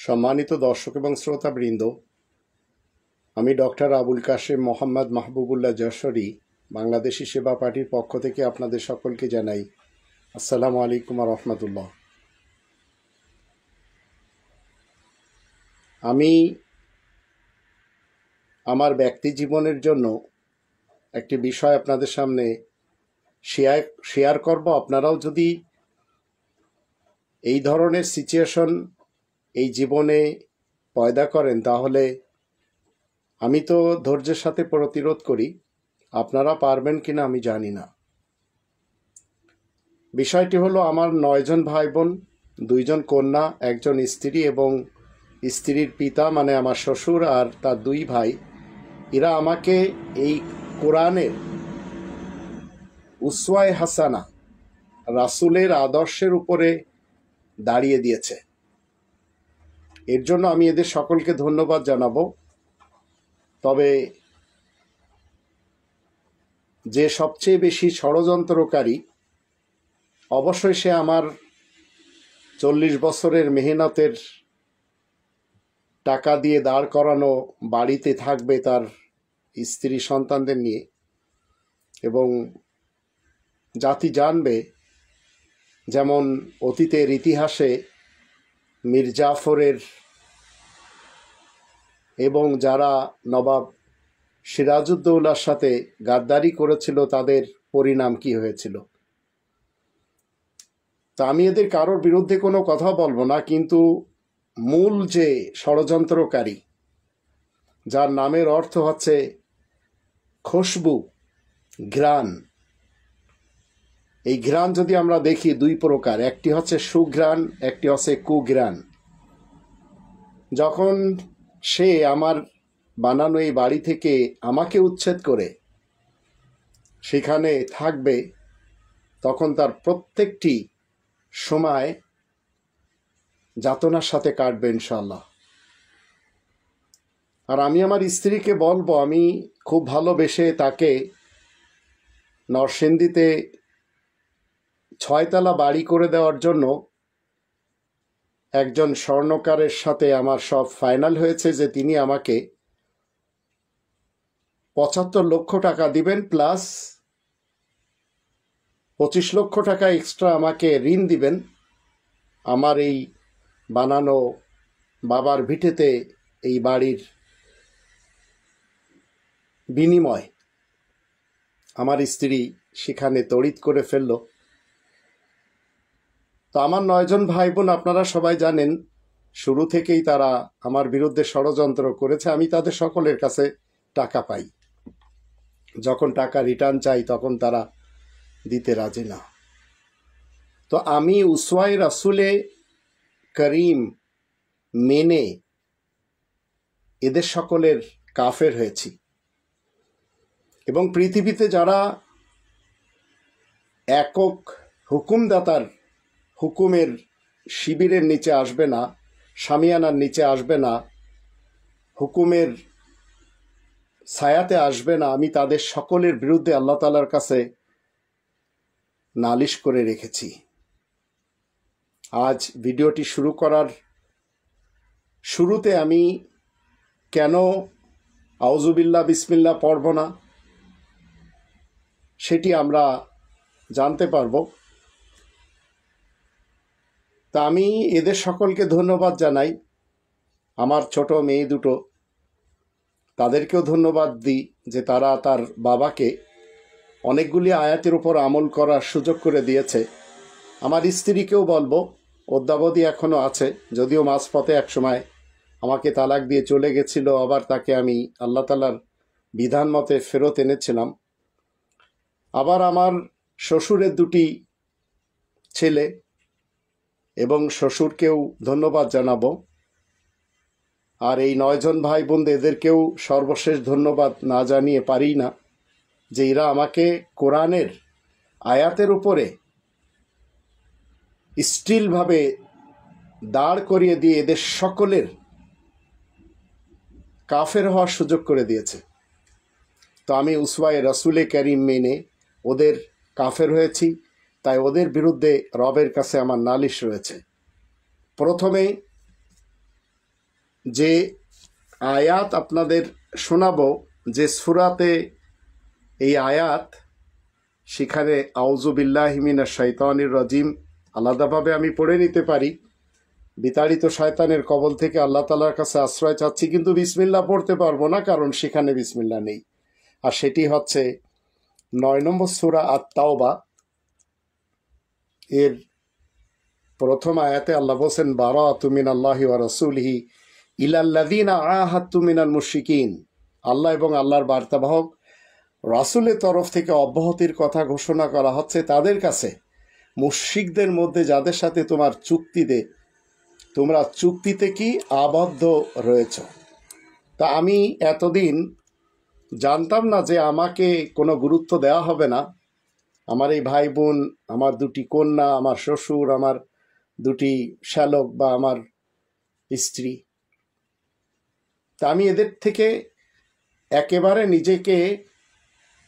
সম্মানিত দর্শক এবং শ্রোতাবৃন্দ, আমি ডক্টর আবুল কাশেম মোহাম্মদ মাহবুবুল্লাহ যশোরী বাংলাদেশি সেবা পার্টির পক্ষ থেকে আপনাদের সকলকে জানাই আসসালামু আলাইকুম ওয়া রাহমাতুল্লাহ। আমি আমার ব্যক্তি জীবনের জন্য একটি বিষয় আপনাদের সামনে শেয়ার করব। আপনারাও যদি এই ধরনের সিচুয়েশন এই জীবনে পয়দা করেন তাহলে আমি তো ধৈর্যের সাথে প্রতিরোধ করি, আপনারা পারবেন কিনা আমি জানি না। বিষয়টি হলো, আমার 9 জন ভাই বোন, 2 জন কন্যা, একজন স্ত্রী এবং স্ত্রীর পিতা মানে আমার শ্বশুর আর তার 2 ভাই, এরা আমাকে এই কোরআনের উসওয়ায়ে হাসানা রাসূলের আদর্শের উপরে দাঁড়িয়ে দিয়েছে। এর জন্য আমি এদের সকলকে ধন্যবাদ জানাবো। তবে যে সবচেয়ে বেশি ষড়যন্ত্রকারী, অবশ্যই সে আমার 40 বছরের মেহনতের টাকা দিয়ে দাঁড় করানো বাড়িতে থাকবে তার স্ত্রী সন্তানদের নিয়ে, এবং জাতি জানবে যেমন অতীতের ইতিহাসে মীর জাফরের এবং যারা নবাব সিরাজউদ্দৌলার সাথে গাদ্দারি করেছিল তাদের পরিণাম কি হয়েছিল। তা আমি এদের কারোর বিরুদ্ধে কোনো কথা বলবো না, কিন্তু মূল যে ষড়যন্ত্রকারী, যার নামের অর্থ হচ্ছে খুশবু, ঘ্রাণ, এই ঘ্রাণ যদি আমরা দেখি 2 প্রকার, একটি হচ্ছে সুঘ্রাণ, একটি হচ্ছে কুঘ্রাণ। যখন সে আমার বানানো এই বাড়ি থেকে আমাকে উচ্ছেদ করে সেখানে থাকবে, তখন তার প্রত্যেকটি সময় যাতনার সাথে কাটবে ইনশাআল্লাহ। আর আমি আমার স্ত্রীকে বলবো, আমি খুব ভালোবেসে তাকে নরসিংদীতে 6 তলা বাড়ি করে দেওয়ার জন্য একজন স্বর্ণকারের সাথে আমার সব ফাইনাল হয়েছে যে তিনি আমাকে 75 লক্ষ টাকা দিবেন, প্লাস 25 লক্ষ টাকা এক্সট্রা আমাকে ঋণ দিবেন আমার এই বানানো বাবার ভিটেতে এই বাড়ির বিনিময়। আমার স্ত্রী সেখানে তড়িৎ করে ফেলল। তো আমার 9 জন ভাই বোন, আপনারা সবাই জানেন, শুরু থেকেই তারা আমার বিরুদ্ধে ষড়যন্ত্র করেছে। আমি তাদের সকলের কাছে টাকা পাই, যখন টাকা রিটার্ন চাই তখন তারা দিতে রাজি না। তো আমি উসওয়ায়ে রাসূলে করিম মেনে এদের সকলের কাফের হয়েছি, এবং পৃথিবীতে যারা একক হুকুমদাতার হুকুমের শিবিরের নিচে আসবে না, শামিয়ানার নিচে আসবে না, হুকুমের ছায়াতে আসবে না, আমি তাদের সকলের বিরুদ্ধে আল্লাহ তাআলার কাছে নালিশ করে রেখেছি। আজ ভিডিওটি শুরু করার শুরুতে আমি কেন আউযুবিল্লাহ বিসমিল্লাহ পড়ব না সেটি আমরা জানতে পারব। তা আমি এদের সকলকে ধন্যবাদ জানাই। আমার ছোট মেয়ে দুটো, তাদেরকেও ধন্যবাদ দিই যে তারা তার বাবাকে অনেকগুলি আয়াতের উপর আমল করার সুযোগ করে দিয়েছে। আমার স্ত্রীকেও বলবো, অদ্যাবধি এখনও আছে, যদিও মাঝপথে একসময় আমাকে তালাক দিয়ে চলে গেছিল, আবার তাকে আমি আল্লাহ তাআলার বিধান মতে ফেরত এনেছিলাম। আবার আমার শ্বশুরের 2টি ছেলে এবং শ্বশুরকেও ধন্যবাদ জানাবো। আর এই 9 জন ভাই বোন, এদেরকেও সর্বশেষ ধন্যবাদ না জানিয়ে পারি না, যে এরা আমাকে কোরআনের আয়াতের উপরে স্টিলভাবে দাঁড় করিয়ে দিয়ে এদের সকলের কাফের হওয়ার সুযোগ করে দিয়েছে। তো আমি উসওয়ায়ে রাসূলে করিম মেনে ওদের কাফের হয়েছি, তাই ওদের বিরুদ্ধে রবের কাছে আমার নালিশ রয়েছে। প্রথমে যে আয়াত আপনাদের শোনাবো, যে সূরাতে এই আয়াত, সেখানে আউযু বিল্লাহি মিনাশ শাইতানির রাজিম আলাদাভাবে আমি পড়ে নিতে পারি। বিতাড়িত শয়তানের কবল থেকে আল্লাহ তাআলার কাছে আশ্রয় চাচ্ছি, কিন্তু বিসমিল্লাহ পড়তে পারবো না, কারণ সেখানে বিসমিল্লাহ নেই। আর সেটি হচ্ছে 9 নম্বর সূরা আত-তাওবা এর প্রথম আয়াতে আল্লাহ বলেন, বারাআতু মিনাল্লাহি ওয়া রাসূলিহি ইলাল্লাযীনা আহাদতু মিনাল মুশরিকিন। আল্লাহ এবং আল্লাহর বার্তাবাহক রাসূলের তরফ থেকে অব্যাহতির কথা ঘোষণা করা হচ্ছে তাদের কাছে, মুশরিকদের মধ্যে যাদের সাথে তোমরা চুক্তিতে কি আবদ্ধ রয়েছ। তা আমি এতদিন জানতাম না যে আমাকে কোনো গুরুত্ব দেওয়া হবে না। আমার এই ভাই বোন, আমার দুটি কন্যা, আমার শ্বশুর, আমার দুটি শ্যালক বা আমার স্ত্রী, তা আমি এদের থেকে একেবারে নিজেকে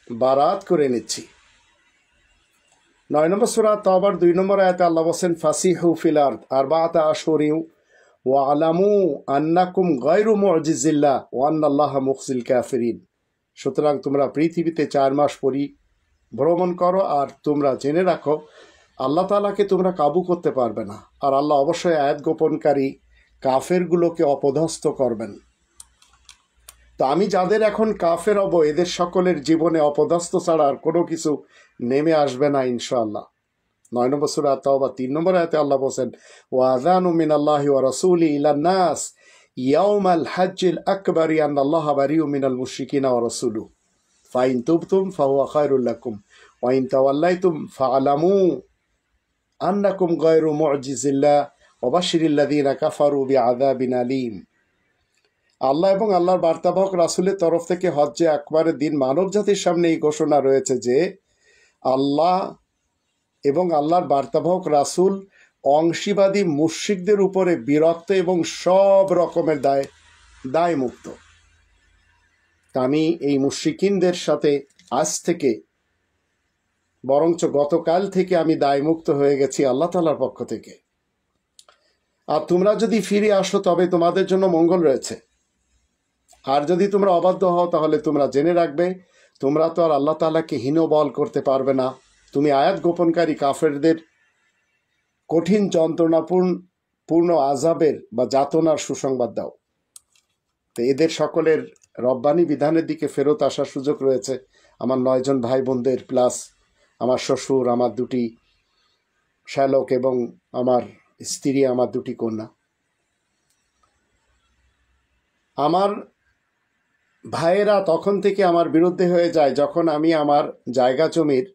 বারাত করে নিচ্ছি। 9 নম্বর সূরা তাওবার 2 নম্বর আয়াতে আল্লাহ বলেন, ফাসিহু ফিল আরদ আরবাআতা আশহুরিন ওয়া আলামু আন্নাকুম গায়রু মুজিজিল্লাহ ওয়া আন্নাল্লাহা মুখজিল কাফিরিন। সুতরাং তোমরা পৃথিবীতে 4 মাস ভ্রমণ করো, আর তোমরা জেনে রাখো আল্লাহ তাআলাকে তোমরা কাবু করতে পারবে না, আর আল্লাহ অবশ্যই আয়াত গোপনকারী কাফেরগুলোকে অপদস্থ করবেন। তো আমি যাদের এখন কাফের হব, এদের সকলের জীবনে অপদস্থ ছাড়া আর কোনো কিছু নেমে আসবে না ইনশাআল্লাহ। 9 নম্বর সূরা তাওবা 3 নম্বর আয়াতে আল্লাহ বলেন, ওয়া আযানু মিনাল্লাহি ওয়া রাসূলিহি ইলান নাস ইয়াউমাল হাজ্জিল আকবারি আন্নাল্লাহা বারিউম মিনাল মুশরিকিনা ওয়া রাসূলুহু ফাইন তুবতুম ফাহুয়া খায়রুল লাকুম ওয়া ইন তাওয়াল্লাইতুম ফাআলামু আন্নাকুম গায়রু মুজিজিল্লাহ ওয়া বাশশিরিল্লাযীনা কাফারু বিআযাবিন আলীম। আল্লাহ এবং আল্লাহর বার্তাবাহক রাসূলের তরফ থেকে হজ্জে আকবরের দিন মানব জাতির সামনে এই ঘোষণা রয়েছে যে আল্লাহ এবং আল্লাহর বার্তাবাহক রাসূল অংশীবাদী মুশরিকদের উপরে বিরক্ত এবং সব রকমের দায় মুক্ত। আমি এই মুশরিকিনদের সাথে আজ থেকে, বরঞ্চ গতকাল থেকে আমি দায়মুক্ত হয়ে গেছি আল্লাহ তাআলার পক্ষ থেকে। আর তোমরা যদি ফিরে আসো তবে তোমাদের জন্য মঙ্গল রয়েছে, আর যদি তোমরা অবাধ্য হও তাহলে তোমরা জেনে রাখবে তোমরা তো আর আল্লাহ তাআলাকে হীনবল করতে পারবে না। তুমি আয়াত গোপনকারী কাফেরদের কঠিন যন্ত্রণাপূর্ণ আযাবের বা যাতনার সুসংবাদ দাও। তো এদের সকলের রব্বানি বিধানের দিকে ফেরত আসার সুযোগ রয়েছে। আমার 9 জন ভাই বোনদের, প্লাস আমার শ্বশুর, আমার দুটি শ্যালক এবং আমার স্ত্রী, আমার দুটি কন্যা। আমার ভাইয়েরা তখন থেকে আমার বিরুদ্ধে হয়ে যায় যখন আমি আমার জায়গা জমির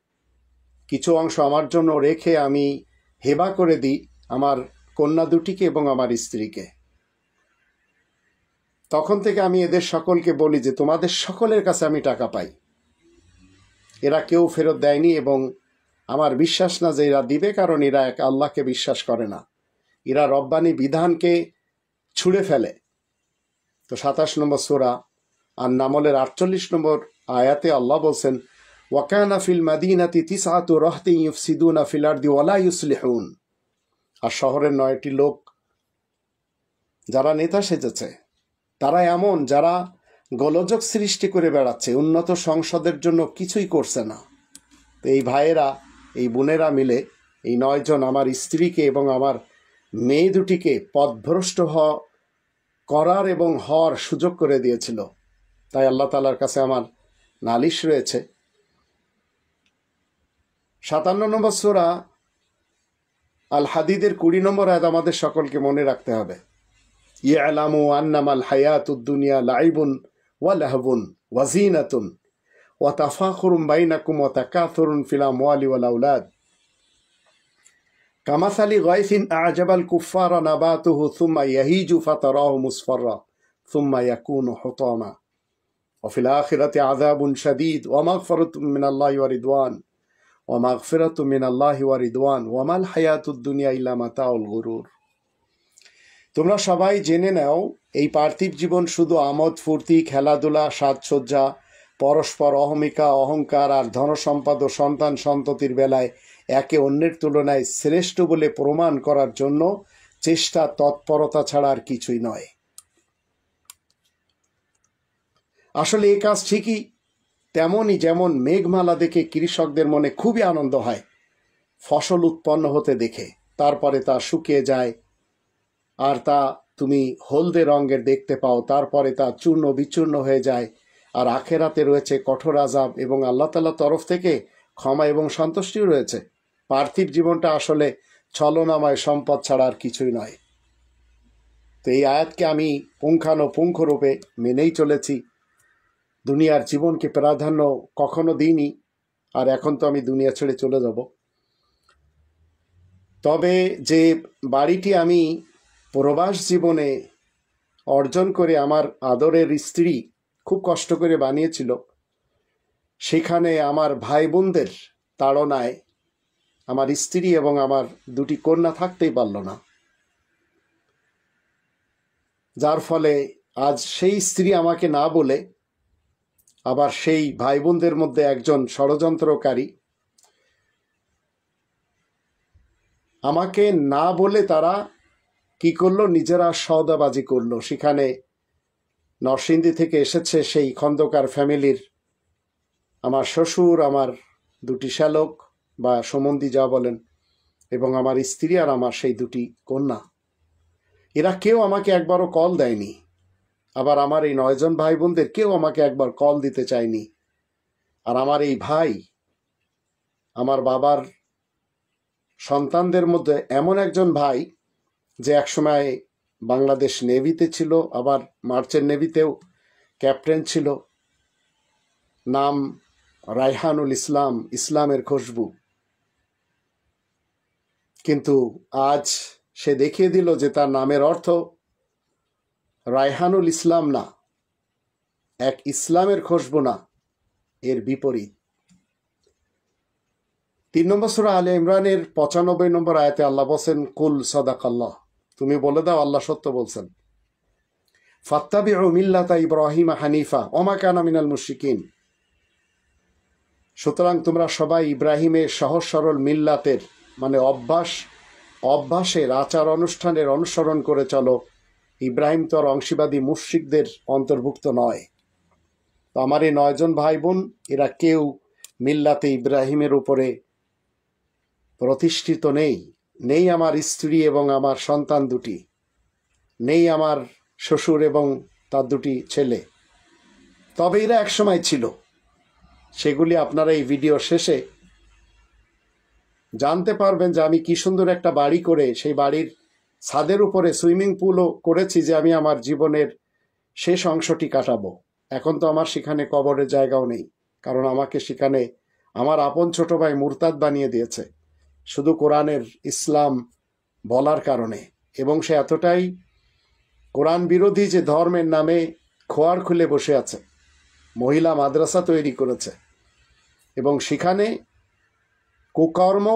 কিছু অংশ আমার জন্য রেখে আমি হেবা করে দিই আমার কন্যা দুটিকে এবং আমার স্ত্রীকে। তখন থেকে আমি এদের সকলকে বলি যে তোমাদের সকলের কাছে আমি টাকা পাই। এরা কেউ ফেরত দেয়নি এবং আমার বিশ্বাস না যে এরা দিবে, কারণ এরা এক আল্লাহকে বিশ্বাস করে না, এরা রব্বানি বিধানকে ছুঁড়ে ফেলে। তো 27 নম্বর সূরা আর নামলের 48 নম্বর আয়াতে আল্লাহ বলছেন, ওয়াকানা ফিল মাদিনাতি তিসআতু রাহতিন ইউফসিদুনা ফিল আরদি ওয়ালা ইউসলিহুন। আর শহরের 9টি লোক যারা নেতা সেজেছে, তারা এমন যারা গোলযোগ সৃষ্টি করে বেড়াচ্ছে, উন্নত সংসদের জন্য কিছুই করছে না। তো এই ভাইয়েরা, এই বোনেরা মিলে এই 9 জন আমার স্ত্রীকে এবং আমার মেয়ে দুটিকে পথভ্রষ্ট করার এবং হওয়ার সুযোগ করে দিয়েছিল। তাই আল্লাহ তাআলার কাছে আমার নালিশ রয়েছে। 57 নম্বর সূরা আল হাদিদের 20 নম্বর আয়াত আমাদের সকলকে মনে রাখতে হবে। ইয়ালামু আন্নামাল হায়াতুদ দুনিয়া লাইবুন ওয়া লাহবুন ওয়া জিনাতুন ওয়া তাফাখুরুম বাইনাকুম ওয়া তাকাথুরুন ফিল আমওয়ালি ওয়াল আওলাদ কামাসালি গায়সিন আ'জাবাল কুফফারা নাবাতুহু সুম্মা ইয়াহিজু ফাতারাহু মুসফাররা সুম্মা ইয়াকুনু হুতামা ওয়া ফিল আখিরাতি আযাবুন শাদীদ ওয়া মাগফিরাতুম মিনাল্লাহি ওয়া রিদওয়ান ওয়া মাগফিরাতুম মিনাল্লাহি ওয়া রিদওয়ান ওয়া মাল হায়াতুদ দুনিয়া ইল্লা মাতাউল গুরুর। তোমরা সবাই জেনে নাও, এই পার্থিব জীবন শুধু আমোদ ফুর্তি, খেলাধুলা, সাজসজ্জা, পরস্পর অহমিকা, অহংকার আর ধনসম্পদ ও সন্তান সন্ততির বেলায় একে অন্যের তুলনায় শ্রেষ্ঠ বলে প্রমাণ করার জন্য চেষ্টা তৎপরতা ছাড়া আর কিছুই নয়। আসলে এই কাজ ঠিকই তেমনই যেমন মেঘমালা দেখে কৃষকদের মনে খুবই আনন্দ হয় ফসল উৎপন্ন হতে দেখে, তারপরে তা শুকিয়ে যায় আর তা তুমি হলদে রঙের দেখতে পাও, তারপরে তা চূর্ণ বিচূর্ণ হয়ে যায়। আর আখেরাতে রয়েছে কঠোর আযাব এবং আল্লাহ তাআলার তরফ থেকে ক্ষমা এবং সন্তুষ্টিও রয়েছে। পার্থিব জীবনটা আসলে ছলনাময় সম্পদ ছাড়া আর কিছুই নয়। তো এই আয়াতকে আমি পুঙ্খানুপুঙ্খরূপে মেনেই চলেছি। দুনিয়ার জীবনকে প্রাধান্য কখনো দিইনি, আর এখন তো আমি দুনিয়া ছেড়ে চলে যাব। তবে যে বাড়িটি আমি প্রবাস জীবনে অর্জন করে আমার আদরের স্ত্রী খুব কষ্ট করে বানিয়েছিল, সেখানে আমার ভাই বোনদের তাড়নায় আমার স্ত্রী এবং আমার দুটি কন্যা থাকতেই পারল না, যার ফলে আজ সেই স্ত্রী আমাকে না বলে আবার সেই ভাই বোনদের মধ্যে একজন ষড়যন্ত্রকারী আমাকে না বলে তারা কি করলো, নিজেরা সওদাবাজি করলো। সেখানে নরসিংদী থেকে এসেছে সেই খন্দকার ফ্যামিলির আমার শ্বশুর, আমার দুটি শ্যালক বা সম্বন্ধী যা বলেন, এবং আমার স্ত্রী আর আমার সেই দুটি কন্যা। এরা কেউ আমাকে একবারও কল দেয়নি, আবার আমার এই 9 জন ভাই বোনদের কেউ আমাকে একবার কল দিতে চায়নি। আর আমার এই ভাই আমার বাবার সন্তানদের মধ্যে এমন একজন ভাই যে একসময় বাংলাদেশ নেভিতে ছিল, আবার মার্চেন্ট নেভিতেও ক্যাপ্টেন ছিল, নাম রায়হানুল ইসলাম, ইসলামের খুশবু। কিন্তু আজ সে দেখিয়ে দিল যে তার নামের অর্থ রায়হানুল ইসলাম না, এক ইসলামের খুশবু না, এর বিপরীত। 3 নম্বর সূরা আলে ইমরানের 95 নম্বর আয়াতে আল্লাহ বলেন, কুল সাদাকাল্লাহ, তুমি বলে দাও আল্লাহ সত্য বলছেন। ফাত্তাবিউ মিল্লাতা ইব্রাহিম হানিফা ওমা কানা মিনাল মুশরিকিন। সুতরাং তোমরা সবাই ইব্রাহিমের সহজ সরল মিল্লাতের মানে অভ্যাসের আচার অনুষ্ঠানের অনুসরণ করে চলো। ইব্রাহিম তো আর অংশীবাদী মুশরিকদের অন্তর্ভুক্ত নয়। তো আমার এই 9 জন ভাই বোন এরা কেউ মিল্লাতে ইব্রাহিমের উপরে প্রতিষ্ঠিত নেই আমার স্ত্রী এবং আমার সন্তান দুটি, নেই আমার শ্বশুর এবং তার দুটি ছেলে। তবে এরা একসময় ছিল, সেগুলি আপনারা এই ভিডিও শেষে জানতে পারবেন যে আমি কি সুন্দর একটা বাড়ি করে সেই বাড়ির ছাদের উপরে সুইমিং পুলও করেছি, যে আমি আমার জীবনের শেষ অংশটি কাটাবো। এখন তো আমার সেখানে কবরের জায়গাও নেই, কারণ আমাকে সেখানে আমার আপন ছোট ভাই মুরতাদ বানিয়ে দিয়েছে শুধু কোরআনের ইসলাম বলার কারণে। এবং সে এতটাই কোরআন বিরোধী যে ধর্মের নামে খোয়ার খুলে বসে আছে, মহিলা মাদ্রাসা তৈরি করেছে এবং সেখানে কুকর্ম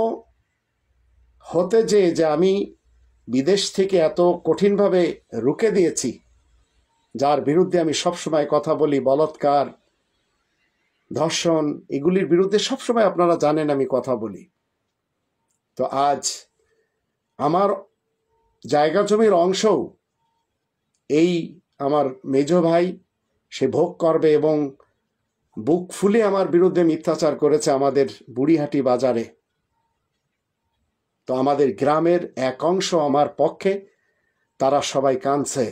হতে যে আমি বিদেশ থেকে এত কঠিনভাবে রুখে দিয়েছি, যার বিরুদ্ধে আমি সবসময় কথা বলি, বলৎকার, ধর্ষণ, এগুলির বিরুদ্ধে সবসময় আপনারা জানেন আমি কথা বলি। তো আজ আমার জায়গা জমির অংশও এই আমার মেজ ভাই সে ভোগ করবে এবং বুক ফুলে আমার বিরুদ্ধে মিথ্যাচার করেছে আমাদের বুড়িহাটি বাজারে। তো আমাদের গ্রামের এক অংশ আমার পক্ষে, তারা সবাই কাঁদছে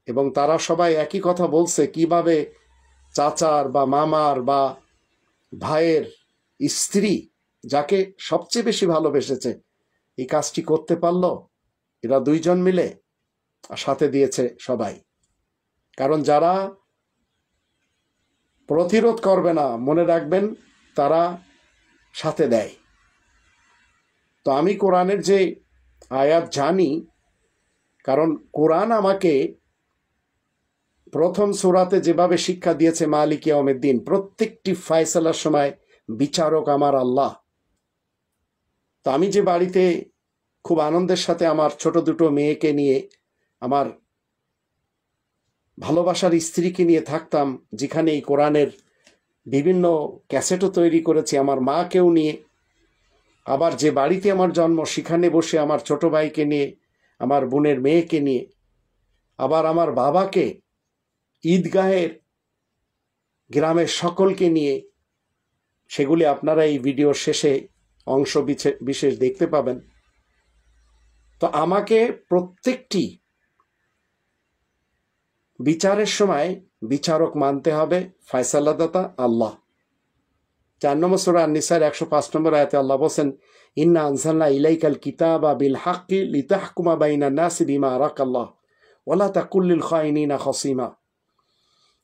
এবং তারা সবাই একই কথা বলছে, কিভাবে চাচার বা মামার বা ভাইয়ের স্ত্রী যাকে সবচেয়ে বেশি ভালোবেসেছে এই কাজটি করতে পারলো। এরা 2 জন মিলে সাথে দিয়েছে সবাই, কারণ যারা প্রতিরোধ করবে না মনে রাখবেন তারা সাথে দেয়। তো আমি কোরআনের যে আয়াত জানি, কারণ কোরআন আমাকে প্রথম সূরাতে যেভাবে শিক্ষা দিয়েছে মালিক ইয়াউমিদ দ্বীন, প্রত্যেকটি ফয়সালার সময় বিচারক আমার আল্লাহ। তো আমি যে বাড়িতে খুব আনন্দের সাথে আমার ছোট দুটো মেয়েকে নিয়ে, আমার ভালোবাসার স্ত্রীকে নিয়ে থাকতাম, যেখানে এই কোরআনের বিভিন্ন ক্যাসেটও তৈরি করেছি আমার মাকেও নিয়ে, আবার যে বাড়িতে আমার জন্ম সেখানে বসে আমার ছোট ভাইকে নিয়ে, আমার বোনের মেয়েকে নিয়ে, আবার আমার বাবাকে ঈদগাহের গ্রামের সকলকে নিয়ে, সেগুলি আপনারা এই ভিডিওর শেষে অংশ বিশেষ দেখতে পাবেন। তো আমাকে প্রত্যেকটি বিচারের সময় বিচারক মানতে হবে, ফয়সালাদাতা আল্লাহ। 4 নম্বর সূরা আন-নিসার 105 নম্বর আয়াতে আল্লাহ বলেন, ইন্না আনজালনা ইলাইকাল কিতাবা বিল হাক্কি লিতাহকুমা বাইনান নাসি বিমা আরাকাল্লাহ ওয়া লা তাকুল লিল খাইনিনা খাসিমা।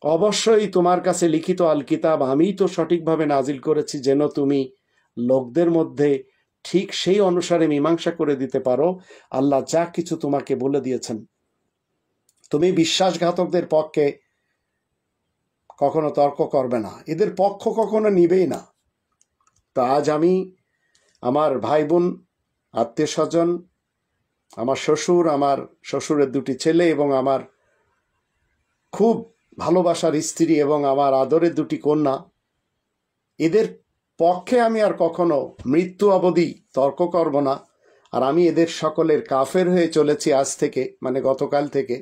অবশ্যই তোমার কাছে লিখিত আল কিতাব আমিই তো সঠিকভাবে নাজিল করেছি, যেন তুমি লোকদের মধ্যে ঠিক সেই অনুসারে মীমাংসা করে দিতে পারো আল্লাহ যা কিছু তোমাকে বলে দিয়েছেন। তুমি বিশ্বাসঘাতকদের পক্ষে কখনো তর্ক করবে না, এদের পক্ষ কখনো নিবেই না। তো আজ আমি আমার ভাই বোন, আত্মীয় স্বজন, আমার শ্বশুর, আমার শ্বশুরের 2টি ছেলে এবং আমার খুব ভালোবাসার স্ত্রী এবং আমার আদরের 2টি কন্যা, এদের পক্ষে আমি আর কখনো মৃত্যু অবধি তর্ক করব না। আর আমি এদের সকলের কাফের হয়ে চলেছি আজ থেকে, মানে গতকাল থেকে।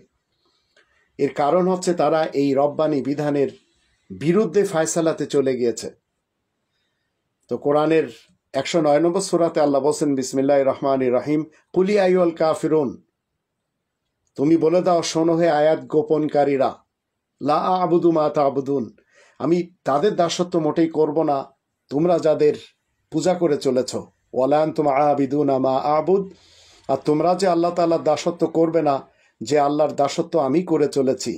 এর কারণ হচ্ছে তারা এই রব্বানি বিধানের বিরুদ্ধে ফয়সালাতে চলে গিয়েছে। তো কোরআনের 109 নম্বর সূরাতে আল্লাহ বলেন, বিসমিল্লাহির রহমানির রহিম, কুলি আইয়ুল কাফিরুন, তুমি বলে দাও শোনো হে আয়াত গোপনকারীরা, লা আবুদু মা তা'বুদুন, আমি তাদের দাসত্ব মোটেই করব না তোমরা যাদের পূজা করে চলেছ। ওয়ালা আনতুম আবিদুনা মা আবুদ, আর তোমরা যে আল্লাহ তাআলার দাসত্ব করবে না যে আল্লাহর দাসত্ব আমি করে চলেছি।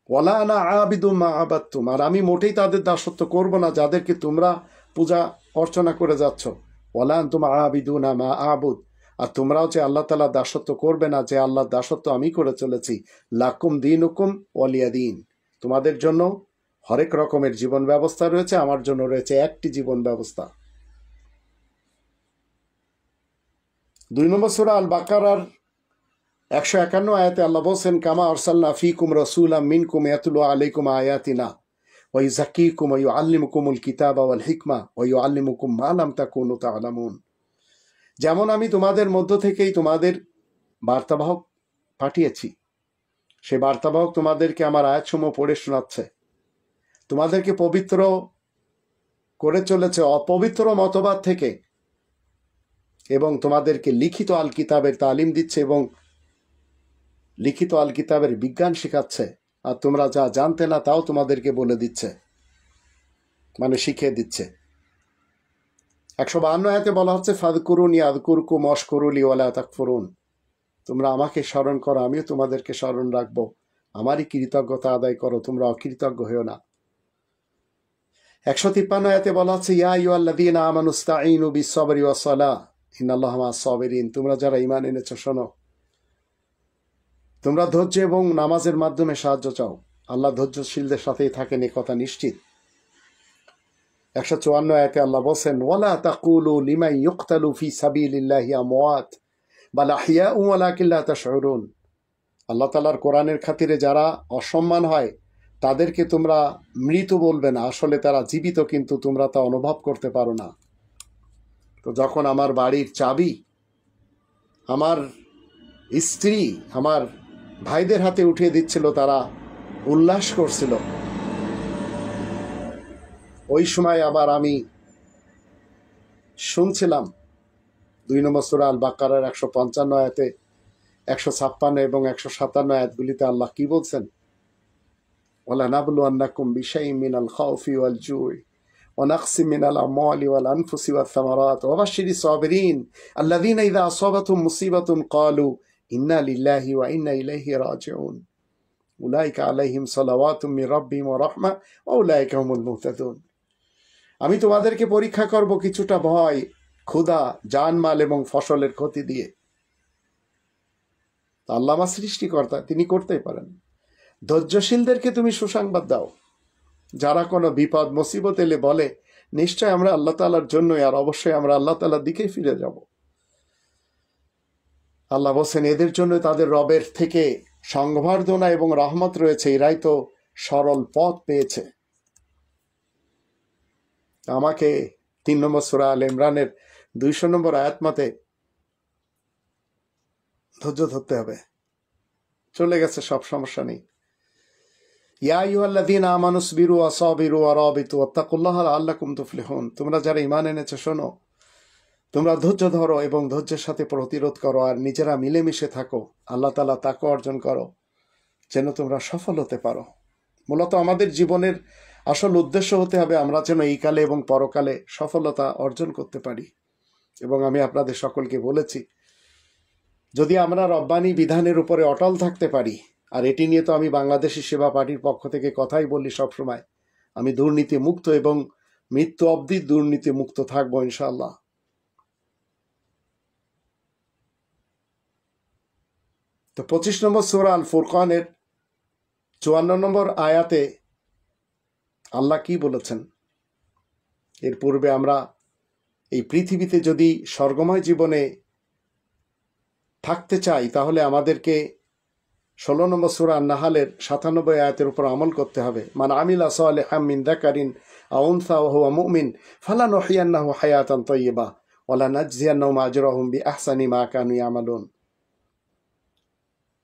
ওয়ালা আনা আবিদু মা আবাদতুম, আর আমি মোটেই তাদের দাসত্ব করব না যাদেরকে তোমরা পূজা অর্চনা করে যাচ্ছ। ওয়ালা আনতুম আবিদুনা মা আবুদ, আর তোমরাও যে আল্লাহ তাআলার দাসত্ব করবে না যে আল্লাহর দাসত্ব আমি করে চলেছি। লাকুম দীনুকুম ওয়ালিয়া দীন, তোমাদের জন্য হরেক রকমের জীবন ব্যবস্থা রয়েছে, আমার জন্য রয়েছে একটি জীবন ব্যবস্থা। 2 নম্বর সূরা আল বাকারার 151 আয়াতে আল্লাহ বলেন, কামা আরসালনা ফীকুম রাসূলাম মিনকুম ইয়াতলু আলাইকুম আয়াতিনা ওয়া ইউযাক্কিকুম ওয়া ইউআল্লিমুকুমুল কিতাবা ওয়াল হিকমা ওয়া ইউআল্লিমুকুম মা লাম তাকুনু তা'লামুন। যেমন আমি তোমাদের মধ্য থেকেই তোমাদের বার্তাবাহক পাঠিয়েছি, সে বার্তাবাহক তোমাদেরকে আমার আয়াতসমূহ পড়ে শোনাচ্ছে, তোমাদেরকে পবিত্র করে চলেছে অপবিত্র মতবাদ থেকে, এবং তোমাদেরকে লিখিত আল কিতাবের তালিম দিচ্ছে এবং লিখিত আল কিতাবের বিজ্ঞান শেখাচ্ছে, আর তোমরা যা জানতে না তাও তোমাদেরকে বলে দিচ্ছে, মানে শিখিয়ে দিচ্ছে। 152 আয়াতে বলা হচ্ছে, ফাযকুরুনি আযকুরকুম ওয়াশকুরুলি ওয়ালা তাকফুরুন, তোমরা আমাকে স্মরণ করো আমিও তোমাদেরকে স্মরণ রাখবো, আমারই কৃতজ্ঞতা আদায় করো, তোমরা অকৃতজ্ঞ হয়েও না। 153 আয়াতে বলা হচ্ছে, ইয়া আইয়ুহাল্লাযীনা আমানু ইসতাঈনু বিস-সাবরি ওয়াস-সালাহ ইন্নাল্লাহা মা'আস-সাবিরিন, তোমরা যারা ঈমান এনেছো শোনো, তোমরা ধৈর্য এবং নামাজের মাধ্যমে সাহায্য চাও, আল্লাহ ধৈর্যশীলদের সাথেই থাকেন, এই কথা নিশ্চিত। 154 আয়াতে আল্লাহ বলেন, ওয়ালা তাকুলু লিমান ইউকতালু ফি সাবিলিল্লাহি আমওয়াত বাল আহইয়াউ ওয়ালাকিন লা তাশউরুন, আল্লাহ তাআলার কোরআনের খাতিরে যারা অসম্মান হয় তাদেরকে তোমরা মৃত বলবে না, আসলে তারা জীবিত, কিন্তু তোমরা তা অনুভব করতে পারো না। তো যখন আমার বাড়ির চাবি আমার স্ত্রী আমার ভাইদের হাতে উঠিয়ে দিচ্ছিল, তারা উল্লাস করছিল, ওই সময় আবার আমি শুনছিলাম 2 নম্বর সূরা আল বাকারার 155 আয়াতে, 156 এবং 157 আয়াতগুলিতে আল্লাহ কি বলছেন, ওয়ালা নাবলুয়ান্নাকুম বিশাইইন মিনাল খাউফি ওয়াল জুই ওয়া নাকসিম মিনাল আমওয়ালি ওয়াল আনফুসি ওয়াথ থামারাত ওয়া বাশশিরিস সাবিরিন আল্লাযীনা ইযা আসাবাতুহুম মুসিবাতুন ক্বালু ইন্না লিল্লাহি ওয়া ইন্না ইলাইহি রাজিউন উলাইকা আলাইহিম সালাওয়াতুম মির রাব্বিহিম ওয়া রাহমা ওয়া উলাইকা হুমুল মুহতাদুন। আমি তোমাদেরকে পরীক্ষা করব কিছুটা ভয়, ক্ষুধা, জানমাল এবং ফসলের ক্ষতি দিয়ে। আল্লাহ আমার সৃষ্টিকর্তা, তিনি করতেই পারেন। ধৈর্যশীলদেরকে তুমি সুসংবাদ দাও, যারা কোনো বিপদ মুসিবত এলে বলে নিশ্চয় আমরা আল্লাহ তাআলার জন্যই, আর অবশ্যই আমরা আল্লাহ তাআলার দিকেই ফিরে যাব। আল্লাহ বলেন, এদের জন্য তাদের রবের থেকে সংবর্ধনা এবং রহমত রয়েছে, এরাই তো সরল পথ পেয়েছে। আমাকে 3 নম্বর সূরা আল ইমরানের 200 নম্বর আয়াত মতে ধৈর্য ধরতে হবে। চলে গেছে, সব সমস্যা নেই। ইয়া আইয়ুহাল্লাযীনা আমানুসবিরু ওয়াসাবিরু ওয়ারাবিতু ওয়াত্তাকুল্লাহা লাআল্লাকুম তুফলিহুন। তোমরা যারা ঈমান এনেছো শোনো, তোমরা ধৈর্য ধরো এবং ধৈর্যের সাথে প্রতিরোধ করো, আর নিজেরা মিলেমিশে থাকো, আল্লাহ তাআলা তাকওয়া অর্জন করো, যেন তোমরা সফল হতে পারো। মূলত আমাদের জীবনের আসল উদ্দেশ্য হতে হবে আমরা যেন এই কালে এবং পরকালে সফলতা অর্জন করতে পারি। এবং আমি আপনাদের সকলকে বলেছি, যদি আমরা রব্বানী বিধানের উপরে অটল থাকতে পারি, আর এটি নিয়ে তো আমি বাংলাদেশি সেবা পার্টির পক্ষ থেকে কথাই বলি সবসময়, আমি দুর্নীতি মুক্ত এবং মৃত্যু অবধি দুর্নীতি মুক্ত থাকবো ইনশাআল্লাহ। তো 25 নম্বর সূরা আল ফুরকানের 54 নম্বর আয়াতে আল্লাহ কি বলেছেন? এর পূর্বে আমরা এই পৃথিবীতে যদি স্বর্গময় জীবনে থাকতে চাই, তাহলে আমাদেরকে 16 নম্বর সূরা আন-নাহলের 97 আয়াতের উপর আমল করতে হবে। মান আমিলা সালিহাম মিন যাকারিন আও উনসা ওয়া হুয়া মুমিন ফালানুহইয়ান্নাহু হায়াতান তাইয়্যিবা ওয়া লানাজজিয়ান্নাহুম আজরাহুম বিআহসানি মা কানু ইয়ামালুন।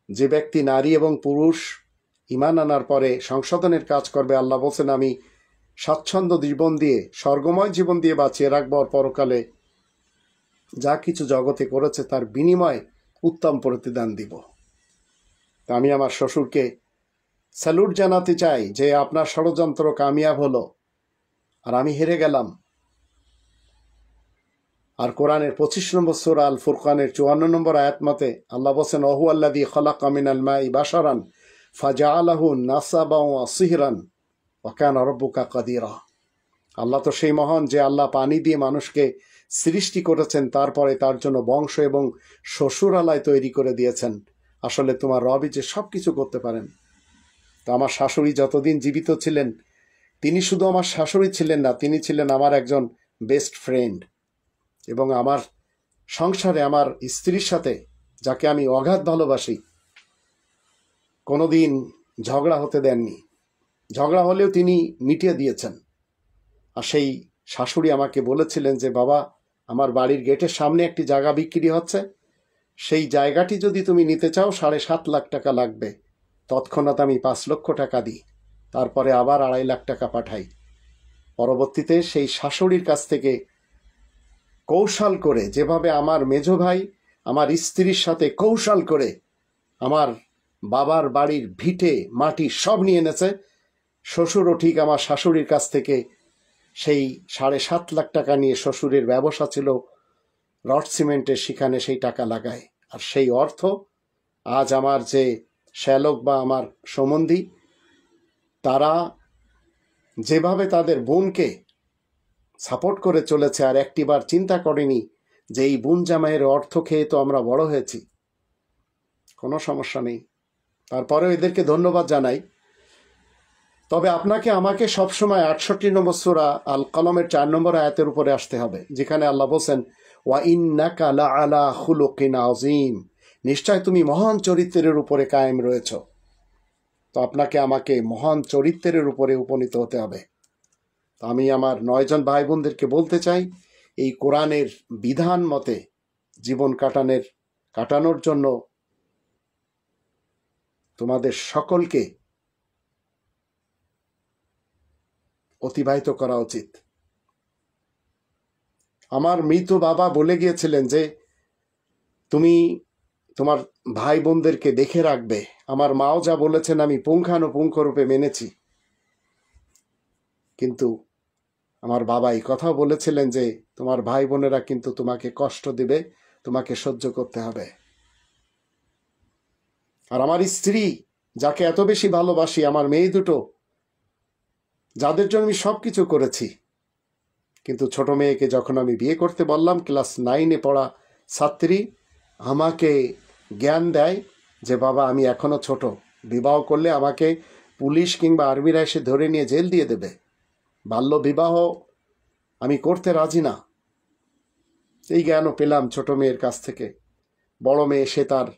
যে ব্যক্তি নারী এবং পুরুষ ঈমান আনার পরে সংশোধনের কাজ করবে, আল্লাহ বলছেন আমি স্বাচ্ছন্দ্য জীবন দিয়ে, স্বর্গময় জীবন দিয়ে বাঁচিয়ে রাখবো, আর পরকালে যা কিছু জগতে করেছে তার বিনিময়ে উত্তম প্রতিদান দিব। তা আমি আমার শ্বশুরকে স্যালুট জানাতে চাই যে আপনার ষড়যন্ত্র কামিয়াব হলো আর আমি হেরে গেলাম। আর কোরআনের 25 নম্বর সূরা আল ফুরকানের 54 নম্বর আয়াত মতে আল্লাহ বলেন ওহু আল্লাযী খালাকা মিনাল মাই বাশারান ফাজআলাহু নাসাবা ওয়া সিহরান ওয়া কানা রাব্বুকা কাদিরা। আল্লাহ তো সেই মহান যে আল্লাহ পানি দিয়ে মানুষকে সৃষ্টি করেছেন, তারপরে তার জন্য বংশ এবং শ্বশুরালয় তৈরি করে দিয়েছেন। আসলে তোমার রবই যে সব কিছু করতে পারেন। তো আমার শাশুড়ি যতদিন জীবিত ছিলেন, তিনি শুধু আমার শাশুড়ি ছিলেন না, তিনি ছিলেন আমার একজন বেস্ট ফ্রেন্ড। এবং আমার সংসারে আমার স্ত্রীর সাথে, যাকে আমি অগাধ ভালোবাসি, কোনোদিন ঝগড়া হতে দেননি। ঝগড়া হলেও তিনি মিটিয়ে দিয়েছেন। আর সেই শাশুড়ি আমাকে বলেছিলেন যে বাবা, আমার বাড়ির গেটের সামনে একটি জায়গা বিক্রি হচ্ছে, সেই জায়গাটি যদি তুমি নিতে চাও 7.5 লাখ টাকা লাগবে। তৎক্ষণাৎ আমি 5 লক্ষ টাকা দিই, তারপরে আবার 2.5 লাখ টাকা পাঠাই। পরবর্তীতে সেই শাশুড়ির কাছ থেকে কৌশল করে, যেভাবে আমার মেজ ভাই আমার স্ত্রীর সাথে কৌশল করে আমার বাবার বাড়ির ভিটে মাটি সব নিয়ে এনেছে, শ্বশুরও ঠিক আমার শাশুড়ির কাছ থেকে সেই 7.5 লাখ টাকা নিয়ে, শ্বশুরের ব্যবসা ছিল রড সিমেন্টের, সেখানে সেই টাকা লাগায়। আর সেই অর্থ আজ আমার যে শ্যালক বা আমার সম্বন্ধী, তারা যেভাবে তাদের বোনকে সাপোর্ট করে চলেছে, আর একটিবার চিন্তা করেনি যে এই বোন জামাইয়ের অর্থ খেয়ে তো আমরা বড় হয়েছি, কোনো সমস্যা নেই। তারপরেও এদেরকে ধন্যবাদ জানাই। তবে আপনাকে আমাকে সবসময় 68 নম্বর সূরা আল কলমের 4 নম্বর আয়াতের উপরে আসতে হবে, যেখানে আল্লাহ বলছেন ওয়া ইন্নাকা লাআলা খুলুকিন আযীম, নিশ্চয় তুমি মহান চরিত্রের উপরে কায়েম রয়েছ। তো আপনাকে আমাকে মহান চরিত্রের উপরে উপনীত হতে হবে। তো আমি আমার 9 জন ভাই বোনদেরকে বলতে চাই, এই কোরআনের বিধান মতে জীবন কাটানোর জন্য তোমাদের সকলকে অতিবাহিত করা উচিত। আমার মৃত বাবা বলে গিয়েছিলেন যে তুমি তোমার ভাই বোনদেরকে দেখে রাখবে। আমার মাও যা বলেছেন আমি পুঙ্খানুপুঙ্খরূপে মেনেছি। কিন্তু আমার বাবা এই কথাও বলেছিলেন যে তোমার ভাই বোনেরা কিন্তু তোমাকে কষ্ট দিবে, তোমাকে সহ্য করতে হবে। আর আমার স্ত্রী, যাকে এত বেশি ভালোবাসি, আমার মেয়ে দুটো, যাদের জন্য আমি সব কিছু করেছি, কিন্তু ছোট মেয়েকে যখন আমি বিয়ে করতে বললাম, ক্লাস 9-এ পড়া ছাত্রী, আমাকে জ্ঞান দেয় যে বাবা আমি এখনো ছোট, বিবাহ করলে আমাকে পুলিশ কিংবা আর্মিরা এসে ধরে নিয়ে জেল দিয়ে দেবে, বাল্য বিবাহ আমি করতে রাজি না। এই জ্ঞানও পেলাম ছোট মেয়ের কাছ থেকে। বড় মেয়ে সে তার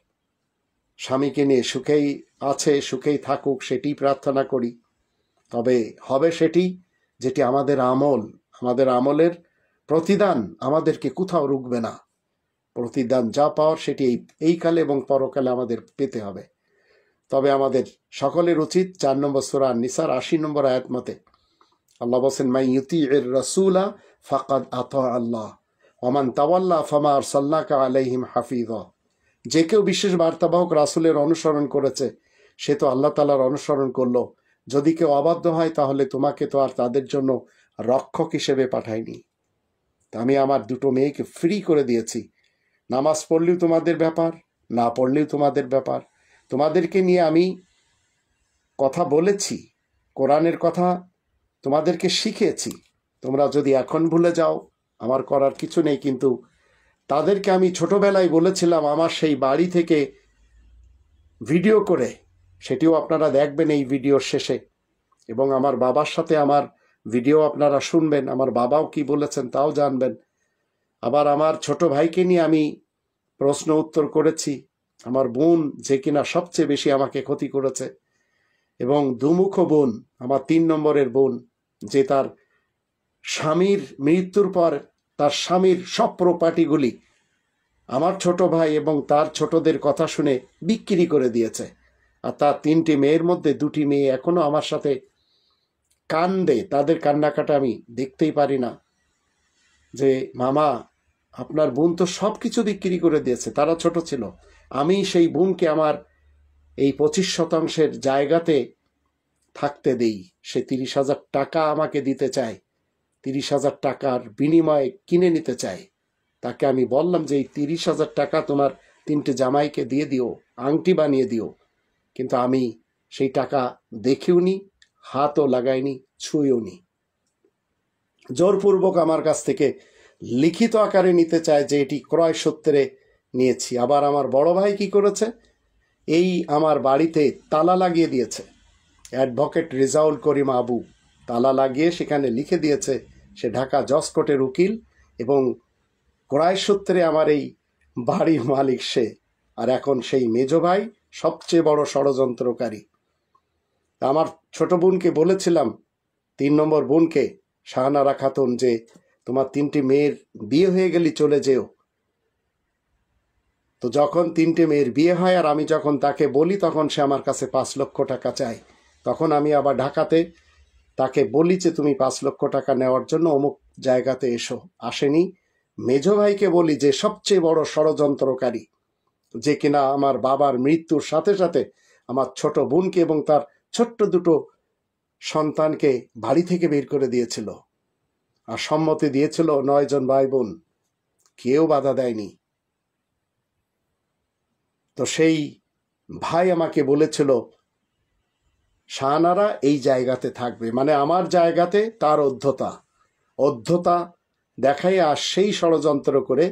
স্বামীকে নিয়ে সুখেই আছে, সুখেই থাকুক, সেটি প্রার্থনা করি। তবে হবে সেটি যেটি আমাদের আমলের প্রতিদান আমাদেরকে কোথাও রুখবে না। প্রতিদান যা পাওয়ার সেটি এই কালে এবং পরকালে আমাদের পেতে হবে। তবে আমাদের সকলের উচিত 4 নম্বর সূরা নিসার 80 নম্বর আয়াত মতে আল্লাহ বলেন, মাই ইউতিইর রাসূলা ফাকাদ আতা আল্লাহ ওয়া মান তাওয়াল্লা ফামা আরসালনাকা আলাইহিম হাফিযা। যে কেউ বিশেষ বার্তাবাহক রাসূলের অনুসরণ করেছে সে তো আল্লাহ তাআলার অনুসরণ করলো। যদি কেউ অবাধ্য হয় তাহলে তোমাকে তো আর তাদের জন্য রক্ষক হিসেবে পাঠাইনি। আমি আমার দুটো মেয়েকে ফ্রি করে দিয়েছি। নামাজ পড়লেও তোমাদের ব্যাপার, না পড়লেও তোমাদের ব্যাপার। তোমাদেরকে নিয়ে আমি কথা বলেছি, কোরআনের কথা তোমাদেরকে শিখিয়েছি। তোমরা যদি এখন ভুলে যাও আমার করার কিছু নেই। কিন্তু তাদেরকে আমি ছোটবেলায় বলেছিলাম আমার সেই বাড়ি থেকে ভিডিও করে, সেটিও আপনারা দেখবেন এই ভিডিওর শেষে, এবং আমার বাবার সাথে আমার ভিডিও আপনারা শুনবেন। আমার বাবাও কি বলেছেন তাও জানবেন। আবার আমার ছোট ভাইকে নিয়ে আমি প্রশ্ন উত্তর করেছি। আমার বোন যে কিনা সবচেয়ে বেশি আমাকে ক্ষতি করেছে, এবং দুমুখ বোন, আমার 3 নম্বরের বোন, যে তার স্বামীর মৃত্যুর পর তার স্বামীর সব প্রপার্টিগুলি আমার ছোট ভাই এবং তার ছোটদের কথা শুনে বিক্রি করে দিয়েছে। আর তার 3টি মেয়ের মধ্যে 2টি মেয়ে এখনো আমার সাথে কান্দে। তাদের কান্নাকাটা আমি দেখতেই পারি না, যে মামা আপনার বোন তো সব কিছু বিক্রি করে দিয়েছে। তারা ছোট ছিল। আমি সেই বোনকে আমার এই 25% জায়গাতে থাকতে দেই। সে 30,000 টাকা আমাকে দিতে চায়, 30,000 টাকার বিনিময়ে কিনে নিতে চায়। তাকে আমি বললাম যে এই 30,000 টাকা তোমার 3টে জামাইকে দিয়ে দিও, আংটি বানিয়ে দিও। কিন্তু আমি সেই টাকা দেখিও নি, হাতও লাগাইনি, ছুঁয়েও নি। জোরপূর্বক আমার কাছ থেকে লিখিত আকারে নিতে চায় যে এটি ক্রয় সূত্রে নিয়েছি। আবার আমার বড় ভাই কি করেছে, এই আমার বাড়িতে তালা লাগিয়ে দিয়েছে। অ্যাডভোকেট রেজাউল করিম আবু তালা লাগিয়ে সেখানে লিখে দিয়েছে সে ঢাকা জজ কোর্টের উকিল, এবং ক্রয় সূত্রে আমার এই বাড়ির মালিক সে। আর এখন সেই মেজ ভাই সবচেয়ে বড় ষড়যন্ত্রকারী। আমার ছোট বোনকে বলেছিলাম, 3 নম্বর বোনকে, শাহানারা খাতুন, যে তোমার 3টি মেয়ের বিয়ে হয়ে গেলে চলে যেও। তো যখন 3টে মেয়ের বিয়ে হয় আর আমি যখন তাকে বলি তখন সে আমার কাছে 5 লক্ষ টাকা চায়। তখন আমি আবার ঢাকাতে তাকে বলি যে তুমি 5 লক্ষ টাকা নেওয়ার জন্য অমুক জায়গাতে এসো। আসেনি। মেজ ভাইকে বলি যে সবচেয়ে বড় ষড়যন্ত্রকারী, যে কিনা আমার বাবার মৃত্যুর সাথে সাথে আমার ছোট বোনকে এবং তার ছোট্ট 2টো সন্তানকে বাড়ি থেকে বের করে দিয়েছিল। আর সম্মতি দিয়েছিল 9 জন ভাই বোন, কেউ বাধা দেয়নি। তো সেই ভাই আমাকে বলেছিল শাহানারা এই জায়গাতে থাকবে, মানে আমার জায়গাতে তার অধ্যতা দেখাই। আর সেই ষড়যন্ত্র করে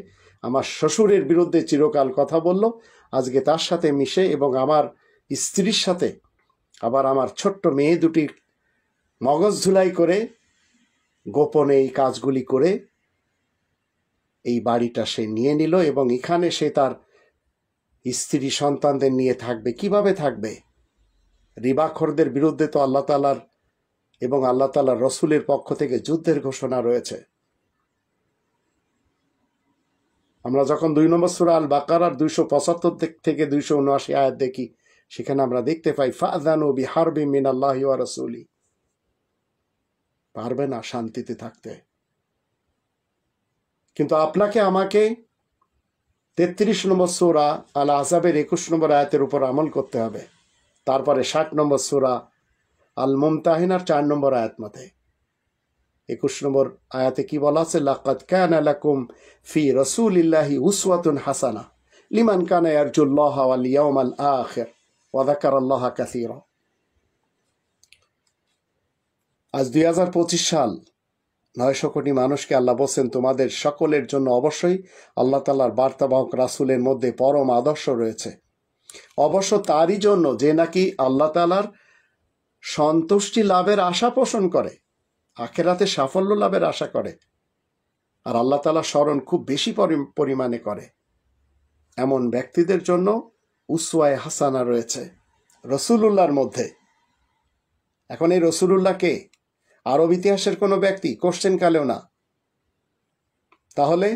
আমার শ্বশুরের বিরুদ্ধে চিরকাল কথা বলল। আজকে তার সাথে মিশে এবং আমার স্ত্রীর সাথে আবার আমার ছোট্ট মেয়ে 2টির মগজ ধুলাই করে গোপনে এই কাজগুলি করে এই বাড়িটা সে নিয়ে নিল, এবং এখানে সে তার স্ত্রী সন্তানদের নিয়ে থাকবে। কিভাবে থাকবে? রিবাখোরদের বিরুদ্ধে তো আল্লাহ তাআলার এবং আল্লাহ তাআলার রসুলের পক্ষ থেকে যুদ্ধের ঘোষণা রয়েছে। আমরা যখন 2 নম্বর সূরা আল বাকারার 275 থেকে 279 আয়াত দেখি, সেখানে আমরা দেখতে পাই ফাযানু বিহারবিন মিনাল্লাহি ওয়া রাসূলি। পারবে না শান্তিতে থাকতে। কিন্তু আপনাকে আমাকে 33 নম্বর সূরা আল আহজাবের 21 নম্বর আয়াতের উপর আমল করতে হবে। তারপরে 60 নম্বর সূরা আল মুমতাহিনার 4 নম্বর আয়াত মতে 21 নম্বর আয়াতে কি বলা আছে, লাকাদ কানা লাকুম ফি রাসূলিল্লাহি উসওয়াতুন হাসানা লিমান কানা ইয়ারজুল্লাহা ওয়াল ইয়াউমাল আখির ওয়া যাকারাল্লাহা কাসীরা। আজ 2025 সাল, 900 কোটি মানুষকে আল্লাহ বলছেন তোমাদের সকলের জন্য অবশ্যই আল্লাহ তাআলার বার্তাবাহক রাসূলের মধ্যে পরম আদর্শ রয়েছে। অবশ্য তারই জন্য যে নাকি আল্লাহ তাআলার সন্তুষ্টি লাভের আশা পোষণ করে, আখিরাতে সাফল্য লাভের আশা করে, আর আল্লাহ তাআলার স্মরণ খুব বেশি পরিমাণে করে, এমন ব্যক্তিদের জন্য উসওয়ায়ে হাসানা রয়েছে রাসূলুল্লাহর মধ্যে। এখন এই রাসূলুল্লাহ কে? আরব ইতিহাসের কোনো ব্যক্তি? কোশ্চেন কালেও না। তাহলে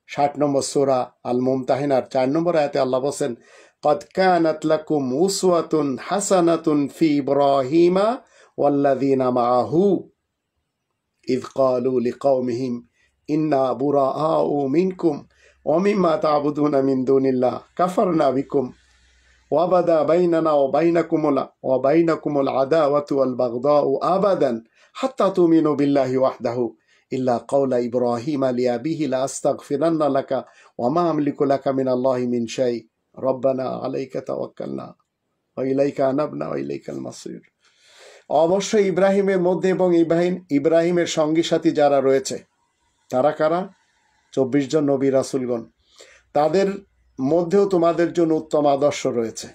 60 নম্বর সূরা আল মুমতাহিনার 4 নম্বর আয়াতে আল্লাহ বলেন قد كانت لكم أسوة حسنة في إبراهيم والذين معه إذ قالوا لقومهم إنا براء منكم ومما تعبدون من دون الله كفرنا بكم وبدا بيننا وبينكم العداوة والبغضاء أبدا حتى تؤمنوا بالله وحده إلا قول إبراهيم لأبيه لأستغفرن لك وما أملك لك من الله من شيء ربنا عليك توكلنا وإليك أنبنا وإليك المصير। অবশ্যই ইব্রাহিমের মধ্যে এবং ইব্রাহিমের সঙ্গী সাথী যারা রয়েছে তারা কারা? 24 জন নবী রাসূলগণ। তাদের মধ্যেও তোমাদের জন্য উত্তম আদর্শ রয়েছে।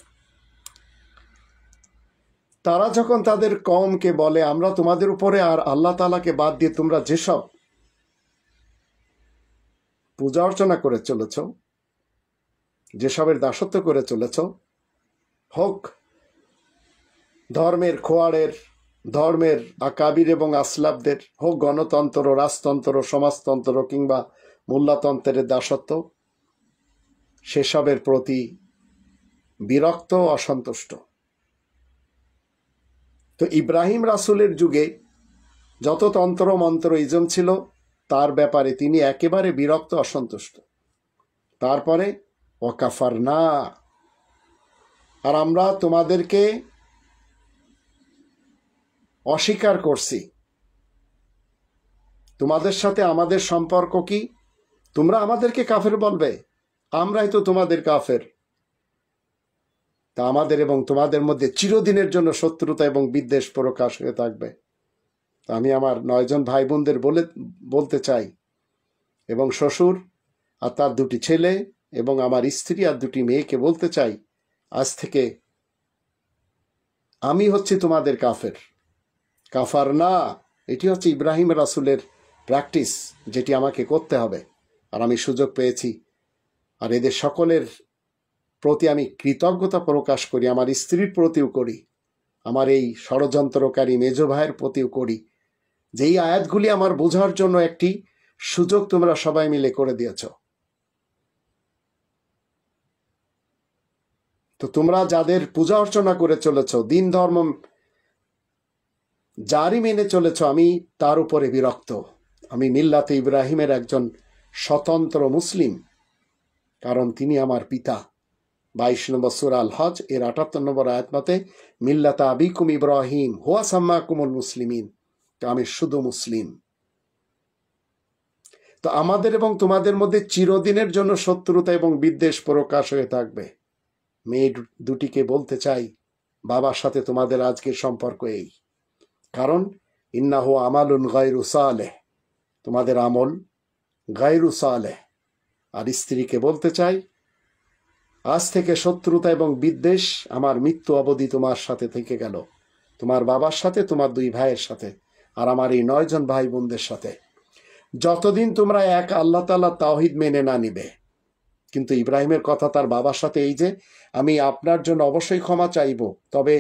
তারা যখন তাদের কওমকে বলে আমরা তোমাদের উপরে আর আল্লাহ তাআলাকে বাদ দিয়ে তোমরা যেসব পূজা অর্চনা করে চলেছ, যেসবের দাসত্ব করে চলেছ, হোক ধর্মের খোয়াড়ের, ধর্মের আকাবির এবং আসলাফদের, হোক গণতন্ত্র, রাজতন্ত্র, সমাজতন্ত্র কিংবা মোল্লাতন্ত্রের দাসত্ব, সেসবের প্রতি বিরক্ত, অসন্তুষ্ট। তো ইব্রাহিম রাসূলের যুগে যত তন্ত্র মন্ত্র ইজম ছিল তার ব্যাপারে তিনি একেবারে বিরক্ত, অসন্তুষ্ট। তারপরে ওয়াকাফারনা, আর আমরা তোমাদেরকে অস্বীকার করছি। তোমাদের সাথে আমাদের সম্পর্ক কি? তোমরা আমাদেরকে কাফের বলবে? আমরাই তো তোমাদের কাফের। তা আমাদের এবং তোমাদের মধ্যে চিরদিনের জন্য শত্রুতা এবং বিদ্বেষ প্রকাশ হয়ে থাকবে। আমি আমার 9 জন ভাই বোনদের বলতে চাই, এবং শ্বশুর আর তার 2টি ছেলে এবং আমার স্ত্রী আর 2টি মেয়েকে বলতে চাই, আজ থেকে আমি হচ্ছি তোমাদের কাফের। কাফার না, এটি হচ্ছে ইব্রাহিম রাসূলের প্র্যাকটিস, যেটি আমাকে করতে হবে। আর আমি সুযোগ পেয়েছি, আর এদের সকলের প্রতি আমি কৃতজ্ঞতা প্রকাশ করি, আমার স্ত্রীর প্রতিও করি, আমার এই ষড়যন্ত্রকারী মেজ ভাইয়ের প্রতিও করি, যে এই আয়াতগুলি আমার বোঝার জন্য একটি সুযোগ তোমরা সবাই মিলে করে দিয়েছ। তো তোমরা যাদের পূজা অর্চনা করে চলেছ, দিন ধর্ম জারি মেনে চলেছ, আমি তার উপরে বিরক্ত। আমি মিল্লাতে ইব্রাহিমের একজন স্বতন্ত্র মুসলিম, কারণ তিনি আমার পিতা। 22 নম্বর সূরা আল হজ এর 78 নম্বর আয়াত মতে মিল্লাতা আবিকুম ইব্রাহিম হুয়া সাম্মাকুমুল মুসলিমিন, তো আমি শুধু মুসলিম। তো আমাদের এবং তোমাদের মধ্যে চিরদিনের জন্য শত্রুতা এবং বিদ্বেষ প্রকাশ হয়ে থাকবে। মেয়ে 2টিকে বলতে চাই, বাবার সাথে তোমাদের আজকের সম্পর্ক এই, কারণ ইন্নাহু আমালুন গায়রু সালেহ, তোমাদের আমল গায়রু সালেহ। আর স্ত্রীকে বলতে চাই, আজ থেকে শত্রুতা এবং বিদ্বেষ আমার মৃত্যু অবধি তোমার সাথে থেকে গেল, তোমার বাবার সাথে, তোমার 2 ভাইয়ের সাথে, আর আমার এই 9 জন ভাই বোনদের সাথে, যতদিন তোমরা এক আল্লাহ তাআলা তাওহীদ মেনে না নিবে। কিন্তু ইব্রাহিমের কথা তার বাবার সাথে এই যে, আমি আপনার জন্য অবশ্যই ক্ষমা চাইব, তবে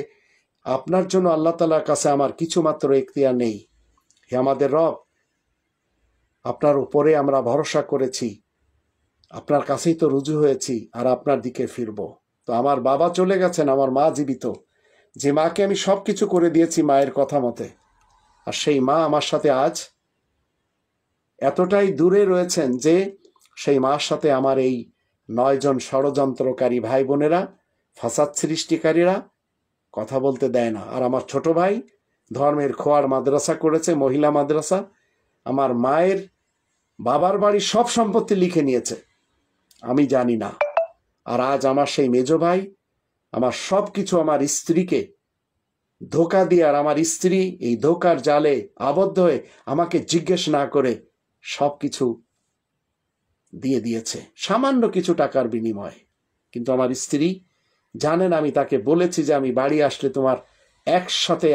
আপনার জন্য আল্লাহ তাআলার কাছে আমার কিছু মাত্র এখতিয়ার নেই। হে আমাদের রব, আপনার উপরে আমরা ভরসা করেছি, আপনার কাছেই তো রুজু হয়েছি, আর আপনার দিকে ফিরব। তো আমার বাবা চলে গেছেন, আমার মা জীবিত, যে মাকে আমি সব কিছু করে দিয়েছি মায়ের কথা মতে, আর সেই মা আমার সাথে আজ এতটাই দূরে রয়েছেন যে সেই মার সাথে আমার এই 9 জন ষড়যন্ত্রকারী ভাই বোনেরা, ফাসাদ সৃষ্টিকারীরা কথা বলতে দেয় না। আর আমার ছোট ভাই ধর্মের খোয়ার মাদ্রাসা করেছে, মহিলা মাদ্রাসা, আমার মায়ের বাবার বাড়ি সব সম্পত্তি লিখে নিয়েছে, আমি জানি না। আর আজ আমার সেই মেজ ভাই আমার সব কিছু, আমার স্ত্রীকে ধোকা দিয়ে, আর আমার স্ত্রী এই ধোকার জালে আবদ্ধ হয়ে আমাকে জিজ্ঞেস না করে সব কিছু দিয়ে দিয়েছে, সামান্য কিছু টাকার বিনিময়ে। কিন্তু আমার স্ত্রী জানেন, আমি তাকে বলেছি যে আমি বাড়ি আসলে তোমার একসাথে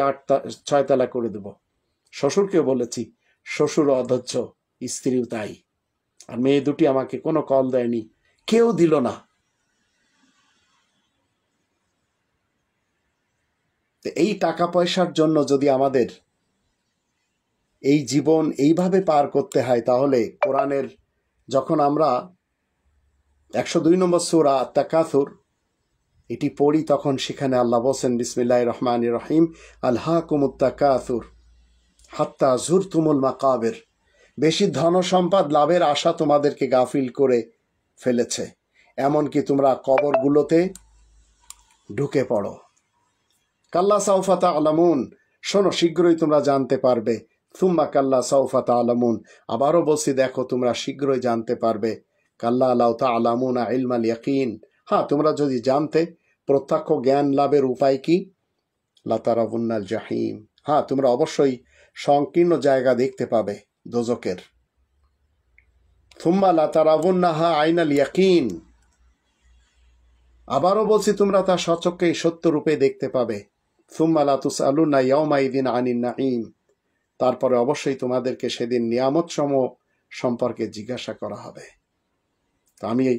6 তালা করে দেব। শ্বশুরকেও বলেছি, শ্বশুর অধৈর্য, স্ত্রীও তাই। আর মেয়ে 2টি আমাকে কোনো কল দেয়নি, কেউ দিল না। এই টাকা পয়সার জন্য যদি আমাদের এই জীবন এইভাবে পার করতে হয়, তাহলে কোরআনের যখন আমরা 102 নম্বর সূরা আত-তাকাসুর এটি পড়ি তখন সেখানে আল্লাহ বলছেন বিসমিল্লাহির রহমানির রহিম আলহাকুমুত তাকাসুর হাত্তা যুরতুমুল মাকাবির, বেশি ধন সম্পদ লাভের আশা তোমাদেরকে গাফিল করে ফেলেছে, এমনকি তোমরা কবরগুলোতে ঢুকে পড়ো। কাল্লা সাউফা তা'লামুন, শোনো শীঘ্রই তোমরা জানতে পারবে। সুম্মা কাল্লা সাউফা তা'লামুন, আবারও বলছি দেখো তোমরা শীঘ্রই জানতে পারবে। কাল্লা লাউ তা'লামুনা ইলমাল ইয়াকিন, হ্যাঁ তোমরা যদি জানতে প্রত্যক্ষ জ্ঞান লাভের উপায় কি, লাতারাউন্নাল জাহিম, হ্যাঁ তোমরা অবশ্যই সংকীর্ণ জায়গা দেখতে পাবে দোজকের। সুম্মা লাতারাউন্নাহা আইনাল ইয়াকিন, আবারও বলছি তোমরা তা সচক্ষেই সত্যরূপে দেখতে পাবে। সুম্মা লা তুসআলুনা ইয়াওমাইদিন আনিন নাঈম, তারপরে অবশ্যই তোমাদেরকে সেদিন নিয়ামতসমূহ সম্পর্কে জিজ্ঞাসা করা হবে। তো আমি এই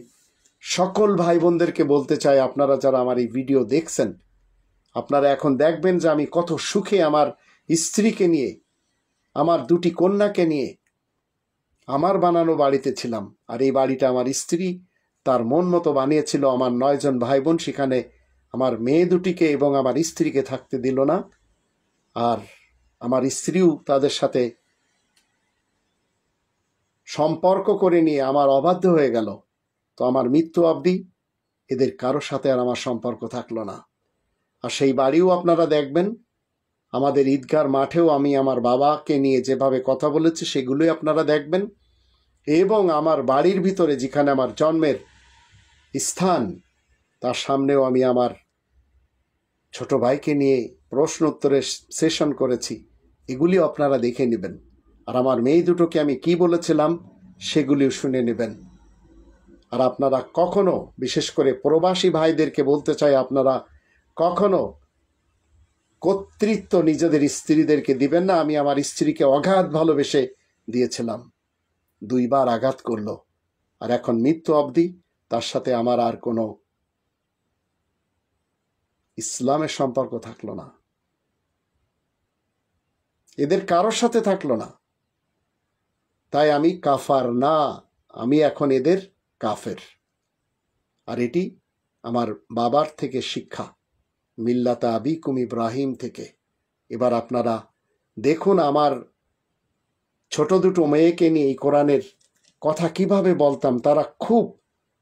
সকল ভাই বোনদেরকে বলতে চাই, আপনারা যারা আমার এই ভিডিও দেখছেন, আপনারা এখন দেখবেন যে আমি কত সুখে আমার স্ত্রীকে নিয়ে, আমার দুটি কন্যাকে নিয়ে আমার বানানো বাড়িতে ছিলাম। আর এই বাড়িটা আমার স্ত্রী তার মন মতো বানিয়েছিল। আমার 9 জন ভাই বোন, সেখানে আমার মেয়ে দুটিকে এবং আমার স্ত্রীকে থাকতে দিল না। আর আমার স্ত্রীও তাদের সাথে সম্পর্ক করে নিয়ে আমার অবাধ্য হয়ে গেল। তো আমার মৃত্যু অবধি এদের কারোর সাথে আর আমার সম্পর্ক থাকলো না। আর সেই বাড়িও আপনারা দেখবেন, আমাদের ঈদগার মাঠেও আমি আমার বাবাকে নিয়ে যেভাবে কথা বলেছি সেগুলোই আপনারা দেখবেন। এবং আমার বাড়ির ভিতরে যেখানে আমার জন্মের স্থান, তার সামনেও আমি আমার ছোট ভাইকে নিয়ে প্রশ্ন উত্তরের সেশন করেছি, এগুলিও আপনারা দেখে নেবেন। আর আমার মেয়ে দুটোকে আমি কি বলেছিলাম সেগুলিও শুনে নেবেন। আর আপনারা কখনো, বিশেষ করে প্রবাসী ভাইদেরকে বলতে চাই, আপনারা কখনো কর্তৃত্ব নিজেদের স্ত্রীদেরকে দিবেন না। আমি আমার স্ত্রীকে অগাধ ভালোবেসে দিয়েছিলাম, 2 বার আঘাত করলো, আর এখন মৃত্যু অবধি তার সাথে আমার আর কোনো ইসলামের সম্পর্ক থাকলো না, এদের কারোর সাথে থাকলো না। তাই আমি কাফার না, আমি এখন এদের কাফের। আর এটি আমার বাবার থেকে শিক্ষা, মিল্লাতা আবিকুম ইব্রাহিম থেকে। এবার আপনারা দেখুন আমার ছোট দুটো মেয়েকে নিয়ে এই কোরআনের কথা কিভাবে বলতাম, তারা খুব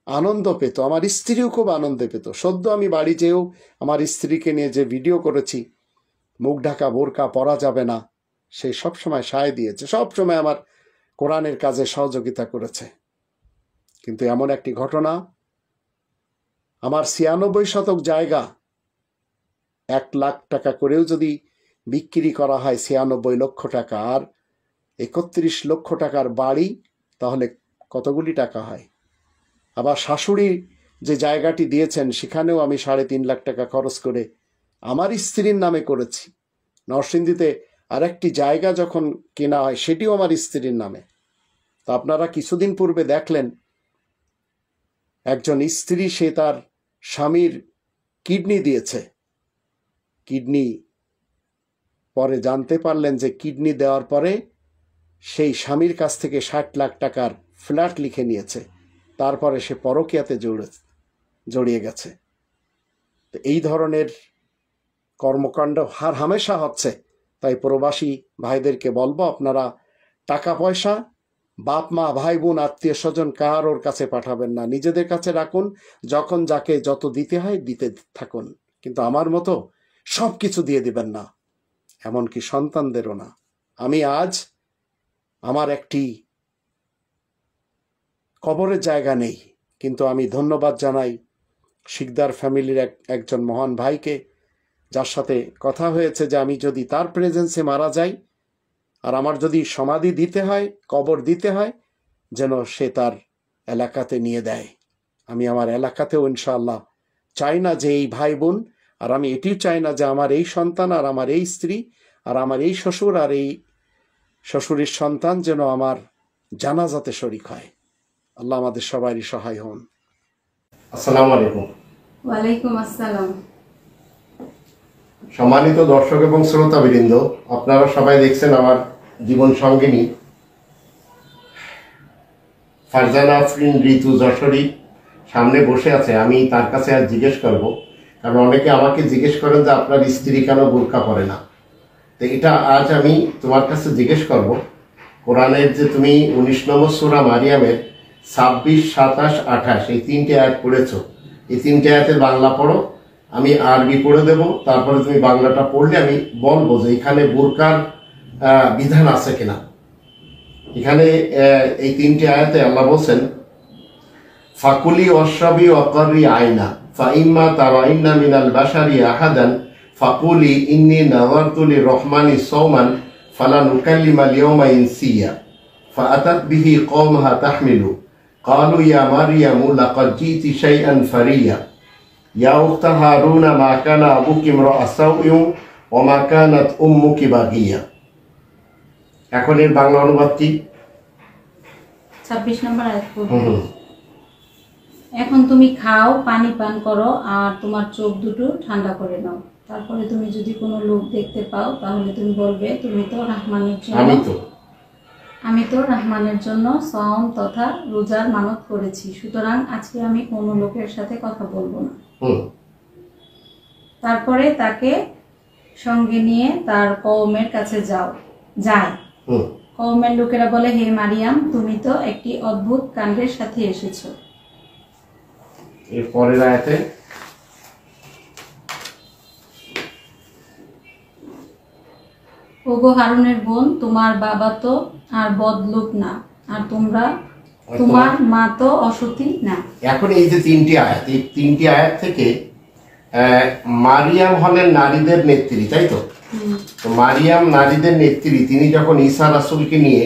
আনন্দ পেত, আমার স্ত্রীও খুব আনন্দ পেত। সদ্য আমি বাড়ি যেয়েও আমার স্ত্রীকে নিয়ে যে ভিডিও করেছি, মুখ ঢাকা বোরকা পরা যাবে না, সে সবসময় সায় দিয়েছে, সবসময় আমার কোরআনের কাজে সহযোগিতা করেছে। কিন্তু এমন একটি ঘটনা, আমার 96 শতক জায়গা 1 লাখ টাকা করেও যদি বিক্রি করা হয়, 96 লক্ষ টাকা, আর 31 লক্ষ টাকার বাড়ি, তাহলে কতগুলি টাকা হয়। আবার শাশুড়ি যে জায়গাটি দিয়েছেন সেখানেও আমি 3.5 লাখ টাকা খরচ করে আমার স্ত্রীর নামে করেছি। নরসিংদীতে আরেকটি জায়গা যখন কেনা হয় সেটিও আমার স্ত্রীর নামে। তো আপনারা কিছুদিন পূর্বে দেখলেন একজন স্ত্রী, সে তার স্বামীর কিডনি দিয়েছে। কিডনি পরে জানতে পারলেন যে কিডনি দেওয়ার পরে সেই স্বামীর কাছ থেকে 60 লাখ টাকার ফ্ল্যাট লিখে নিয়েছে, তারপরে সে পরকীয়াতে জড়িয়ে গেছে। তো এই ধরনের কর্মকাণ্ড হার হামেশা হচ্ছে। তাই প্রবাসী ভাইদেরকে বলবো, আপনারা টাকা পয়সা বাপ মা ভাই বোন আত্মীয় স্বজন কারোর কাছে পাঠাবেন না, নিজেদের কাছে রাখুন। যখন যাকে যত দিতে হয় দিতে থাকুন, কিন্তু আমার মতো সব কিছু দিয়ে দিবেন না, এমনকি সন্তানদেরও না। আমি আজ আমার একটি কবরের জায়গা নেই, কিন্তু আমি ধন্যবাদ জানাই শিকদার ফ্যামিলির একজন মহান ভাইকে, যার সাথে কথা হয়েছে যে আমি যদি তার প্রেজেন্সে মারা যাই, আর আমার যদি সমাধি দিতে হয়, কবর দিতে হয়, যেন সে তার এলাকাতে নিয়ে দেয়। আমি আমার এলাকাতেও ইনশাআল্লাহ চাই না যে এই ভাই বোন, আর আমি এটিও চাই না যে আমার এই সন্তান আর আমার এই স্ত্রী আর আমার এই শ্বশুর আর এই শ্বশুরের সন্তান যেন আমার জানাজাতে শরীক হয়। আল্লাহ আমাদের সবারই সহায় হন। আসসালামু আলাইকুম। ওয়ালাইকুম আসসালাম। সম্মানিত দর্শক এবং শ্রোতাবৃন্দ, আপনারা সবাই দেখছেন আমার জীবন সঙ্গিনী ফারজানা আফরিন ঋতু যশোরী সামনে বসে আছে। আমি তার কাছে আজ জিজ্ঞেস করব কারণ অনেকে আমাকে জিজ্ঞেস করেন যে আপনার স্ত্রী কেন বোরকা পরে না। তো এটা আজ আমি তোমার কাছে জিজ্ঞেস করব। কোরআনের যে তুমি 19 নম্বর সূরা মারিয়ামের 26, 27, 28 এই 3টে আয়াত পড়েছো, এই 3টে আয়াতের বাংলা পড়ো, আমি আরবি পড়ে দেব, তারপরে তুমি বাংলাটা পড়লে আমি বলবো যে এখানে বোরকার বিধান আছে কিনা। এখানে এই 3টে আয়াতে আল্লাহ বলছেন, ফাকুলি ওয়াশরাবি ওয়াকাররি আইনা ফাইম্মা তারাইন্না মিনাল বাশারি আহাদান ফাকুলি ইন্নী নাযারতু লিররহমানি সাওমান ফালান উকাল্লিমা আল-ইয়াওমা ইনসিয়া ফাআতাত বিহি কওমাহা তাহমিলু ক্বালু ইয়া মারইয়ামু লাকাদ জিতি শাইআন ফারিয়া ইয়া উখতা হারুনা মা কানা আবুকি ইমরাআ সাওইন ওয়া মা কানাত উম্মুকি বাগিয়া। এখন এর বাংলা অনুবাদ কি? 26 নম্বর আয়াত পড়ো। এখন তুমি খাও, পানি পান করো, আর তোমার চোখ দুটো ঠান্ডা করে নাও। তারপরে তুমি যদি কোনো লোক দেখতে পাও তাহলে তুমি বলবে, আমি তো রহমানের জন্য সওম তথা রোজার মানত করেছি, সুতরাং আজকে আমি কোনো লোকের সাথে কথা বলবো না। তারপরে তাকে সঙ্গে নিয়ে তার কওমের কাছে যায়। কওমের লোকেরা বলে, হে মারিয়াম, তুমি তো একটি অদ্ভুত কাণ্ডের সাথে এসেছো। এর পরের আয়াতে ওগো হারুনের বোন, তোমার বাবা তো আর বদলোক না, আর তোমার মা তো অসতী না। এখন এই যে 3টি আয়াত, এই 3টি আয়াত থেকে মারিয়াম হলেন নারীদের নেত্রী, তাই তো? তো মারিয়াম নারীদের নেত্রী, তিনি যখন ঈসা রাসূলকে নিয়ে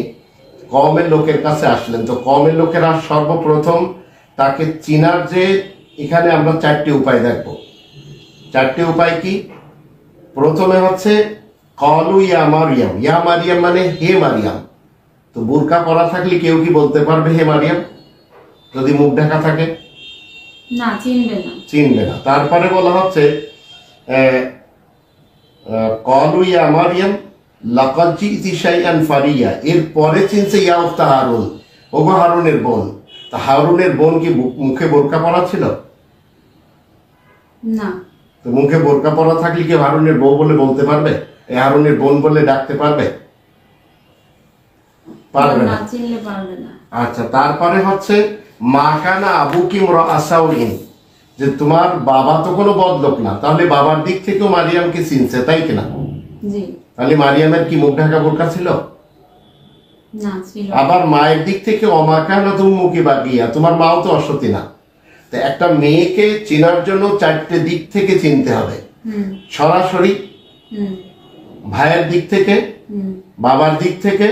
কওমের লোকের কাছে আসলেন, তো কওমের লোকেরা সর্বপ্রথম তাকে চিনার যে এখানে আমরা 4টি উপায় দেখব। 4টি উপায় কি? প্রথমে হচ্ছে ক্বালু ইয়া মারিয়াম, ইয়া মারিয়াম মানে হে মারিয়াম। তো বোরকা পরা থাকলে কেউ কি বলতে পারবে হে মারিয়াম যদি মুখ ঢাকা থাকে? না, চিনবে না। তারপরে বলা হচ্ছে ক্বালু ইয়া মারিয়াম লাকাদ জিতি শাইআন ফারিয়া, এর পরে চিনছে ইয়া উখতা হারুন, ওগো হারুনের বোন। তা হারুনের বোন কি মুখে বোরকা পরা ছিল? না। তো মুখে বোরকা পরা থাকলে কি হারুনের বউ বলে বলতে পারবে? এই হারুনের বোন বলে ডাকতে পারবে? পারবে না। আচ্ছা, তারপরে হচ্ছে মা কানা আবুকি ইমরাআ সাওইন, যে তোমার বাবা তো কোনো বদলোক না, তাহলে বাবার দিক থেকেও মারিয়ামকে চিনছে, তাই কিনা? জি। তাহলে মারিয়ামের কি মুখ ঢাকা বোরকা ছিল? না, ছিল। আবার মায়ের দিক থেকে ওমা কানাত উম্মুকি বাগিয়া, তোমার মাও তো অসতী না। তো একটা মেয়েকে চেনার জন্য 4টে দিক থেকে চিনতে হবে। সরাসরি ভাইয়ের দিক থেকে, বাবার দিক থেকে,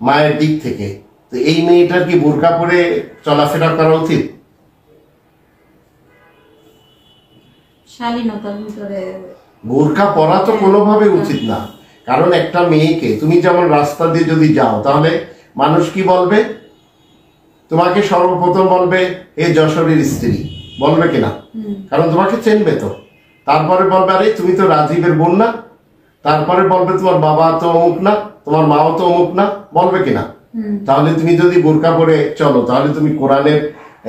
মায়ের দিক থেকে। তো এই মেয়েটার কি বোরকা পরে চলাফেরা করা উচিত? শালীনতার ভিতরে বোরকা পরা তো কোনোভাবে উচিত না। কারণ একটা মেয়েকে তুমি যেমন রাস্তা দিয়ে যদি যাও, তাহলে মানুষ কি বলবে? তোমাকে সর্বপ্রথম বলবে এ যশোরের স্ত্রী, বলবে কিনা? কারণ তোমাকে চেনবে তো। তারপরে বলবে আরে তুমি তো রাজীবের বোন না। তারপরে বলবে তোমার বাবা তো অমুক না, তোমার মাও তো অমুক না, বলবে কিনা? তাহলে তুমি যদি বোরকা পরে চলো, তাহলে তুমি কোরআনের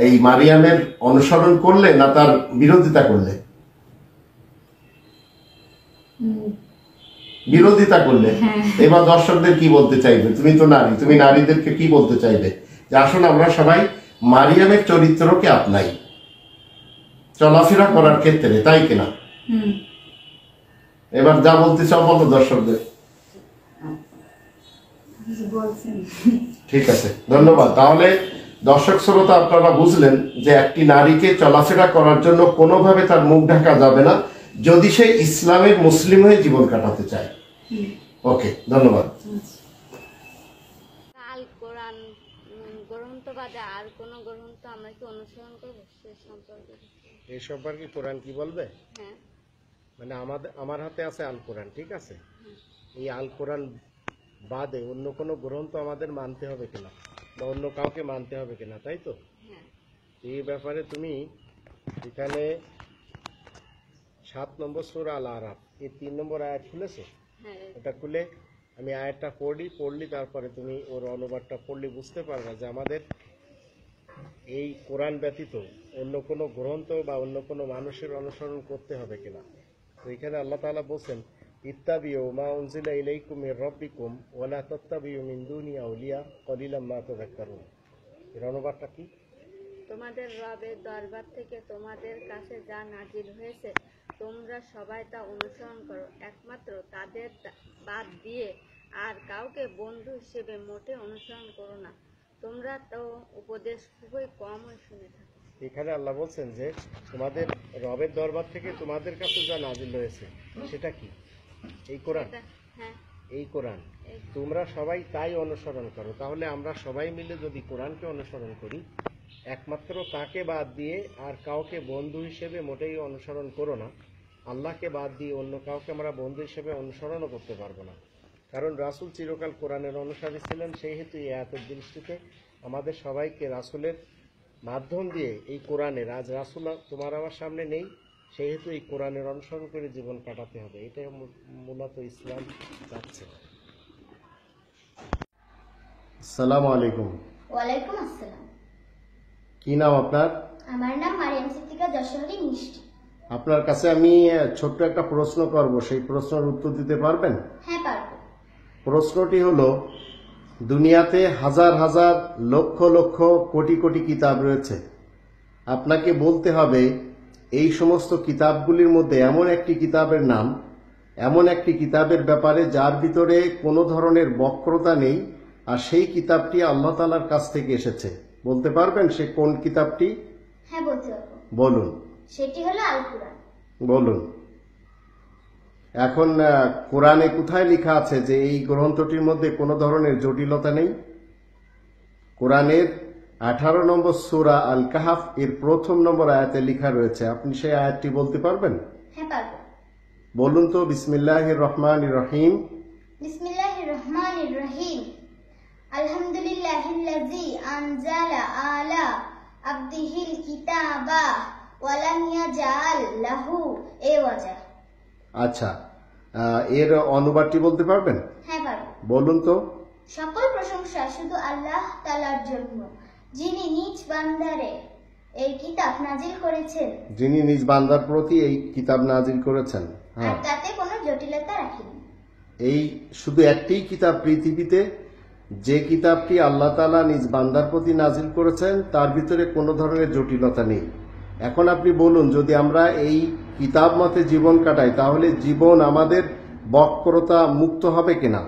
এই মারিয়ামের অনুসরণ করলে না তার বিরোধিতা করলে? বিরোধিতা করলে। এবার দর্শকদের কি বলতে চাইবে? তুমি তো নারী, তুমি নারীদেরকে কি বলতে চাইবে? যে আসুন আমরা সবাই মারিয়ামের চরিত্রকে আপনাই চলাফেরা করার ক্ষেত্রে, তাই কিনা? এবার যা বলতে চাও বলো দর্শকদের। ঠিক আছে, ধন্যবাদ। তাহলে দর্শক শ্রোতা, আপনারা বুঝলেন যে একটি নারীকে চলাফেরা করার জন্য কোনোভাবে তার মুখ ঢাকা যাবে না, যদি সে ইসলামের মুসলিম হয়ে জীবন কাটাতে চায়। ওকে, ধন্যবাদ। আল কোরআন গ্রন্থ বাদে আর কোন গ্রন্থ আমরা কি অনুসরণ করব সে সম্পর্কে? এই সম্পর্কে কোরআন কি বলবে? হ্যাঁ, মানে আমার হাতে আছে আল কোরআন, ঠিক আছে? এই আল কোরআন বাদে অন্য কোনো গ্রন্থ আমাদের মানতে হবে কিনা বা অন্য কাউকে মানতে হবে কিনা, তাই তো? এই ব্যাপারে তুমি এখানে 7 নম্বর সূরা আল আরাফ এই 3 নম্বর আয়াত খুলেছো? এটা খুলে আমি আয়াতটা পড়লি তারপরে তুমি ওর অনুবাদটা পড়লে বুঝতে পারবে যে আমাদের এই কোরআন ব্যতীত অন্য কোনো গ্রন্থ বা অন্য কোনো মানুষের অনুসরণ করতে হবে কিনা। তো এখানে আল্লাহ তাআলা বলছেন ইত্তাবিউ মা উনজিলা ইলাইকুম মির রাব্বিকুম ওয়া লা তাত্তাবিউ মিন দুনি আউলিয়া কলিলাম মা তাযাক্কারুন। এর অনুবাদটা কি? তোমাদের রবের দরবার থেকে তোমাদের কাছে যা নাজিল হয়েছে তোমরা সবাই তা অনুসরণ করো, একমাত্র তাদের বাদ দিয়ে আর কাউকে বন্ধু হিসেবে মোটে অনুসরণ করো না, তোমরা তো উপদেশ খুবই কমই শুনে থাকো। এখানে আল্লাহ বলছেন যে তোমাদের রবের দরবার থেকে তোমাদের কাছে যা নাজিল হয়েছে সেটা কি? এই কোরআন। হ্যাঁ, এই কোরআন তোমরা সবাই তাই অনুসরণ করো। তাহলে আমরা সবাই মিলে যদি কোরআনকে অনুসরণ করি, একমাত্র তাকে বাদ দিয়ে আর কাউকে বন্ধু হিসেবে মোটেই অনুসরণ করো না, আল্লাহকে বাদ দিয়ে অন্য কাউকে আমরা বন্ধু হিসেবে অনুসরণও করতে পারবো না। কারণ রাসূল চিরকাল কোরআনের অনুসারী ছিলেন, সেই হেতু এই আয়াতের দৃষ্টিতে আমাদের সবাইকে রাসূলের মাধ্যম দিয়ে এই কোরআনের, আজ রাসূল তোমার আমার সামনে নেই, সেই হেতু এই কোরআনের অনুসরণ করে জীবন কাটাতে হবে। এটাই মূলত ইসলাম চাচ্ছে। আসসালামু আলাইকুম। ওয়ালাইকুম আসসালাম। কি নাম আপনার? আমার নাম মারিয়াম সিদ্দিকা যশোরী মিষ্টি। আপনার কাছে আমি ছোট্ট একটা প্রশ্ন করব, সেই প্রশ্নের উত্তর দিতে পারবেন? হ্যাঁ, পারবো। প্রশ্নটি হলো, দুনিয়াতে হাজার হাজার লক্ষ লক্ষ কোটি কোটি কিতাব রয়েছে। আপনাকে বলতে হবে এই সমস্ত কিতাবগুলির মধ্যে এমন একটি কিতাবের নাম, এমন একটি কিতাবের ব্যাপারে যার ভিতরে কোনো ধরনের বক্রতা নেই, আর সেই কিতাবটি আল্লাহ তাআলার কাছ থেকে এসেছে। বলতে পারবেন সে কোন কিতাবটি? হ্যাঁ, বলতে পারবো। বলুন। সেটি হলো আল কুরআন। বলুন। এখন কোরআনে কোথায় লেখা আছে যে এই গ্রন্থটির মধ্যে কোনো ধরনের জটিলতা নেই? কোরআনের 18 নম্বর সূরা আল কাহাফ এর 1 নম্বর আয়াতে লেখা রয়েছে। আপনি সেই আয়াতটি বলতে পারবেন? হ্যাঁ, পারবো। বলুন তো। বিসমিল্লাহির রহমানির রহিম। বিসমিল্লাহির রহমানির রহিম। আলহামদুলিল্লাহিল্লাযী আনজালা আলা আবদিহিল কিতাবা ওয়া লাম ইয়াজআল লাহু ইওয়াজা। আচ্ছা, এর অনুবাদটি বলতে পারবেন? হ্যাঁ, পারবো। বলুন তো। সকল প্রশংসা শুধু আল্লাহ তাআলার জন্য, যিনি নিজ বান্দারে এই কিতাব নাজিল করেছেন। যিনি নিজ বান্দার প্রতি এই কিতাব নাজিল করেছেন। আর হ্যাঁ, তাতে কোনো জটিলতা রাখেনি। এই শুধু একটিই কিতাব পৃথিবীতে, যে কিতাবটি আল্লাহ তাআলা নিজ বান্দার প্রতি নাজিল করেছেন, তার ভিতরে কোনো ধরনের জটিলতা নেই। এখন আপনি বলুন, যদি আমরা এই কিতাব মতে জীবন কাটাই তাহলে জীবন আমাদের বক্রতা মুক্ত হবে কিনা?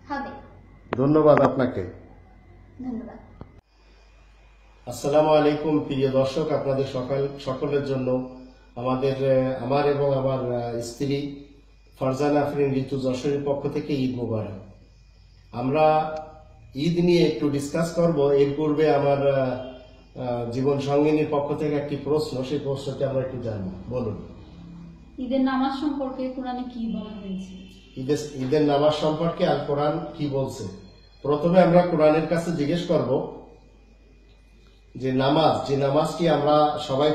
হবে। ধন্যবাদ আপনাকে। ধন্যবাদ। আসসালামু আলাইকুম প্রিয় দর্শক, আপনাদের সকলের জন্য আমার এবং আমার স্ত্রী ফারজানা আফরিন ঋতু যশোরের পক্ষ থেকে ঈদ মোবারক। আমরা ঈদ নিয়ে একটু ডিসকাস করব। এর পূর্বে আমার জীবন সঙ্গিনীর পক্ষ থেকে একটি প্রশ্ন, সেই প্রশ্নটি আমরা একটু জানব। বলুন। ঈদের নামাজ সম্পর্কে কোরআনে কি বলা হয়েছে? ঈদের নামাজ সম্পর্কে আল কোরআন কি বলছে? প্রথমে আমরা কোরআনের কাছে জিজ্ঞেস করব যে নামাজটি আমরা সবাই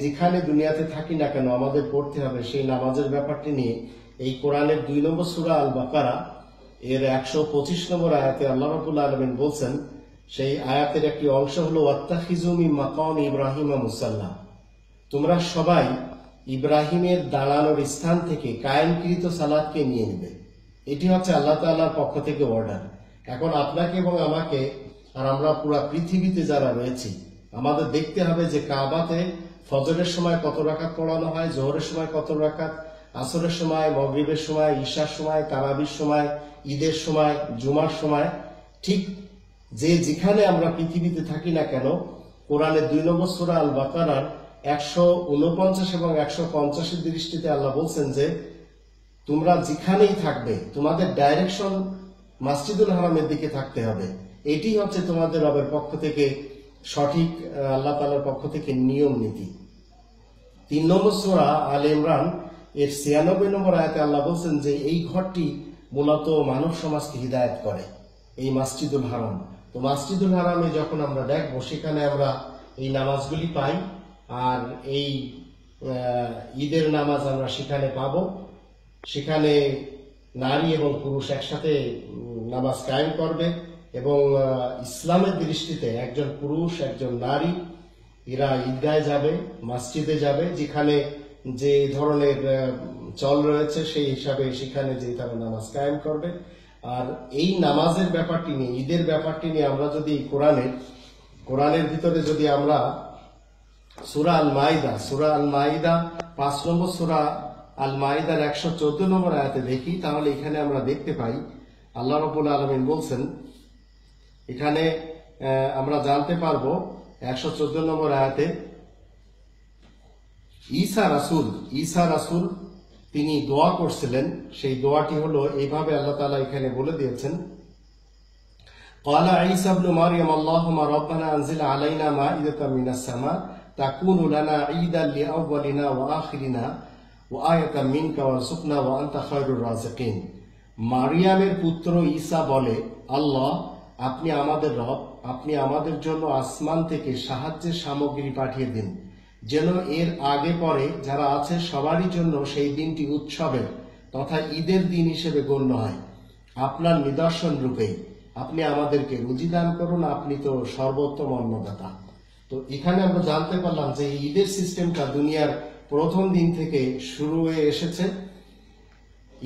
যেখানে দুনিয়াতে থাকি না কেন আমাদের পড়তে হবে, সেই নামাজের ব্যাপারটি নিয়ে এই কোরআনের 2 নম্বর সূরা আল বাকারা এর 125 নম্বর আয়াতে আল্লাহ রাব্বুল আলামিন বলছেন, সেই আয়াতের একটি অংশ হলো ওয়াত্তাখিযু মিন মাকাম ইব্রাহিম মুসাল্লা। তোমরা সবাই ইব্রাহিমের দাঁড়ানোর স্থান থেকে কায়েমকৃত সালাতকে নিয়ে নেবে। এটি হচ্ছে আল্লাহ তাআলার পক্ষ থেকে অর্ডার। এখন আপনাকে এবং আমাকে আর আমরা পুরো পৃথিবীতে যারা রয়েছি, আমাদের দেখতে হবে যে কাবাতে ফজরের সময় কত রাকাত পড়ানো হয়, জোহরের সময় কত রাকাত, আসরের সময়, মাগরিবের সময়, ঈশার সময়, তারাবির সময়, ঈদের সময়, জুমার সময়। ঠিক যেখানে আমরা পৃথিবীতে থাকি না কেন, কোরআনের 2 নম্বর সূরা আল বাকারার 149 এবং 150 দৃষ্টিতে আল্লাহ বলছেন যে তোমরা যেখানেই থাকবে তোমাদের ডাইরেকশন মসজিদুল হারামের দিকে থাকতে হবে। এটি হচ্ছে তোমাদের রবের পক্ষ থেকে সঠিক আল্লাহ তাআলার পক্ষ থেকে নিয়ম নীতি। 3 নম্বর সূরা আলে ইমরান এর 96 নম্বর আয়াতে আল্লাহ বলছেন যে এই ঘরটি মূলত মানব সমাজকে হিদায়াত করে, এই মসজিদুল হারাম। তো মসজিদুল হারামে যখন আমরা দেখবো, সেখানে আমরা এই নামাজগুলি পাই, আর এই ঈদের নামাজ আমরা সেখানে পাবো। সেখানে নারী এবং পুরুষ একসাথে নামাজ কায়েম করবে, এবং ইসলামের দৃষ্টিতে একজন পুরুষ, একজন নারী এরা ঈদগাহে যাবে, মসজিদে যাবে, যেখানে যে ধরনের চল রয়েছে সেই হিসাবে সেখানে যে তারা নামাজ কায়েম করবে। আর এই নামাজের ব্যাপারটি নিয়ে, ঈদের ব্যাপারটি নিয়ে আমরা যদি কোরআনের ভিতরে যদি আমরা সূরা আল মাইদা 5 নম্বর সূরা আল মাইদার 114 নম্বর আয়াতে দেখি, তাহলে এখানে আমরা দেখতে পাই আল্লাহ রাব্বুল আলামিন বলছেন, এখানে আমরা জানতে পারবো 114 নম্বর আয়াতে ঈসা রাসূল তিনি দোয়া করছিলেন। সেই দোয়াটি হলো এইভাবে, আল্লাহ তাআলা এখানে বলে দিয়েছেন, قال عيسى ابن مريم اللهم ربنا انزل علينا مائدة من السماء تكون لنا عيدا لأولنا وآخرنا وآية منك وارزقنا وأنت خير الرازقين। মারিয়ামের পুত্র ঈসা বলে, আল্লাহ আপনি আমাদের রব, আপনি আমাদের জন্য আসমান থেকে সাহায্যের সামগ্রী পাঠিয়ে দিন, যেন এর আগে পরে যারা আছে সবারই জন্য সেই দিনটি উৎসবের তথা ঈদের দিন হিসেবে গণ্য হয়। আপনার নিদর্শন রূপে আপনি আমাদেরকে রুজি দান করুন, আপনি তো সর্বোত্তম অন্নদাতা। তো এখানে আমরা জানতে পারলাম যে ঈদের সিস্টেমটা দুনিয়ার প্রথম দিন থেকে শুরু হয়ে এসেছে।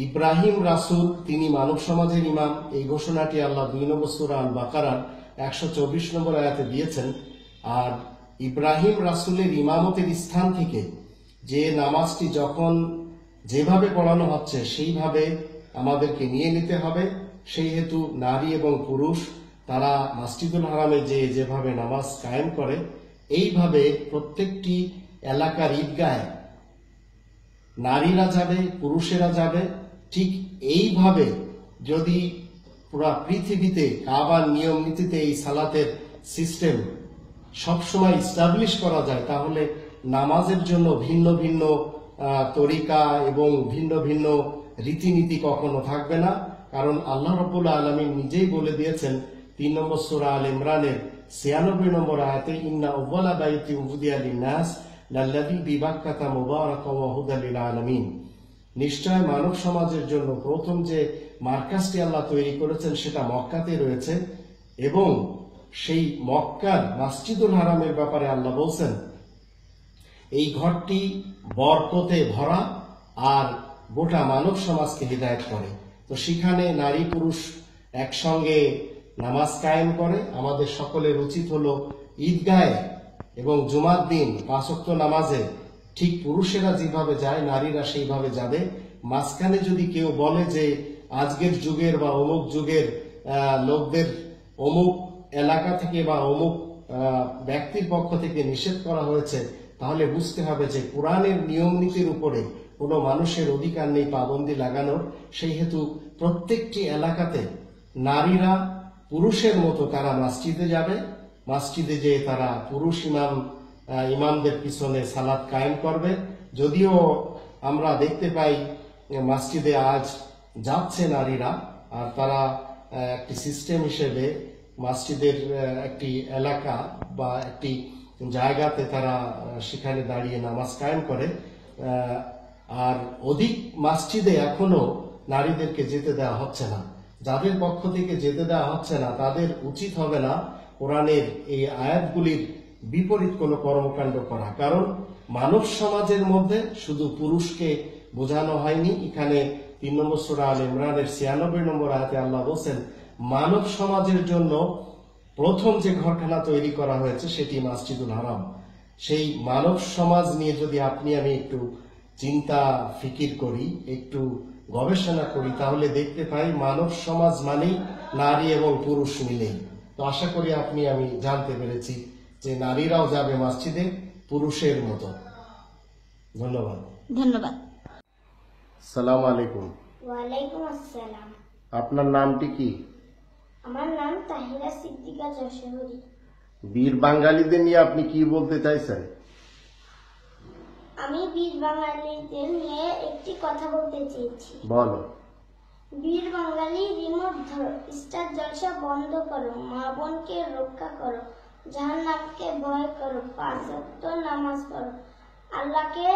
ইব্রাহিম রাসূল তিনি মানব সমাজের ইমাম, এই ঘোষণাটি আল্লাহ 2 নম্বর সূরা আল বাকারার 124 নম্বর আয়াতে দিয়েছেন। আর ইব্রাহিম রাসূলের ইমামতের স্থান থেকে যে নামাজটি যখন যেভাবে পড়ানো হচ্ছে সেইভাবে আমাদেরকে নিয়ে নিতে হবে। সেই হেতু নারী এবং পুরুষ তারা মসজিদুল হারামে যেভাবে নামাজ কায়েম করে, এইভাবে প্রত্যেকটি এলাকার ঈদগাহে নারীরা যাবে, পুরুষেরা যাবে। ঠিক এইভাবে যদি পুরা পৃথিবীতে কাবার নিয়ম নীতিতে এই সালাতের সিস্টেম সবসময় ইস্টাবলিশ করা যায়, তাহলে নামাজের জন্য ভিন্ন ভিন্ন তরিকা এবং ভিন্ন ভিন্ন রীতিনীতি কখনো থাকবে না। কারণ আল্লাহ রাব্বুল আলামিন নিজেই বলে দিয়েছেন 3 নম্বর সূরা আল ইমরানের 96 নম্বর আয়াতে, ইন্না আউওয়ালা বাইতি উযিয়া লিন-নাস লাল্লাযী বিবাক্কাতা মুবারাকান ওয়া হুদাল লিল আলামিন। নিশ্চয় মানব সমাজের জন্য প্রথম যে মার্কাজটি আল্লাহ তৈরি করেছেন সেটা মক্কাতে রয়েছে, এবং সেই মক্কার মসজিদুল হারামের ব্যাপারে আল্লাহ বলছেন এই ঘরটি বরকতে ভরা আর গোটা মানব সমাজকে হিদায়াত করে। তো সেখানে নারী পুরুষ একসঙ্গে নামাজ কায়েম করে। আমাদের সকলের উচিত হলো ঈদগাহে এবং জুমার দিন 5 ওয়াক্ত নামাজে ঠিক পুরুষেরা যেভাবে যায় নারীরা সেইভাবে যাবে। মাঝখানে যদি কেউ বলে যে আজকের যুগের বা অমুক যুগের লোকদের অমুক এলাকা থেকে বা অমুক ব্যক্তির পক্ষ থেকে নিষেধ করা হয়েছে, তাহলে বুঝতে হবে যে কোরআনের নিয়ম নীতির উপরে কোনো মানুষের অধিকার নেই পাবন্দি লাগানোর। সেই হেতু প্রত্যেকটি এলাকাতে নারীরা পুরুষের মতো তারা মসজিদে যাবে, মসজিদে যেয়ে তারা পুরুষ ইমামদের পিছনে সালাত কায়েম করবে। যদিও আমরা দেখতে পাই মসজিদে আজ যাচ্ছে নারীরা, আর তারা একটি সিস্টেম হিসেবে মসজিদের একটি এলাকা বা একটি জায়গাতে তারা সেখানে দাঁড়িয়ে নামাজ কায়েম করে। আর অধিক মসজিদে এখনো নারীদেরকে যেতে দেওয়া হচ্ছে না। যাদের পক্ষ থেকে যেতে দেওয়া হচ্ছে না তাদের উচিত হবে না কোরআনের এই আয়াতগুলির বিপরীত কোনো কর্মকাণ্ড করা। কারণ মানব সমাজের মধ্যে শুধু পুরুষকে বোঝানো হয়নি। এখানে 3 নম্বর সূরা আল ইমরানের 96 নম্বর আয়াতে আল্লাহ বলেন মানব সমাজের জন্য প্রথম যে ঘরখানা তৈরি করা হয়েছে সেটি মসজিদুল হারাম। সেই মানব সমাজ নিয়ে যদি আপনি আমি একটু চিন্তা ফিকির করি, একটু গবেষণা করি, তাহলে দেখতে পাই মানব সমাজ মানেই নারী এবং পুরুষ মিলেই। তো আশা করি আপনি আমি জানতে পেরেছি যে নারীরাও যাবে মসজিদে পুরুষের মতো। ধন্যবাদ। ধন্যবাদ। সালাম আলাইকুম। ওয়ালাইকুম আসসালাম। আপনার নামটি কি? আমার নাম তাহিরা সিদ্দিকা যশোহরী। বীর বাঙালিদের নিয়ে আপনি কি বলতে চাইছেন? আমি বীর বাঙালিদের নিয়ে একটি কথা বলতে চেয়েছি। বলো। বীর বাঙালি রিমোট ধরো, স্টার জলসা বন্ধ করো, মা বোনকে রক্ষা করো, জাহান্নামকে ভয় করো, 5 ওয়াক্ত নামাজ পড়ো, আল্লাহকে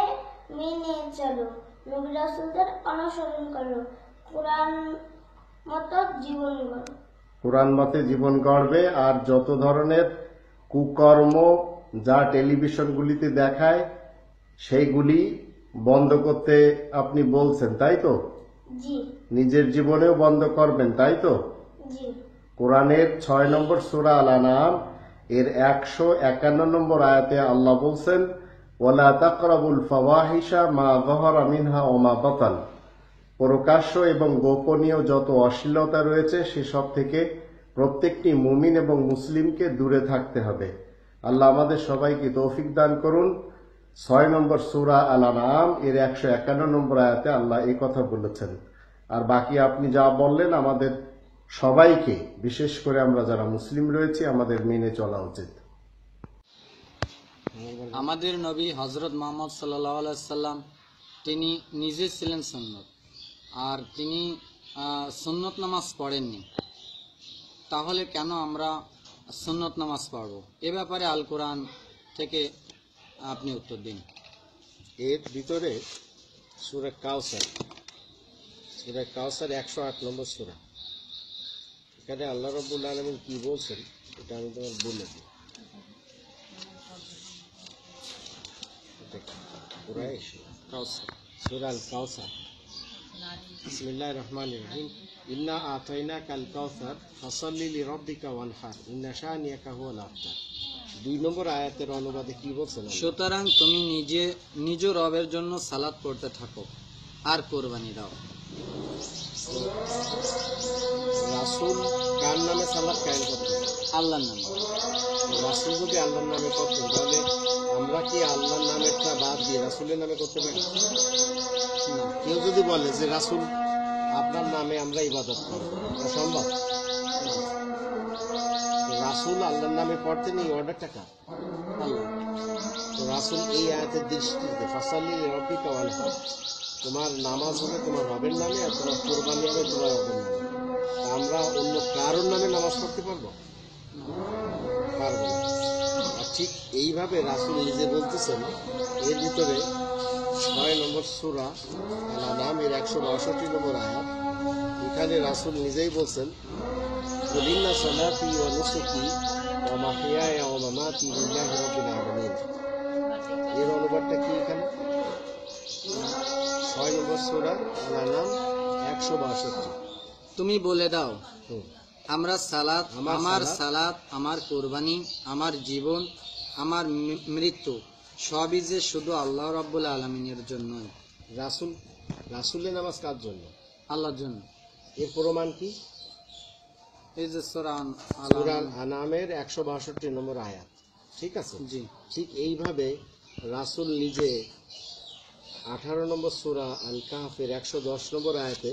মেনে চলো, নবী রাসূলদের অনুসরণ করো, কোরআন মতো জীবন গড়ো। কোরআন মতে জীবন গড়বে আর যত ধরনের কুকর্ম যা টেলিভিশনগুলিতে দেখায় সেইগুলি বন্ধ করতে আপনি বলছেন, তাই তো? জি নিজের জীবনেও বন্ধ করবেন, তাই তো? জি কোরআনের 6 নম্বর সূরা আল আনআম এর 151 নম্বর আয়াতে আল্লাহ বলছেন, ওয়ালা তাকরাবুল ফাওয়াহিশা মা যাহারা মিনহা ওয়া মা বাতান, প্রকাশ্য এবং গোপনীয় যত অশ্লীলতা রয়েছে সেসব থেকে প্রত্যেকটি মুমিন এবং মুসলিমকে দূরে থাকতে হবে। আল্লাহ আমাদের সবাইকে তৌফিক দান করুন। 6 নম্বর সূরা আল আনআম এর 151 নম্বর আয়াতে আল্লাহ এই কথা বলেছেন। আর বাকি আপনি যা বললেন আমাদের সবাইকে, বিশেষ করে আমরা যারা মুসলিম রয়েছি, আমাদের মেনে চলা উচিত। আমাদের নবী হজরত মোহাম্মদ সাল্লাল্লাহু আলাইহি সাল্লাম তিনি নিজে ছিলেন সুন্নত, আর তিনি সুন্নত নামাজ পড়েননি। তাহলে কেন আমরা সুন্নত নামাজ পড়ব? এ ব্যাপারে আল কোরআন থেকে আপনি উত্তর দিন। এর ভিতরে সূরা কাউসার 108 নম্বর সূরা। এখানে আল্লাহ রাব্বুল আলামিন কি বলছেন এটা আমি তোমার বলে দিই। সূরা আল কাউসার। বিসমিল্লাহির রহমানির রহিম। ইন্না আতাইনাকাল কাউসার ফাসাল্লি লিরাব্বিকা ওয়ানহার ইন্না শানিয়াকা হুয়াল আবতার। 2 নম্বর আয়াতের অনুবাদে কি বলছেন? সুতরাং তুমি নিজ রবের জন্য সালাত পড়তে থাকো আর কোরবানি দাও। রাসূল কার নামে সালাত কায়েম করতেন? আল্লাহর নামে। রাসূল যদি আল্লাহর নামে করতেন তাহলে আমরা কি আল্লাহর নামেরটা বাদ দিয়ে রাসূলের নামে করতে পারি? না। কেউ যদি বলে যে রাসূল আপনার নামে আমরা ইবাদত করব, এটা সম্ভব? রাসূল আল্লাহর নামে পড়তেন, এই অর্ডারটা কার? আল্লাহ। তো রাসূল এই আয়াতের দৃষ্টিতে ফাসাল্লি লিরাব্বিকা ওয়ানহার, তোমার নামাজ হবে তোমার রবের নামে আর তোমার কোরবানি হবে তোমার রবের নামে। আমরা অন্য কারোর নামে নামাজ পড়তে পারবো? পারবো না। আর ঠিক এইভাবে রাসূল নিজে বলতেছেন এর ভিতরে 6 নম্বর সূরা আল আনআম এর 162 নম্বর আয়াত। এখানে রাসূল নিজেই বলছেন, কুল ইন্না সালাতি ওয়া নুসুকি ওয়া মাহইয়ায়া ওয়া মামাতি লিল্লাহি রাব্বিল আলামিন। এর অনুবাদটা কি এখানে? 6 নম্বর সূরা আল আনআম 162। তুমি বলে দাও, হুম। আমার সালাত, আমার কোরবানি, আমার জীবন, আমার মৃত্যু সবই যে শুধু আল্লাহ রাব্বুল আলামিনের জন্যই। রাসূলের নামাজ কার জন্য? আল্লাহর জন্য। এর প্রমাণ কি? এই যে সূরা সূরা আনামের 162 নম্বর আয়াত। ঠিক আছে? জি। ঠিক এইভাবে রাসূল নিজে 18 নম্বর সূরা আল কাহফের 110 নম্বর আয়াতে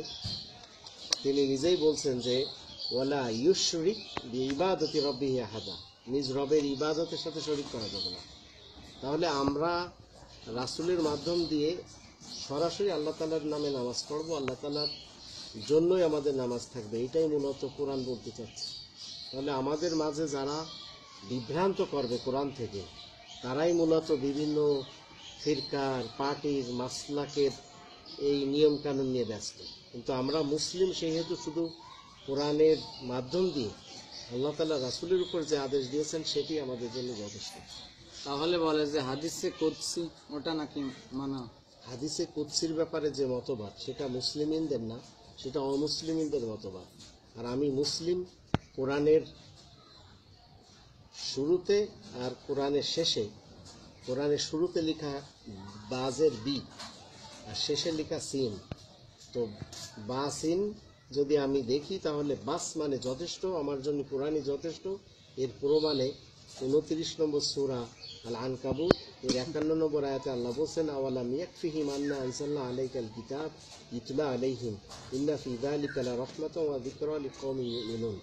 তিনি নিজেই বলছেন যে ওয়ালা ইউশরিক বিইবাদাতি রাব্বিহি আহাদা, নিজ রবের ইবাদতের সাথে শরীক করা যাবে না। তাহলে আমরা রাসূলের মাধ্যম দিয়ে সরাসরি আল্লাহ তাআলার নামে নামাজ পড়বো, আল্লাহ তাআলার জন্যই আমাদের নামাজ থাকবে। এটাই মূলত কোরআন বলতে চাচ্ছে। তাহলে আমাদের মাঝে যারা বিভ্রান্ত করবে কোরআন থেকে, তারাই মূলত বিভিন্ন ফিরকার, পার্টির, মাসলাকের এই নিয়ম কানুন নিয়ে ব্যস্ত। কিন্তু আমরা মুসলিম, সেহেতু শুধু কোরআনের মাধ্যম দিয়ে আল্লাহ তাআলা রাসূলের উপর যে আদেশ দিয়েছেন সেটি আমাদের জন্য যথেষ্ট। তাহলে বলে যে হাদিসে কুদসি ওটা নাকি মানা? হাদিসে কুদসির ব্যাপারে যে মতবাদ সেটা মুসলিমিনদের না, সেটা অমুসলিমিনদের মতবাদ। আর আমি মুসলিম, কোরআনের শুরুতে আর কোরআনের শেষে, কোরআনের শুরুতে লেখা বাজের বি আর শেষে লেখা সিন, তো বা সিন যদি আমি দেখি তাহলে বাস মানে যথেষ্ট, আমার জন্য কোরআনই যথেষ্ট। এর প্রমাণে 29 নম্বর সূরা আল আনকাবুত এর 51 নম্বর আয়াতে আল্লাহ বলছেন, আওয়ালাম ইয়াকফিহিম আন্না আনজালনা আলাইকাল কিতাব ইতলা আলাইহিম ইন্না ফি যালিকা লারাহমাতাও ওয়া যিকরা লিকওমিন ইউমিনুন।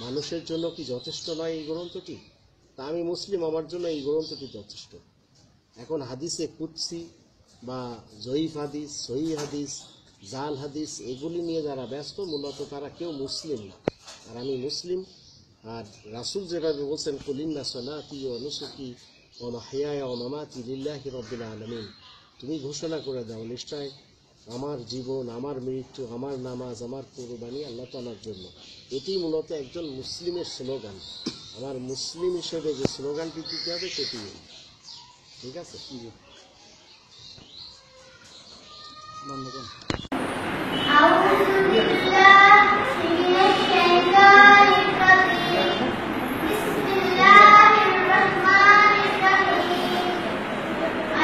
মানুষের জন্য কি যথেষ্ট নয় এই গ্রন্থটি? তা আমি মুসলিম, আমার জন্য এই গ্রন্থটি যথেষ্ট। এখন হাদিসে কুদসি বা জয়ীফ হাদিস, সহিহ হাদিস, জাল হাদিস এগুলি নিয়ে যারা ব্যস্ত, মূলত তারা কেউ মুসলিম না। আর আমি মুসলিম। আর রাসূল যেভাবে বলছেন, কুল ইন্না সালাতি ওয়া নুসুকি ওয়া মাহইয়ায়া ওয়া মামাতি লিল্লাহি রাব্বিল আলামিন, তুমি ঘোষণা করে দাও নিশ্চয় আমার জীবন, আমার মৃত্যু, আমার নামাজ, আমার কোরবানি আল্লাহ তাআলার জন্য। এটি মূলত একজন মুসলিমের স্লোগান। আমার মুসলিম হিসেবে যে স্লোগানটি দিতে হবে সেটি এই। ঠিক আছে? বন্ধ করুন। أعوذ بالله من الشيطان الرجيم بسم الله الرحمن الرحيم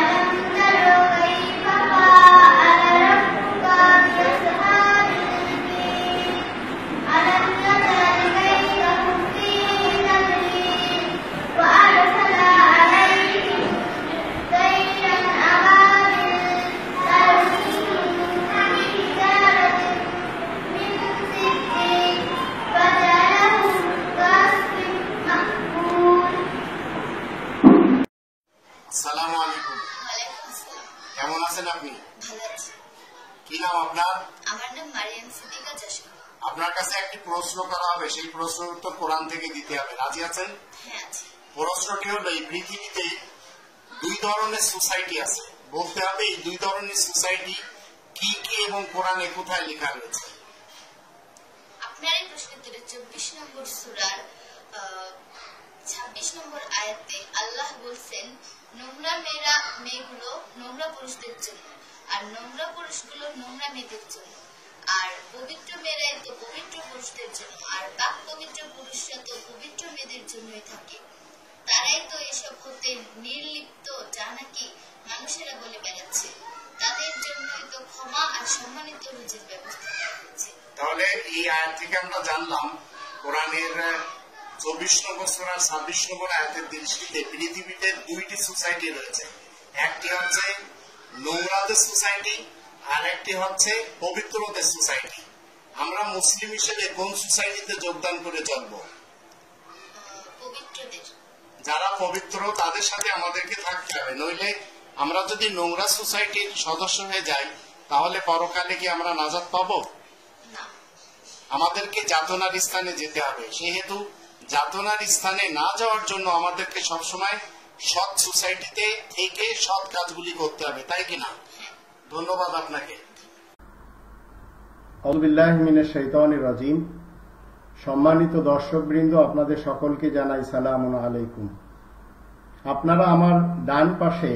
ألم تروا كيف فعل ربك بأصحاب الفيل ألم يجعل كيدهم في تدليل وأرسل عليهم طيرا أبابيل ترميهم بحجارة من سجيل فجعلهم كعصف مأكول. আসসালামু আলাইকুম। ওয়ালাইকুম আসসালাম। কেমন আছেন আপনি? ভালো আছি। কি নাম আপনার? আমার নাম মারিয়াম সিদ্দিকা যশোর। আপনার কাছে একটি প্রশ্ন করা হবে, সেই প্রশ্নের উত্তর কোরআন থেকে দিতে হবে। রাজি আছেন? হ্যাঁ আছি। প্রশ্নটি হলো, এই পৃথিবীতে দুই ধরনের সোসাইটি আছে, বলতে হবে এই দুই ধরনের সোসাইটি কি কি এবং কোরআনে কোথায় লেখা রয়েছে। আপনার এই প্রশ্নের উত্তরে 24 নম্বর সূরার 26 নম্বর আয়াতে আল্লাহ বলছেন, নোংরা মেয়েগুলো নোংরা পুরুষদের জন্য, আর নোংরা পুরুষগুলো নোংরা মেয়েদের জন্য, আর পবিত্র মেয়েরাই তো পবিত্র পুরুষদের জন্য, আর পাক পবিত্র পুরুষরা তো পবিত্র মেয়েদের জন্যই থাকে। তারাই তো এসব হতে নির্লিপ্ত, যা নাকি মানুষেরা বলে বেড়াচ্ছে। তাদের জন্যই তো ক্ষমা আর সম্মানিত রুজির ব্যবস্থা করা হয়েছে। তাহলে এই আয়াত থেকে আমরা জানলাম কোরআনের 24 নম্বর সূরা 26 নম্বর আয়াতের দৃষ্টিতে পৃথিবীতে দুইটি সোসাইটি রয়েছে। একটি হচ্ছে নোংরাদের সোসাইটি আর একটি হচ্ছে পবিত্রদের সোসাইটি। আমরা মুসলিম হিসেবে কোন সোসাইটিতে যোগদান করে চলবো? পবিত্রদের। যারা পবিত্র তাদের সাথে আমাদেরকে থাকতে হবে, নইলে আমরা যদি নোংরা সোসাইটির সদস্য হয়ে যাই তাহলে পরকালে কি আমরা নাজাত পাবো? না। আমাদেরকে যাতনার স্থানে যেতে হবে। সেহেতু যাতনার স্থানে না যাওয়ার জন্য আমাদেরকে সবসময় সৎ সোসাইটিতে থেকে সৎ কাজগুলি করতে হবে, তাই কিনা? ধন্যবাদ আপনাকে। আউযু বিল্লাহি মিনাশ শাইতানির রাজিম। সম্মানিত দর্শকবৃন্দ, আপনাদের সকলকে জানাই সালামুন আলাইকুম। আপনারা আমার ডান পাশে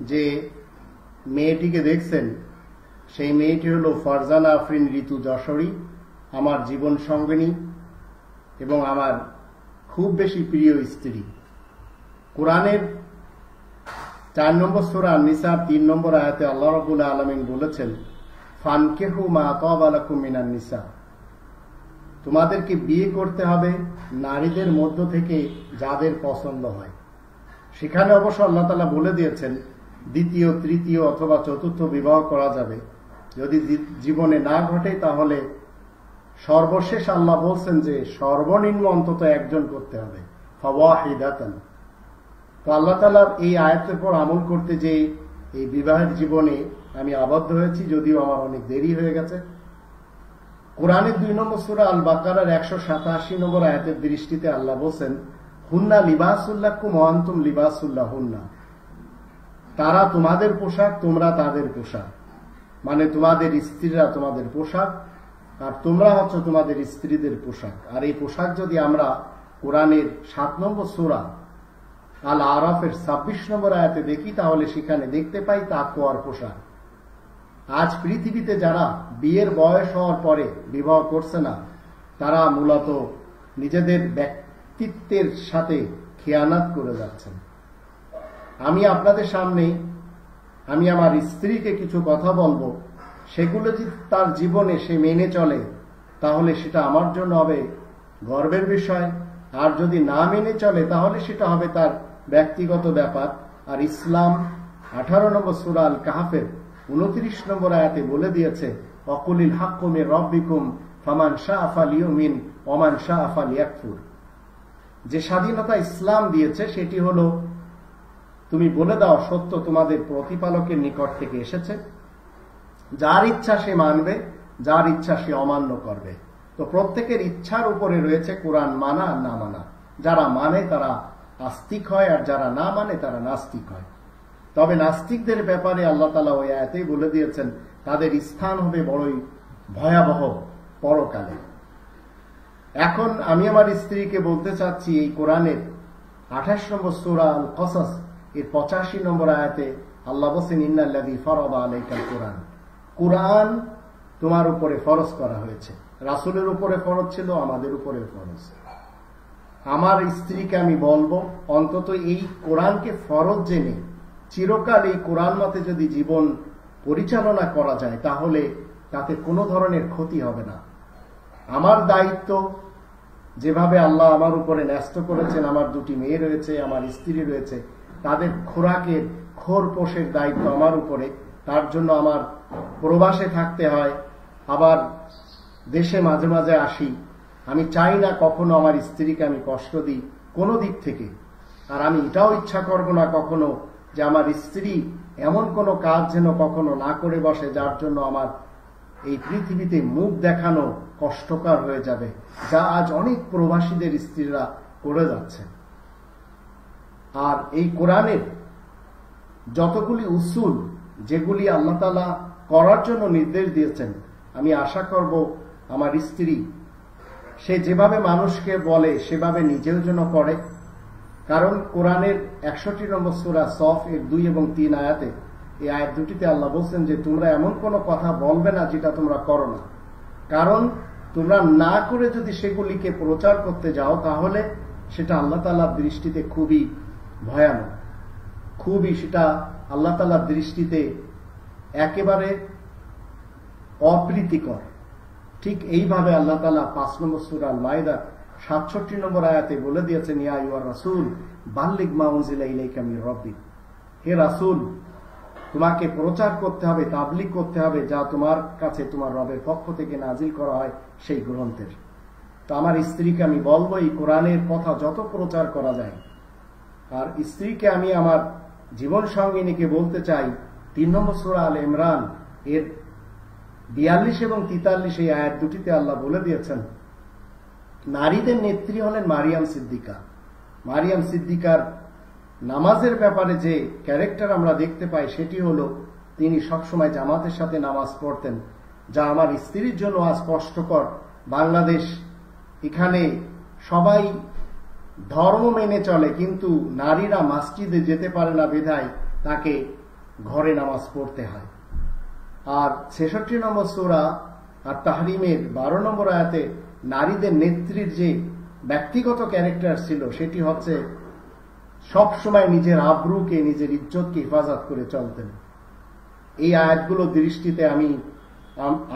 যে মেয়েটিকে দেখছেন, সেই মেয়েটি হলো ফারজানা আফরিন ঋতু যশোরী, আমার জীবন সঙ্গিনী এবং আমার খুব বেশি প্রিয় স্ত্রী। কোরআনের 4 নম্বর সূরা নিসা 3 নম্বর আয়াতে আল্লাহ রাব্বুল আলামিন বলেছেন, ফানকিহু মা তাবা লাকুম মিনান নিসা, তোমাদেরকে বিয়ে করতে হবে নারীদের মধ্য থেকে যাদের পছন্দ হয়। সেখানে অবশ্য আল্লাহ তাআলা বলে দিয়েছেন দ্বিতীয়, তৃতীয় অথবা চতুর্থ বিবাহ করা যাবে। যদি জীবনে না ঘটে তাহলে সর্বশেষ আল্লাহ বলছেন যে সর্বনিম্ন অন্তত একজন করতে হবে, ফাওয়াহিদাতান। তো আল্লাহ তাআলার এই আয়াতের পর আমল করতে যে এই বিবাহের জীবনে আমি আবদ্ধ হয়েছি, যদিও আমার অনেক দেরি হয়ে গেছে। কোরআনের 2 নম্বর সূরা আল বাকারার 187 নম্বর আয়াতের দৃষ্টিতে আল্লাহ বলছেন, হুন্না লিবাসুল্লাকুম ওয়া আনতুম লিবাসুল্লাহুন্না, তারা তোমাদের পোশাক, তোমরা তাদের পোশাক। মানে তোমাদের স্ত্রীরা তোমাদের পোশাক আর তোমরা হচ্ছে তোমাদের স্ত্রীদের পোশাক। আর এই পোশাক যদি আমরা কোরআনের 7 নম্বর সূরা আল আরাফের 26 নম্বর আয়াতে দেখি তাহলে সেখানে দেখতে পাই তাকওয়ার পোশাক। আজ পৃথিবীতে যারা বিয়ের বয়স হওয়ার পরে বিবাহ করছে না, তারা মূলত নিজেদের ব্যক্তিত্বের সাথে খেয়ানাত করে যাচ্ছেন। আমি আপনাদের সামনে আমি আমার স্ত্রীকে কিছু কথা বলবো, সেগুলো যদি তার জীবনে সে মেনে চলে তাহলে সেটা আমার জন্য হবে গর্বের বিষয়, আর যদি না মেনে চলে তাহলে সেটা হবে তার ব্যক্তিগত ব্যাপার। আর ইসলাম 18 নম্বর সূরা আল কাহফের 29 নম্বর আয়াতে বলে দিয়েছে, ওয়াকুলিল হাক্কু মির রাব্বিকুম ফামান শাআ ফালিউমিন ওয়া মান শাআ ফালিয়াকফুর। যে স্বাধীনতা ইসলাম দিয়েছে সেটি হলো, তুমি বলে দাও সত্য তোমাদের প্রতিপালকের নিকট থেকে এসেছে, যার ইচ্ছা সে মানবে, যার ইচ্ছা সে অমান্য করবে। তো প্রত্যেকের ইচ্ছার উপরে রয়েছে কোরআন মানা আর না মানা। যারা মানে তারা আস্তিক হয়, আর যারা না মানে তারা নাস্তিক হয়। তবে নাস্তিকদের ব্যাপারে আল্লাহ তাআলা ওই আয়াতেই বলে দিয়েছেন তাদের স্থান হবে বড়ই ভয়াবহ পরকালে। এখন আমি আমার স্ত্রীকে বলতে চাচ্ছি এই কোরআনের 28 নম্বর সূরা আল কসস এর 85 নম্বর আয়াতে আল্লাহ বলেন ইন্নাল্লাযী ফারাদা আলাইকাল কোরআন, কোরআন তোমার উপরে ফরজ করা হয়েছে। রাসূলের উপরে ফরজ ছিল, আমাদের উপরে ফরজ। আমার স্ত্রীকে আমি বলবো অন্তত এই কোরআনকে ফরজ জেনে চিরকাল এই কোরআন মতে যদি জীবন পরিচালনা করা যায় তাহলে তাতে কোনো ধরনের ক্ষতি হবে না। আমার দায়িত্ব যেভাবে আল্লাহ আমার উপরে ন্যস্ত করেছেন, আমার দুটি মেয়ে রয়েছে, আমার স্ত্রী রয়েছে, তাদের খোরাকের খোরপোশের দায়িত্ব আমার উপরে। তার জন্য আমার প্রবাসে থাকতে হয়, আবার দেশে মাঝে মাঝে আসি। আমি চাই না কখনো আমার স্ত্রীকে আমি কষ্ট দিই কোনো দিক থেকে। আর আমি এটাও ইচ্ছা করব না কখনো যে আমার স্ত্রী এমন কোনো কাজ যেন কখনো না করে বসে যার জন্য আমার এই পৃথিবীতে মুখ দেখানো কষ্টকর হয়ে যাবে, যা আজ অনেক প্রবাসীদের স্ত্রীরা করে যাচ্ছে। আর এই কোরআনের যতগুলি উসুল যেগুলি আল্লাহ তাআলা করার জন্য নির্দেশ দিয়েছেন, আমি আশা করব আমার স্ত্রী সে যেভাবে মানুষকে বলে সেভাবে নিজেও যেন করে। কারণ কোরআনের 61 নম্বর সূরা সফ এর 2 এবং 3 আয়াতে, এই আয়াত দুটিতে আল্লাহ বলছেন যে তোমরা এমন কোনো কথা বলবে না যেটা তোমরা করো না, কারণ তোমরা না করে যদি সেগুলিকে প্রচার করতে যাও তাহলে সেটা আল্লাহ তাআলার দৃষ্টিতে খুবই ভয়ানক, খুবই সেটা আল্লাহ তাআলার দৃষ্টিতে একেবারে অপ্রীতিকর। ঠিক এইভাবে আল্লাহ তাআলা 5 নম্বর সূরা আল মাইদা 67 নম্বর আয়াতে বলে দিয়েছেন, ইয়া আইয়ুহার রাসূল বাল্লিগ মা উনজিলা ইলাইকা মির রাব্বিক, হে রাসূল তোমাকে প্রচার করতে হবে, তাবলীগ করতে হবে যা তোমার কাছে তোমার রবের পক্ষ থেকে নাজিল করা হয় সেই গ্রন্থের। তো আমার স্ত্রীকে আমি বলবো এই কোরআনের কথা যত প্রচার করা যায়। আর স্ত্রীকে আমি আমার জীবন সঙ্গিনীকে বলতে চাই 3 নম্বর সূরা আল ইমরান এর 42 এবং 43 এই আয়াত দুটিতে আল্লাহ বলে দিয়েছেন, নারীদের নেত্রী হলেন মারিয়াম সিদ্দিকা। মারিয়াম সিদ্দিকার নামাজের ব্যাপারে যে ক্যারেক্টার আমরা দেখতে পাই সেটি হলো তিনি সবসময় জামাতের সাথে নামাজ পড়তেন, যা আমার স্ত্রীর জন্য আজ কষ্টকর। বাংলাদেশ এখানে সবাই ধর্ম মেনে চলে, কিন্তু নারীরা মসজিদে যেতে পারে না বিধায় তাকে ঘরে নামাজ পড়তে হয়। আর 66 নম্বর সূরা আর তাহরিমের 12 নম্বর আয়াতে নারীদের নেত্রীর যে ব্যক্তিগত ক্যারেক্টার ছিল সেটি হচ্ছে সব সময় নিজের আবরুকে, নিজের ইজ্জতকে হেফাজত করে চলতেন। এই আয়াতগুলো দৃষ্টিতে আমি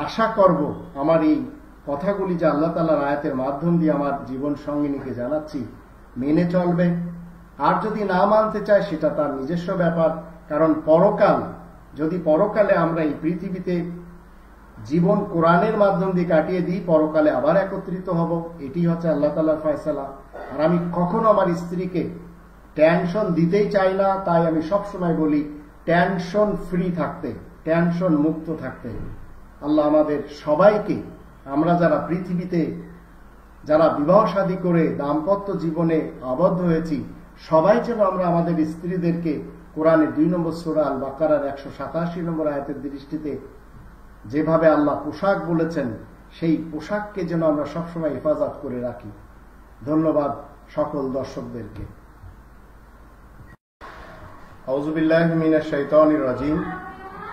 আশা করব আমার এই কথাগুলি যে আল্লাহ তাআলার আয়াতের মাধ্যম দিয়ে আমার জীবন সঙ্গিনীকে জানাচ্ছি মেনে চলবে। আর যদি না মানতে চায় সেটা তার নিজস্ব ব্যাপার, কারণ পরকাল, যদি পরকালে আমরা এই পৃথিবীতে জীবন কোরআনের মাধ্যম দিয়ে কাটিয়ে দিই, পরকালে আবার একত্রিত হব, এটি হচ্ছে আল্লাহ তাআলার ফয়সালা। আর আমি কখনো আমার স্ত্রীকে টেনশন দিতেই চাই না, তাই আমি সবসময় বলি টেনশন ফ্রি থাকতে, টেনশন মুক্ত থাকতে। আল্লাহ আমাদের সবাইকে, আমরা যারা পৃথিবীতে যারা বিবাহ শাদী করে দাম্পত্য জীবনে আবদ্ধ হয়েছি, সবাই যেন আমরা আমাদের স্ত্রীদেরকে কোরআনের 2 নম্বর সূরা আল বাকারার 187 নম্বর আয়াতের দৃষ্টিতে যেভাবে আল্লাহ পোশাক বলেছেন সেই পোশাককে যেন আমরা সবসময় হেফাজত করে রাখি। ধন্যবাদ সকল দর্শকদেরকে। আউযু বিল্লাহি মিনাশ শাইতানির রাজিম।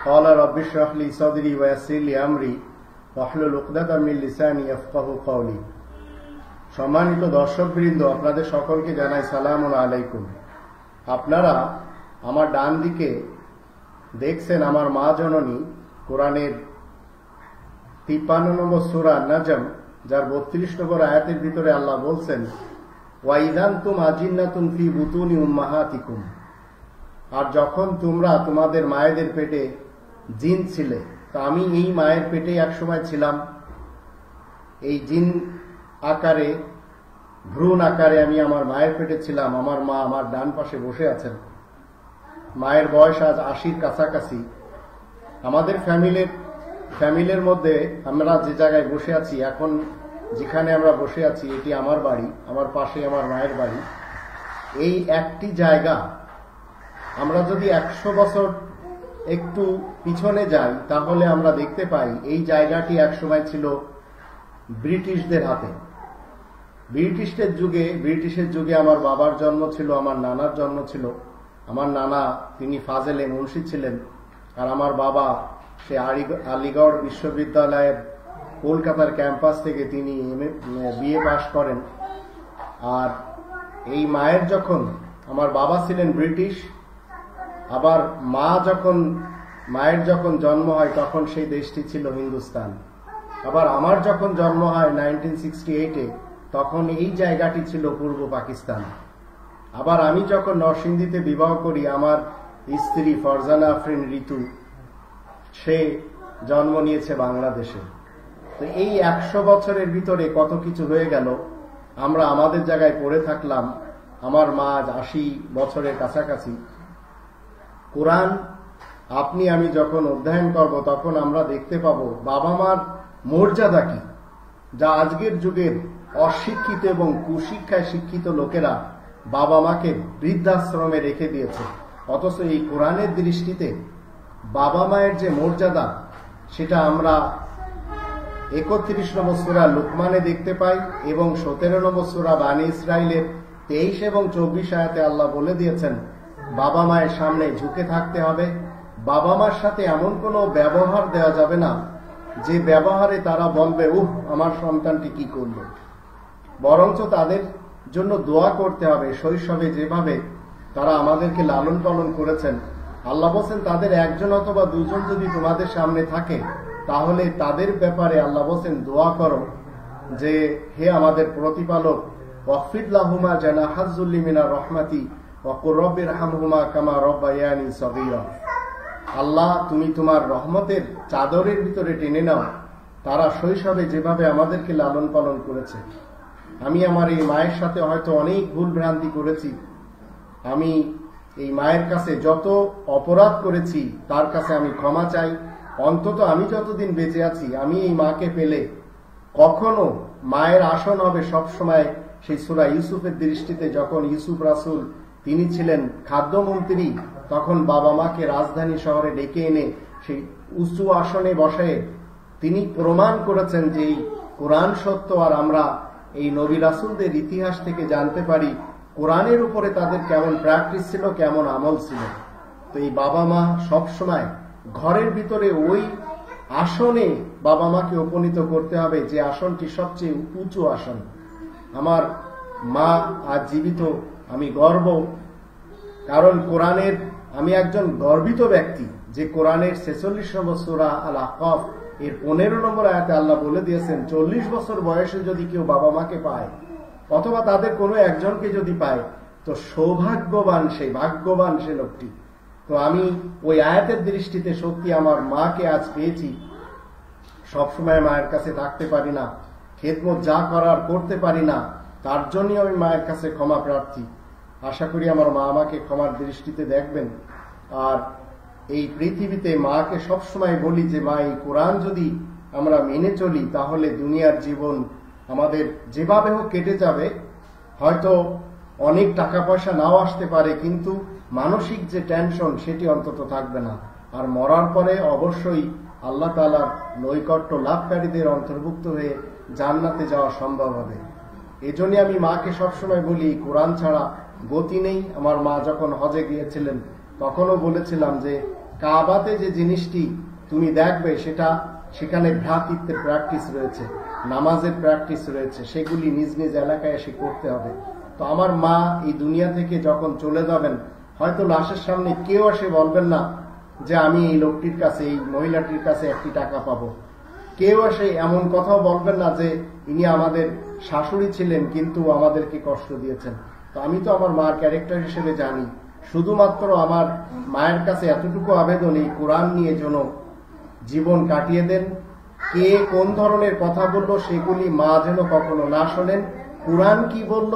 ক্বালা রাব্বি ইশরাহ লি সাদরি ওয়া ইয়াসসির লি আমরি ওয়াহলুল উকদাতাম মিন লিসানি ইয়াফকাহু কওলি। সম্মানিত দর্শকবৃন্দ, আপনাদের সকলকে জানাই সালামুন আলাইকুম। আপনারা আমার ডান দিকে দেখছেন আমার মা জননী কোরআনের 53 নম্বর সূরা নাজম, যার 32 নম্বর আয়াতের ভিতরে আল্লাহ বলছেন, ওয়াইদানতুম আজিন্নাতুন ফি বুতুনি উম্মাহাতিকুম, আর যখন তোমরা তোমাদের মায়েদের পেটে জিন ছিলে, তা আমি এই মায়ের পেটে একসময় ছিলাম। এই জিন আকারে, ভ্রূণ আকারে আমি আমার মায়ের পেটে ছিলাম। আমার মা আমার ডান পাশে বসে আছেন। মায়ের বয়স আজ 80-র কাছাকাছি। আমাদের ফ্যামিলির মধ্যে আমরা যে জায়গায় বসে আছি এখন, যেখানে আমরা বসে আছি এটি আমার বাড়ি, আমার পাশে আমার মায়ের বাড়ি। এই একটি জায়গা আমরা যদি 100 বছর একটু পিছনে যাই তাহলে আমরা দেখতে পাই এই জায়গাটি একসময় ছিল ব্রিটিশদের হাতে। ব্রিটিশের যুগে আমার বাবার জন্ম ছিল, আমার নানার জন্ম ছিল। আমার নানা তিনি ফাজেলে মুন্সি ছিলেন, আর আমার বাবা সে আলিগড় বিশ্ববিদ্যালয়ের কলকাতার ক্যাম্পাস থেকে তিনি বিএ পাশ করেন। আর এই আমার বাবা ছিলেন ব্রিটিশ, আবার মায়ের যখন জন্ম হয় তখন সেই দেশটি ছিল হিন্দুস্তান। আবার আমার যখন জন্ম হয় 1968-এ, তখন এই জায়গাটি ছিল পূর্ব পাকিস্তান। আবার আমি যখন নরসিংদীতে বিবাহ করি, আমার স্ত্রী ফরজানা আফরিন ঋতু সে জন্ম নিয়েছে বাংলাদেশে। তো এই 100 বছরের ভিতরে কত কিছু হয়ে গেল, আমরা আমাদের জায়গায় পড়ে থাকলাম। আমার মা আজ 80 বছরের কাছাকাছি। কোরআন আমি যখন অধ্যয়ন করব, তখন আমরা দেখতে পাবো বাবা মার মর্যাদা কি, যা আজকের যুগের অশিক্ষিত এবং কুশিক্ষায় শিক্ষিত লোকেরা বাবা মাকে বৃদ্ধাশ্রমে রেখে দিয়েছে। অথচ এই কোরআনের দৃষ্টিতে বাবা মায়ের যে মর্যাদা, সেটা আমরা 31 নম্বর সূরা লুকমানে দেখতে পাই, এবং 17 নম্বর সূরা বানী ইসরাইলের 23 এবং 24 আয়াতে আল্লাহ বলে দিয়েছেন বাবা মায়ের সামনে ঝুঁকে থাকতে হবে। বাবা মার সাথে এমন কোনো ব্যবহার দেওয়া যাবে না যে ব্যবহারে তারা বলবে আমার সন্তানটি কি করলো। বরঞ্চ তাদের জন্য দোয়া করতে হবে। শৈশবে যেভাবে তারা আমাদেরকে লালন পালন করেছেন, আল্লাহ বলছেন তাদের একজন অথবা দুজন যদি তোমাদের সামনে থাকে, তাহলে তাদের ব্যাপারে আল্লাহ বলছেন দোয়া করো যে হে আমাদের প্রতিপালক, ওয়াকফিদ লাহুমা জানাহাজ্জুল্লি মিনার রহমাতি ওয়া কুর রব্বিরহামহুমা কামা রাব্বায়ানি সগীরা। আল্লাহ, তুমি তোমার রহমতের চাদরের ভিতরে টেনে নাও তারা শৈশবে যেভাবে আমাদেরকে লালন পালন করেছে। আমি আমার এই মায়ের সাথে হয়তো অনেক ভুল ভ্রান্তি করেছি। আমি এই মায়ের কাছে যত অপরাধ করেছি তার কাছে আমি ক্ষমা চাই। অন্তত আমি যতদিন বেঁচে আছি, আমি এই মাকে পেলে কখনো মায়ের আসন হবে সবসময় সেই সূরা ইউসুফের দৃষ্টিতে, যখন ইউসুফ রাসূল তিনি ছিলেন খাদ্যমন্ত্রী, তখন বাবা মাকে রাজধানী শহরে ডেকে এনে সেই উঁচু আসনে বসায় তিনি প্রমাণ করেছেন যে এই কোরআন সত্য। আর আমরা এই নবী রাসূলদের ইতিহাস থেকে জানতে পারি কোরআনের উপরে তাদের কেমন প্র্যাকটিস ছিল, কেমন আমল ছিল। তো এই বাবা মা সবসময় ঘরের ভিতরে ওই আসনে বাবা মাকে উপনীত করতে হবে যে আসনটি সবচেয়ে উঁচু আসন। আমার মা আজ জীবিত, আমি গর্ব, কারণ কোরআনের আমি একজন গর্বিত ব্যক্তি যে কোরআনের 46 নম্বর সূরা আল আহকাফ এর 15 নম্বর আয়াতে আল্লাহ বলে দিয়েছেন 40 বছর বয়সে যদি কেউ বাবা মাকে পায় অথবা তাদের কোনো একজনকে যদি পায়, তো সৌভাগ্যবান সেই, ভাগ্যবান সে লোকটি। তো আমি ওই আয়াতের দৃষ্টিতে সত্যি আমার মাকে আজ পেয়েছি। সবসময় মায়ের কাছে থাকতে পারি না, খেদমত যা করার করতে পারি না, তার জন্যই আমি মায়ের কাছে ক্ষমা প্রার্থী। আশা করি আমার মা আমাকে ক্ষমার দৃষ্টিতে দেখবেন। আর এই পৃথিবীতে মাকে সবসময় বলি যে মা, এই কোরআন যদি আমরা মেনে চলি তাহলে দুনিয়ার জীবন আমাদের যেভাবে হোক কেটে যাবে। হয়তো অনেক টাকা পয়সা নাও আসতে পারে, কিন্তু মানসিক যে টেনশন সেটি অন্তত থাকবে না। আর মরার পরে অবশ্যই আল্লাহ তাআলার নৈকট্য লাভকারীদের অন্তর্ভুক্ত হয়ে জান্নাতে যাওয়া সম্ভব হবে। এজন্য আমি মাকে সবসময় বলি কোরআন ছাড়া গতি নেই। আমার মা যখন হজে গিয়েছিলেন তখনও বলেছিলাম যে কাবাতে যে জিনিসটি তুমি দেখবে সেখানে ভ্রাতৃত্বের প্র্যাকটিস রয়েছে, নামাজের প্র্যাকটিস রয়েছে, সেগুলি নিজ নিজ এলাকায় এসে করতে হবে। তো আমার মা এই দুনিয়া থেকে যখন চলে যাবেন, হয়তো লাশের সামনে কেউ এসে বলবেন না যে আমি এই লোকটির কাছে, এই মহিলাটির কাছে 1 টাকা পাবো। কেউ এসে এমন কথাও বলবেন না যে ইনি আমাদের শাশুড়ি ছিলেন কিন্তু আমাদেরকে কষ্ট দিয়েছেন। তো আমি তো আমার মার ক্যারেক্টার হিসেবে জানি। শুধুমাত্র আমার মায়ের কাছে এতটুকু আবেদন, এই কোরআন নিয়ে যেন জীবন কাটিয়ে দেন। কে কোন ধরনের কথা বললো সেগুলি মা যেন কখনো না শোনেন। কোরআন কি বলল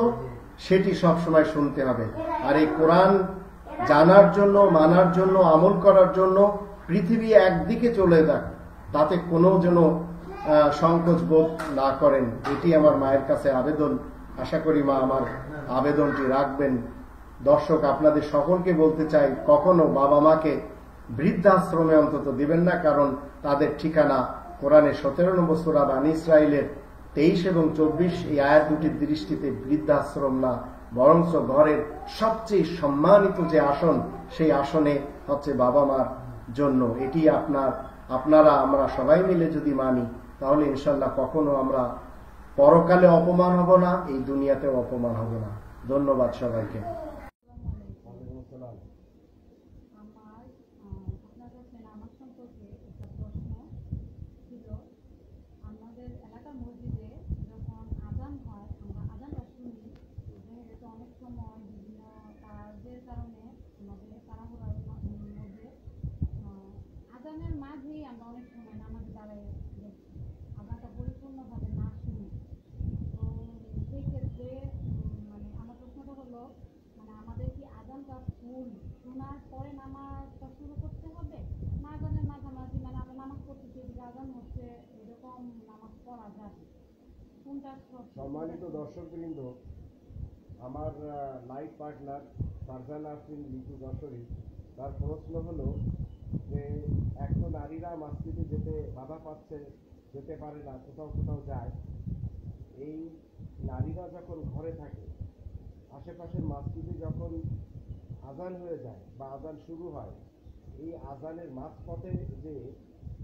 সেটি সবসময় শুনতে হবে। আর এই কোরআন জানার জন্য, মানার জন্য, আমল করার জন্য পৃথিবী একদিকে চলে যাক, তাতে কোনো যেন সংকোচ বোধ না করেন। এটি আমার মায়ের কাছে আবেদন। আশা করি মা আমার আবেদনটি রাখবেন। দর্শক, আপনাদের সকলকে বলতে চাই কখনো বাবা মাকে বৃদ্ধাশ্রমে অন্তত দিবেন না, কারণ তাদের ঠিকানা কোরআনের 17 নম্বর সূরা বানী ইসরাইলের 23 এবং 24 এই আয়াত দুটির দৃষ্টিতে বৃদ্ধাশ্রম না, বরঞ্চ ঘরের সবচেয়ে সম্মানিত যে আসন, সেই আসনে হচ্ছে বাবা মার জন্য। এটি আপনারা আমরা সবাই মিলে যদি মানি, তাহলে ইনশাল্লাহ কখনো আমরা পরকালে অপমান হব না, এই দুনিয়াতেও অপমান হব না। ধন্যবাদ সবাইকে। আপনার কাছে নামাজ সম্পর্কে একটা প্রশ্ন ছিল। আমাদের এলাকার মসজিদে যখন আজান হয়, আমরা আজানটা শুনি, যেহেতু অনেক সময় বিভিন্ন কাজের কারণে আমাদের তাড়াহুড়ার মধ্যে আজানের মাঝেই আমরা অনেক সময় নামাজে দাঁড়াই দেখি, আজানটা পরিপূর্ণভাবে না শুনি। তো সেই ক্ষেত্রে মানে আমার প্রশ্নটা হলো, মানে আমাদের কি আজানটা ফুল শোনার পরে নামাজটা শুরু করতে হবে, না আজানের মাঝামাঝি মানে আমরা নামাজ পড়তেছি এদিকে আজান হচ্ছে, এরকম নামাজ পড়া যাবে? কোনটা সম্মানিত দর্শকবৃন্দ, আমার লাইফ পার্টনার ফারজানা আফরিন লিটু যশোরী, তার প্রশ্ন হলো যে এখন নারীরা মসজিদে যেতে বাধা পাচ্ছে, যেতে পারে না, কোথাও কোথাও যায়। এই নারীরা যখন ঘরে থাকে, আশেপাশের মসজিদে যখন আজান হয়ে যায় বা আজান শুরু হয়, এই আজানের মাঝপথে যে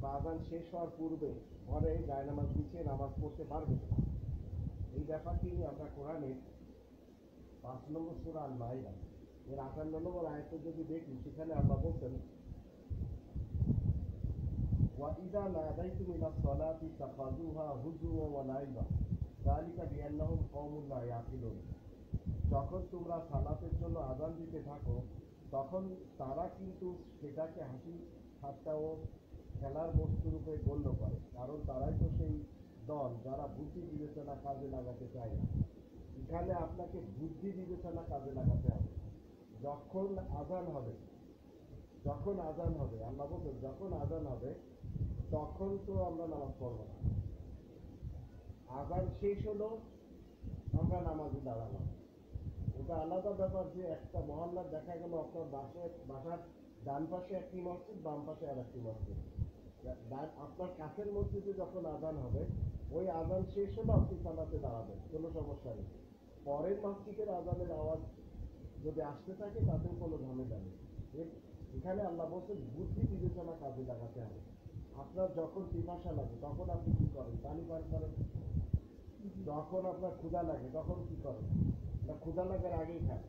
বা আজান শেষ হওয়ার পূর্বে ঘরে জায়নামাজ বিছিয়ে নামাজ পড়তে পারবে না। এই ব্যাপারটি নিয়ে আমরা কোরআনের 5 নম্বর সূরা আল মাইদা এর 58 নম্বর আয়াতে যদি দেখি, সেখানে আল্লাহ বলছেন, وَإِذَا نَادَيْتُمْ إِلَى الصَّلَاةِ اتَّخَذُوهَا هُزُوًا وَلَعِبًا ذَلِكَ بِأَنَّهُمْ قَوْمٌ لَا يَعْقِلُونَ। যখন তোমরা সালাতের জন্য আজান দিতে থাকো, তখন তারা কিন্তু সেটাকে হাসি ঠাট্টা ও খেলার বস্তু রূপে গণ্য করে, কারণ তারাই তো সেই দল যারা বুদ্ধি বিবেচনা কাজে লাগাতে চায় না। এখানে আপনাকে বুদ্ধি বিবেচনা কাজে লাগাতে হবে। যখন আজান হবে আল্লাহ বলছেন, যখন আজান হবে তখন তো আমরা নামাজ পড়বো না। আজান শেষ হলো, আমরা নামাজে দাঁড়ালাম, ওটা আলাদা ব্যাপার। যে একটা মহল্লার দেখা গেল আপনার বাসার ডান পাশে একটি মসজিদ, বাম পাশে আর একটি মসজিদ, আপনার কাছের মসজিদে যখন আজান হবে, ওই আজান শেষ হলো, আপনি সালাতে দাঁড়াবেন, কোনো সমস্যা নেই। পরের মসজিদের আজানের আওয়াজ যদি আসতে থাকে, তাতেও কোনো ঝামেলা নেই। এখানে আল্লাহ বলছেন বুদ্ধি বিবেচনা কাজে লাগাতে হবে। আপনার যখন পিপাসা লাগে তখন আপনি কি করেন? পানি পান করেন। যখন আপনার ক্ষুধা লাগে তখন কি করেন? না, ক্ষুধা লাগার আগেই খান।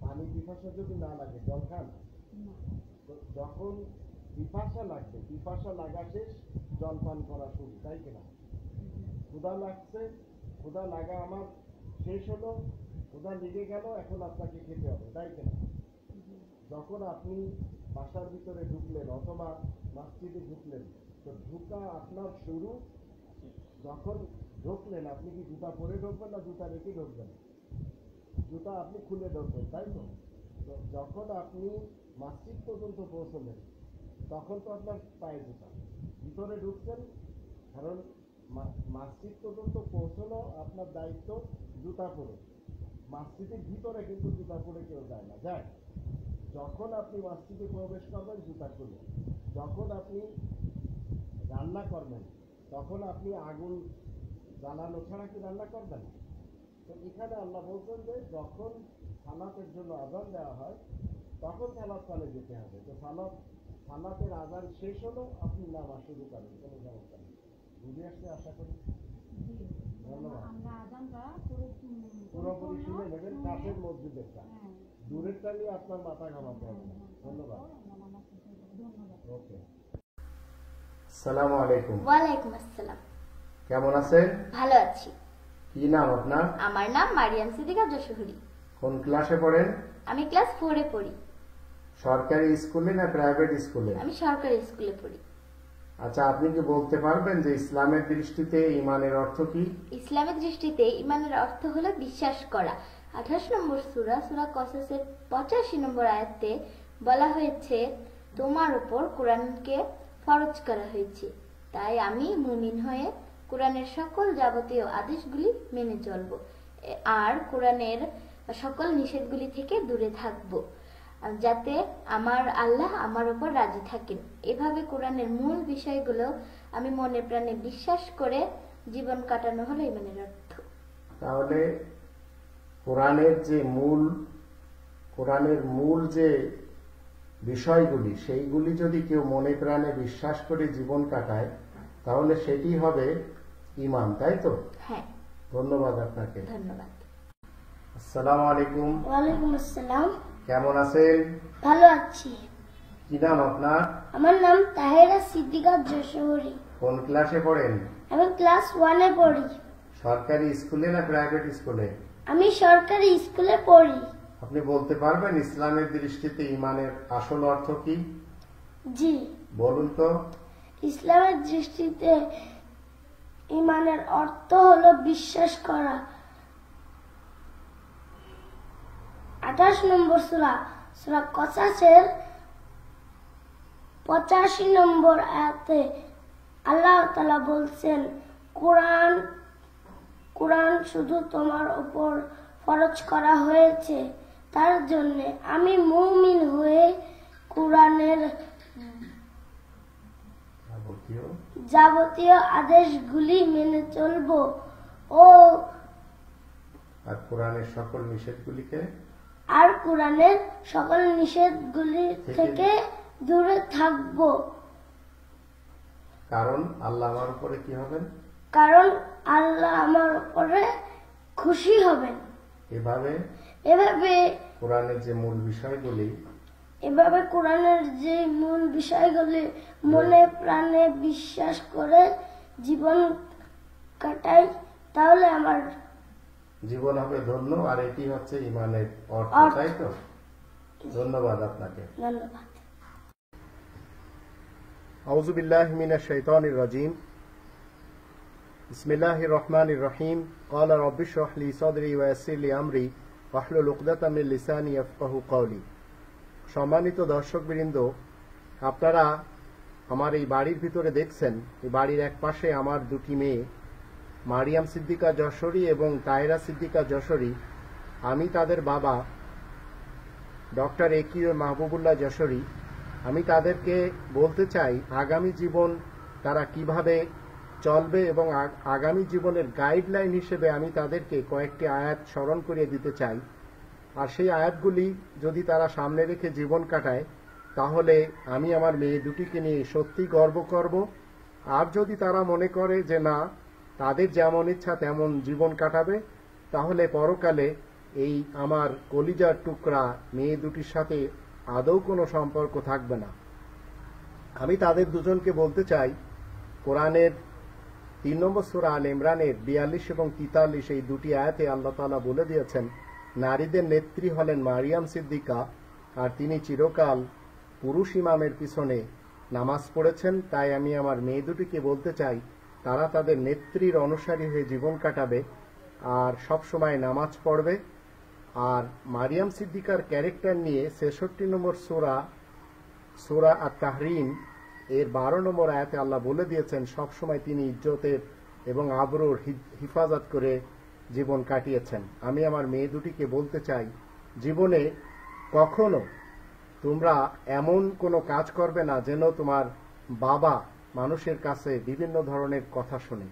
পানি পিপাসা যদি না লাগে জল খান। যখন পিপাসা লাগবে, পিপাসা লাগা শেষ, জল পান করা শুরু, তাই কিনা? ক্ষুধা লাগছে, ক্ষুধা লাগা আমার শেষ হলো, ক্ষুধা লেগে গেল, এখন আপনাকে খেতে হবে, তাই কিনা? যখন আপনি বাসার ভিতরে ঢুকলেন অথবা মসজিদে ঢুকলেন, তো ঢুকা আপনার শুরু। যখন ঢুকলেন, আপনি কি জুতা পরে ঢুকবেন না জুতা রেখে ঢুকবেন? জুতা আপনি খুলে ঢুকবেন, তাই তো? যখন আপনি মসজিদ পর্যন্ত পৌঁছলেন, তখন তো আপনার পায়ে জুতা, ভিতরে ঢুকছেন, কারণ মসজিদ পর্যন্ত পৌঁছানো আপনার দায়িত্ব জুতা পরে। মসজিদের ভিতরে কিন্তু জুতা পরে কেউ যায় না, যায়। যখন আপনি মসজিদে প্রবেশ করবেন, জুতা খুলবেন। যখন আপনি রান্না করবেন, তখন আপনি আগুন জ্বালানো ছাড়া কি রান্না করবেন? তো এখানে আল্লাহ বলছেন যে যখন সালাতের জন্য আজান দেওয়া হয়, তখন সালাত পালে যেতে হবে। তো সালাতের আজান শেষ হলো, আপনি নামাজ শুরু করেন, কোনো সমস্যা নেই। বুঝে আসছে আশা করি। ধন্যবাদ। পুরোপুরি শুনে নেবেন, কাছের মসজিদেরটা, দূরেরটা নিয়ে আপনার মাথা ঘামাতে হবে না। ধন্যবাদ। ওকে। আসসালামু আলাইকুম। ওয়ালাইকুম আসসালাম। কেমন আছেন? ভালো আছি। কি নাম আপনার? আমার নাম মারিয়াম সিদ্দিকা যশোহরী। কোন ক্লাসে পড়েন? আমি ক্লাস 4 এ পড়ি। সরকারি স্কুলে না প্রাইভেট স্কুলে? আমি সরকারি স্কুলে পড়ি। আচ্ছা, আপনি কি বলতে পারবেন যে ইসলামের দৃষ্টিতে ঈমানের অর্থ কি? ইসলামের দৃষ্টিতে ঈমানের অর্থ হলো বিশ্বাস করা। 28 নম্বর সূরা কসসের 85 নম্বর আয়াতে বলা হয়েছে, তোমার উপর কোরআনকে ফরজ করা হয়েছে, তাই আমি মুমিন হয়ে কোরআনের সকল যাবতীয় আদেশগুলি মেনে চলব আর কোরআনের সকল নিষেধগুলি থেকে দূরে থাকব, যাতে আমার আল্লাহ আমার উপর রাজি থাকেন। এভাবে কোরআনের মূল বিষয়গুলো আমি মনে প্রাণে বিশ্বাস করে জীবন কাটানো হলো ইমানের অর্থ। তাহলে কোরআনের মূল যে বিষয়গুলি সেইগুলি যদি কেউ মনে প্রাণে বিশ্বাস করে জীবন কাটায় তাহলে সেটি হবে ঈমান, তাই তো? হ্যাঁ। ধন্যবাদ আপনাকে। ধন্যবাদ। আসসালামু আলাইকুম। ওয়ালাইকুম আসসালাম। কেমন আছেন? ভালো আছি। কি নাম আপনার? আমার নাম তাহেরা সিদ্দিকা যশোরী। কোন ক্লাসে পড়েন? আমি ক্লাস 1-এ পড়ি। সরকারি স্কুলে না প্রাইভেট স্কুলে? আমি সরকারি স্কুলে পড়ি। আপনি বলতে পারবেন ইসলামের দৃষ্টিতে ঈমানের আসল অর্থ কি? জি। বলুন তো। ইসলামের দৃষ্টিতে ঈমানের অর্থ হলো বিশ্বাস করা। 28 নম্বর সূরা কসাসের 85 নম্বর আয়াতে আল্লাহ তাআলা বলছেন, কোরআন শুধু তোমার উপর ফরজ করা হয়েছে তার জন্য আমি মুমিন হয়ে কোরআনের যাবতীয় আদেশগুলি মেনে চলব ও কোরআনের সকল নিষেধগুলি থেকে দূরে থাকব। কারণ আল্লাহ আমার উপরে কি হবেন? কারণ আল্লাহ আমার উপরে খুশি হবেন। এভাবে কোরআনের যে মূল বিষয়গুলি মনে প্রাণে বিশ্বাস করে জীবন কাটাই তাহলে আমার জীবন হবে ধন্য, আর এটি হচ্ছে ঈমানের অর্থ, তাই তো? ধন্যবাদ আপনাকে। ধন্যবাদ। আউযু বিল্লাহি মিনাশ শাইতানির রাজীম। বিসমিল্লাহির রহমানির রহিম। ক্বালা রাব্বি ইশরাহ লি সাদরি ওয়া ইয়াসসির লি আমরি ওয়াহলুল উকদাতাম মিন লিসানি ইয়াফকাহু কওলি। সম্মানিত দর্শকবৃন্দ, আপনারা আমার এই বাড়ির ভিতরে দেখছেন, এই বাড়ির এক পাশে আমার দুটি মেয়ে মারিয়াম সিদ্দিকা যশোরী এবং তাহেরা সিদ্দিকা যশোরী। আমি তাদের বাবা ডক্টর একিউ মাহবুবুল্লাহ যশোরী। আমি তাদেরকে বলতে চাই আগামী জীবন তারা কিভাবে চলবে এবং আগামী জীবনের গাইডলাইন হিসেবে আমি তাদেরকে কয়েকটি আয়াত স্মরণ করিয়ে দিতে চাই। আর সেই আয়াতগুলি যদি তারা সামনে রেখে জীবন কাটায় তাহলে আমি আমার মেয়ে দুটিকে নিয়ে সত্যি গর্ব করব। আর যদি তারা মনে করে যে না, তাদের যেমন ইচ্ছা তেমন জীবন কাটাবে, তাহলে পরকালে এই আমার কলিজার টুকরা মেয়ে দুটির সাথে আদৌ কোনো সম্পর্ক থাকবে না। আমি তাদের দুজনকে বলতে চাই, কোরআনের 3 নম্বর সূরা আল ইমরানের 42 এবং 43 এই দুটি আয়াতে আল্লাহ তাআলা বলে দিয়েছেন, নারীদের নেত্রী হলেন মারিয়াম সিদ্দিকা, আর তিনি চিরকাল পুরুষ ইমামের পিছনে নামাজ পড়েছেন। তাই আমি আমার মেয়ে দুটিকে বলতে চাই তারা তাদের নেত্রীর অনুসারী হয়ে জীবন কাটাবে আর সব সময় নামাজ পড়বে। আর মারিয়াম সিদ্দিকার ক্যারেক্টার নিয়ে 66 নম্বর সূরা আত-তাহরিম এর 12 নম্বর আয়াতে আল্লাহ বলে দিয়েছেন সব সময় তিনি ইজ্জতের এবং আবরুর হিফাজত করে জীবন কাটিয়েছেন। আমি আমার মেয়ে দুটিকে বলতে চাই, জীবনে কখনো তোমরা এমন কোনো কাজ করবে না যেন তোমার বাবা মানুষের কাছে বিভিন্ন ধরনের কথা শুনে।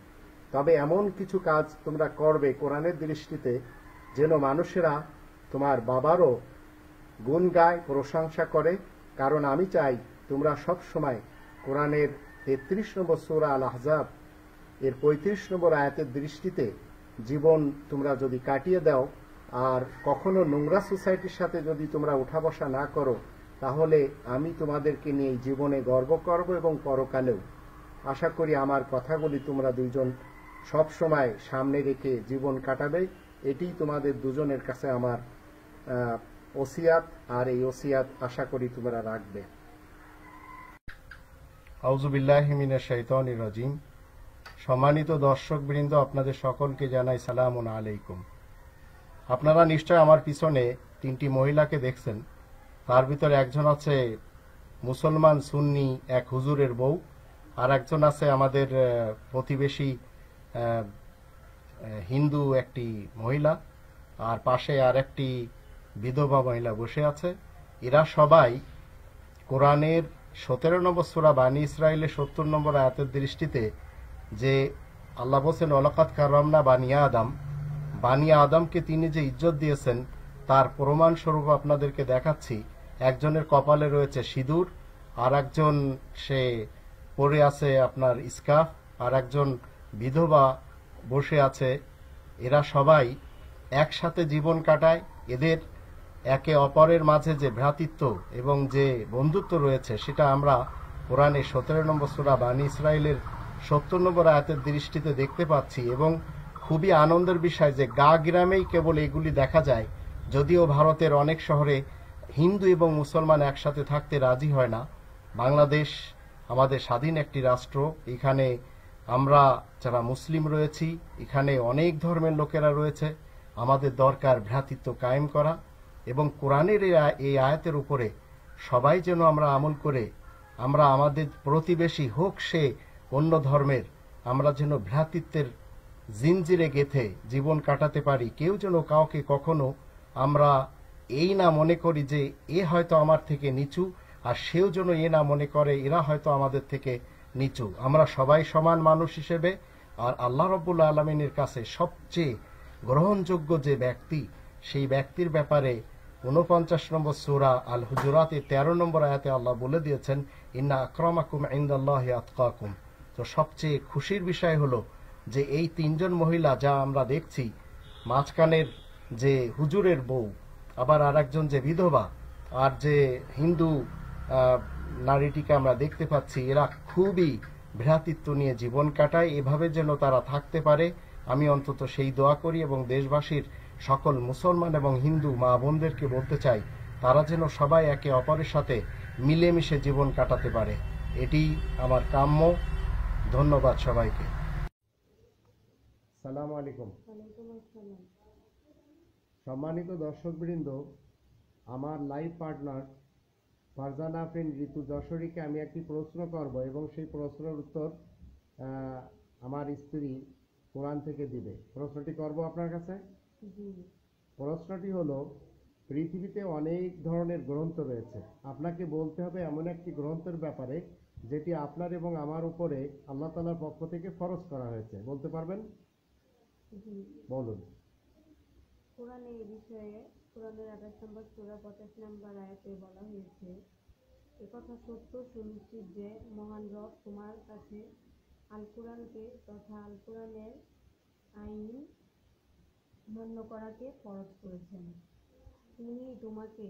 তবে এমন কিছু কাজ তোমরা করবে কোরআনের দৃষ্টিতে যেন মানুষেরা তোমার বাবারও গুণ গায়, প্রশংসা করে। কারণ আমি চাই তোমরা সব সময় কোরআনের 33 নম্বর সূরা আল আহজাব এর 35 নম্বর আয়াতের দৃষ্টিতে জীবন তোমরা যদি কাটিয়ে দাও আর কখনো নোংরা সোসাইটির সাথে যদি তোমরা উঠা বসা না করো, তাহলে আমি তোমাদেরকে নিয়ে জীবনে গর্ব করব এবং পরকালেও। আশা করি আমার কথাগুলি তোমরা দুইজন সব সময় সামনে রেখে জীবন কাটাবে। এটি তোমাদের দুজনের কাছে আমার ওসিয়াত, আর এই ওসিয়াত আশা করি তোমরা রাখবে। আউযু বিল্লাহি মিনাশ শাইতানির রাজীম। সম্মানিত দর্শকবৃন্দ, আপনাদের সকলকে জানাই সালামুন আলাইকুম। আপনারা নিশ্চয় আমার পিছনে 3টি মহিলাকে দেখছেন। তার ভিতরে একজন আছে মুসলমান সুন্নি এক হুজুরের বউ, আর একজন আছে আমাদের প্রতিবেশী হিন্দু একটি মহিলা, আর পাশে আর একটি বিধবা মহিলা বসে আছে। এরা সবাই কোরআনের 17 নম্বর সূরা বানী ইসরাইলের 70 নম্বর আয়াতের দৃষ্টিতে যে আল্লাহ বলছেন ওয়ালাকাদ কাররামনা বানি আদম, বানি আদমকে তিনি যে ইজ্জত দিয়েছেন তার প্রমাণ স্বরূপ আপনাদেরকে দেখাচ্ছি। একজনের কপালে রয়েছে সিঁদুর, আর একজন সে পরে আছে আপনার স্কার্ফ, আর একজন বিধবা বসে আছে। এরা সবাই একসাথে জীবন কাটায়। এদের একে অপরের মাঝে যে ভ্রাতৃত্ব এবং যে বন্ধুত্ব রয়েছে সেটা আমরা কোরআনে 17 নম্বর সূরা বানী ইসরাইলের 70 নম্বর আয়াতের দৃষ্টিতে দেখতে পাচ্ছি। এবং খুবই আনন্দের বিষয় যে গ্রামেই কেবল এগুলি দেখা যায়, যদিও ভারতের অনেক শহরে হিন্দু এবং মুসলমান একসাথে থাকতে রাজি হয় না। বাংলাদেশ আমাদের স্বাধীন একটি রাষ্ট্র, এখানে আমরা যারা মুসলিম রয়েছি, এখানে অনেক ধর্মের লোকেরা রয়েছে। আমাদের দরকার ভ্রাতৃত্ব কায়েম করা এবং কোরআনের এই আয়াতের উপরে সবাই যেন আমরা আমল করে আমরা আমাদের প্রতিবেশী হোক সে অন্য ধর্মের, আমরা যেন ভ্রাতৃত্বের জিনজিরে গেথে জীবন কাটাতে পারি। কেউ যেন কাউকে কখনো আমরা এই না মনে করি যে এ হয়তো আমার থেকে নিচু, আর সেও যেন এ না মনে করে এরা হয়তো আমাদের থেকে নিচু। আমরা সবাই সমান মানুষ হিসেবে, আর আল্লাহ রাব্বুল আলামিনের কাছে সবচেয়ে গ্রহণযোগ্য যে ব্যক্তি, সেই ব্যক্তির ব্যাপারে 49 নম্বর সূরা আল হুজুরাতের 13 নম্বর আয়াতে আল্লাহ বলে দিয়েছেন ইন্না আকরামাকুম ইনদাল্লাহি আতকাকুম। তো সবচেয়ে খুশির বিষয় হলো যে এই তিনজন মহিলা যা আমরা দেখছি, মাঝখানের যে হুজুরের বউ, আবার আর একজন যে বিধবা, আর যে হিন্দু নারীটিকে আমরা দেখতে পাচ্ছি, এরা খুবই ভ্রাতৃত্ব নিয়ে জীবন কাটায়। এভাবে যেন তারা থাকতে পারে আমি অন্তত সেই দোয়া করি, এবং দেশবাসীর সকল মুসলমান এবং হিন্দু মা বোনদেরকে বলতে চাই তারা যেন সবাই একে অপরের সাথে মিলেমিশে জীবন কাটাতে পারে। এটি আমার কাম্য। ধন্যবাদ সবাইকে। সালাম আলাইকুম। সম্মানিত দর্শকবৃন্দ, আমার লাইভ পার্টনার ফারজানা আফরিন ঋতু যশোরীকে আমি একটি প্রশ্ন করব এবং সেই প্রশ্নের উত্তর আমার স্ত্রী কোরআন থেকে দিবে। প্রশ্নটি করব আপনার কাছে। প্রশ্নটি হলো, পৃথিবীতে অনেক ধরনের গ্রন্থ রয়েছে, আপনাকে বলতে হবে এমন একটি গ্রন্থের ব্যাপারে যেটি আপনার এবং আমার উপরে আল্লাহ তাআলার পক্ষ থেকে ফরজ করা হয়েছে। বলতে পারবেন? বলুন। কোরআনে এই বিষয়ে কোরআনের 28 নম্বর সূরা 85 নম্বর আয়াতে বলা হয়েছে, একথা সত্য সুনিশ্চিত যে মহান রব তোমার কাছে আল কোরআনকে তথা আল কোরআনের আইন মান্য করাকে ফরজ করেছেন। তিনি তোমাকে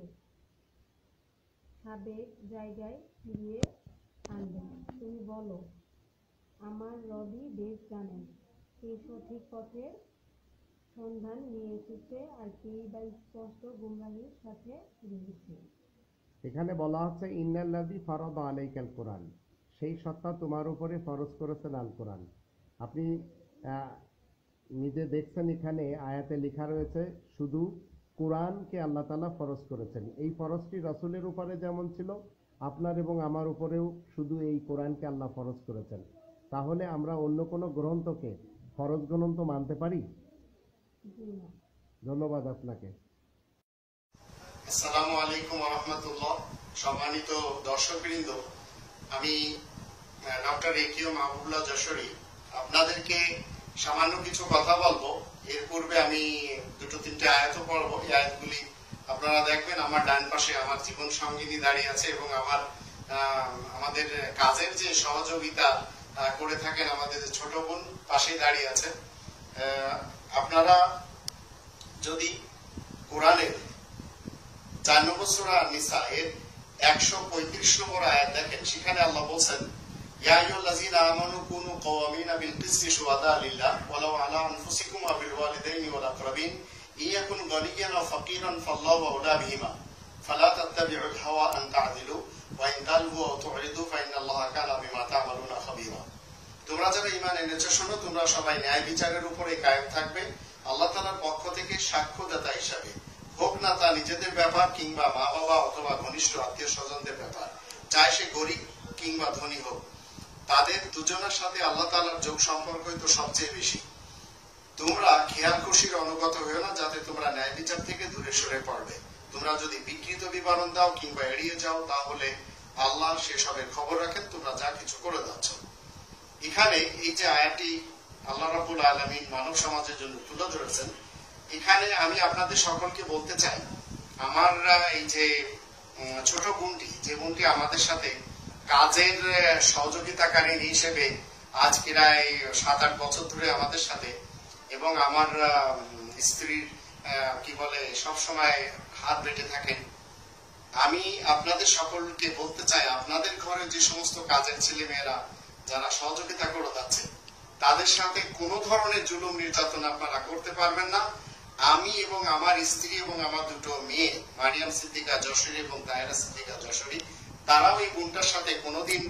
সাবেক জায়গায় ফিরিয়ে আনবেন। তুমি বলো, আমার রবই বেশ জানেন কে সঠিক পথের সন্ধান নিয়ে এসেছে আর কেই বা স্পষ্ট গুমরাহির সাথে রয়েছে। এখানে বলা হচ্ছে ইন্নাল্লাযী ফারাদা আলাইকাল কোরআন, সেই সত্তা তোমার উপরে ফরজ করেছেন আল কোরআন। আপনি নিজে দেখছেন এখানে আয়াতে লেখা রয়েছে শুধু কোরআনকে আল্লাহ তাআলা ফরজ করেছেন। এই ফরজটি রাসূলের উপরে যেমন ছিল, আপনার এবং আমার উপরেও শুধু এই কোরআনকে আল্লাহ ফরজ করেছেন। তাহলে আমরা অন্য কোনো গ্রন্থকে ফরজ গ্রন্থ মানতে পারি? ধন্যবাদ আপনাকে। আসসালামু আলাইকুম ওয়া রাহমাতুল্লাহ। সম্মানিত দর্শকবৃন্দ, আমি ডক্টর একিউ মাহবুবুল্লাহ যশোরী আপনাদেরকে সামান্য কিছু কথা বলবো। এর পূর্বে আমি দুটো তিনটে আয়াত পড়বো। এই আয়াতগুলি আপনারা দেখবেন। আমার ডান পাশে আমার জীবন সঙ্গিনী দাঁড়িয়ে আছে এবং আমাদের কাজের যে সহযোগিতা করে থাকেন আমাদের ছোট বোন পাশেই দাঁড়িয়ে আছে। আপনারা যদি কোরআনের 4 নম্বর সূরা নিসা এর 135 নম্বর আয়াত দেখেন, সেখানে আল্লাহ বলছেন ইয়া আইয়ুহাল্লাযীনা আমানু কুনু কাওয়ামিনা বিল কিসতি শুহাদা লিল্লাহ ওয়ালাউ আলা আনফুসিকুম ওয়া বিল ওয়ালিদাইনি ওয়াল আকরাবিন ইয়াকুন গানিয়ান ওয়া ফাকিরান ফাল্লাহু আওলা বিহিমা ফালা তাত্তাবিউল হাওয়া আন তা'দিলু ওয়া ইন তালবু ওয়া তু'রিদু ফাইন্নাল্লাহা কানা বিমা তা'মালুনা খাবীরা। তোমরা যারা ঈমান এনেছো শোনো, তোমরা সবাই ন্যায় বিচারের উপরে কায়েম থাকবে আল্লাহ তাআলার পক্ষ থেকে সাক্ষ্যদাতা হিসাবে, হোক না তা নিজেদের ব্যাপার কিংবা মা বাবা অথবা ঘনিষ্ঠ আত্মীয় স্বজনদের ব্যাপার, চাই সে গরিব কিংবা ধনী হোক, তাদের দুজনের সাথে আল্লাহ তাআলার যোগ সম্পর্কই তো সবচেয়ে বেশি। তোমরা খেয়াল খুশির অনুগত হয়েও না যাতে তোমরা ন্যায় বিচার থেকে দূরে সরে পড়বে। তোমরা যদি বিকৃত বিবরণ দাও কিংবা এড়িয়ে যাও তাহলে আল্লাহ সেসবের খবর রাখেন তোমরা যা কিছু করে যাচ্ছ। এখানে এই যে আয়াতটি আল্লাহ রাব্বুল আলামিন মানব সমাজের জন্য তুলে ধরেছেন। এখানে আমি আপনাদের সকলকে বলতে চাই, আমার এই যে ছোট বোনটি, যে বোনটি আমাদের সাথে কাজের সহযোগিতাকারী হিসেবে আজ প্রায় 7-8 বছর ধরে আমাদের সাথে, এবং আমার স্ত্রীর কি বলে সবসময় হাত বেঁটে থাকেন, আমি আপনাদের সকলকে বলতে চাই, আপনাদের ঘরে যে সমস্ত কাজের ছেলে মেয়েরা যারা সহযোগিতা করে যাচ্ছে, তাদের সাথে কোনো ধরনের জুলুম নির্যাতন আপনারা করতে পারবেন না। আমি এবং আমার স্ত্রী এবং আমার দুটো মেয়ে, মারিয়াম সিদ্দিকা যশোরী এবং তাহেরা সিদ্দিকা যশোরী, তারাও এই বোনটার সাথে কোনোদিন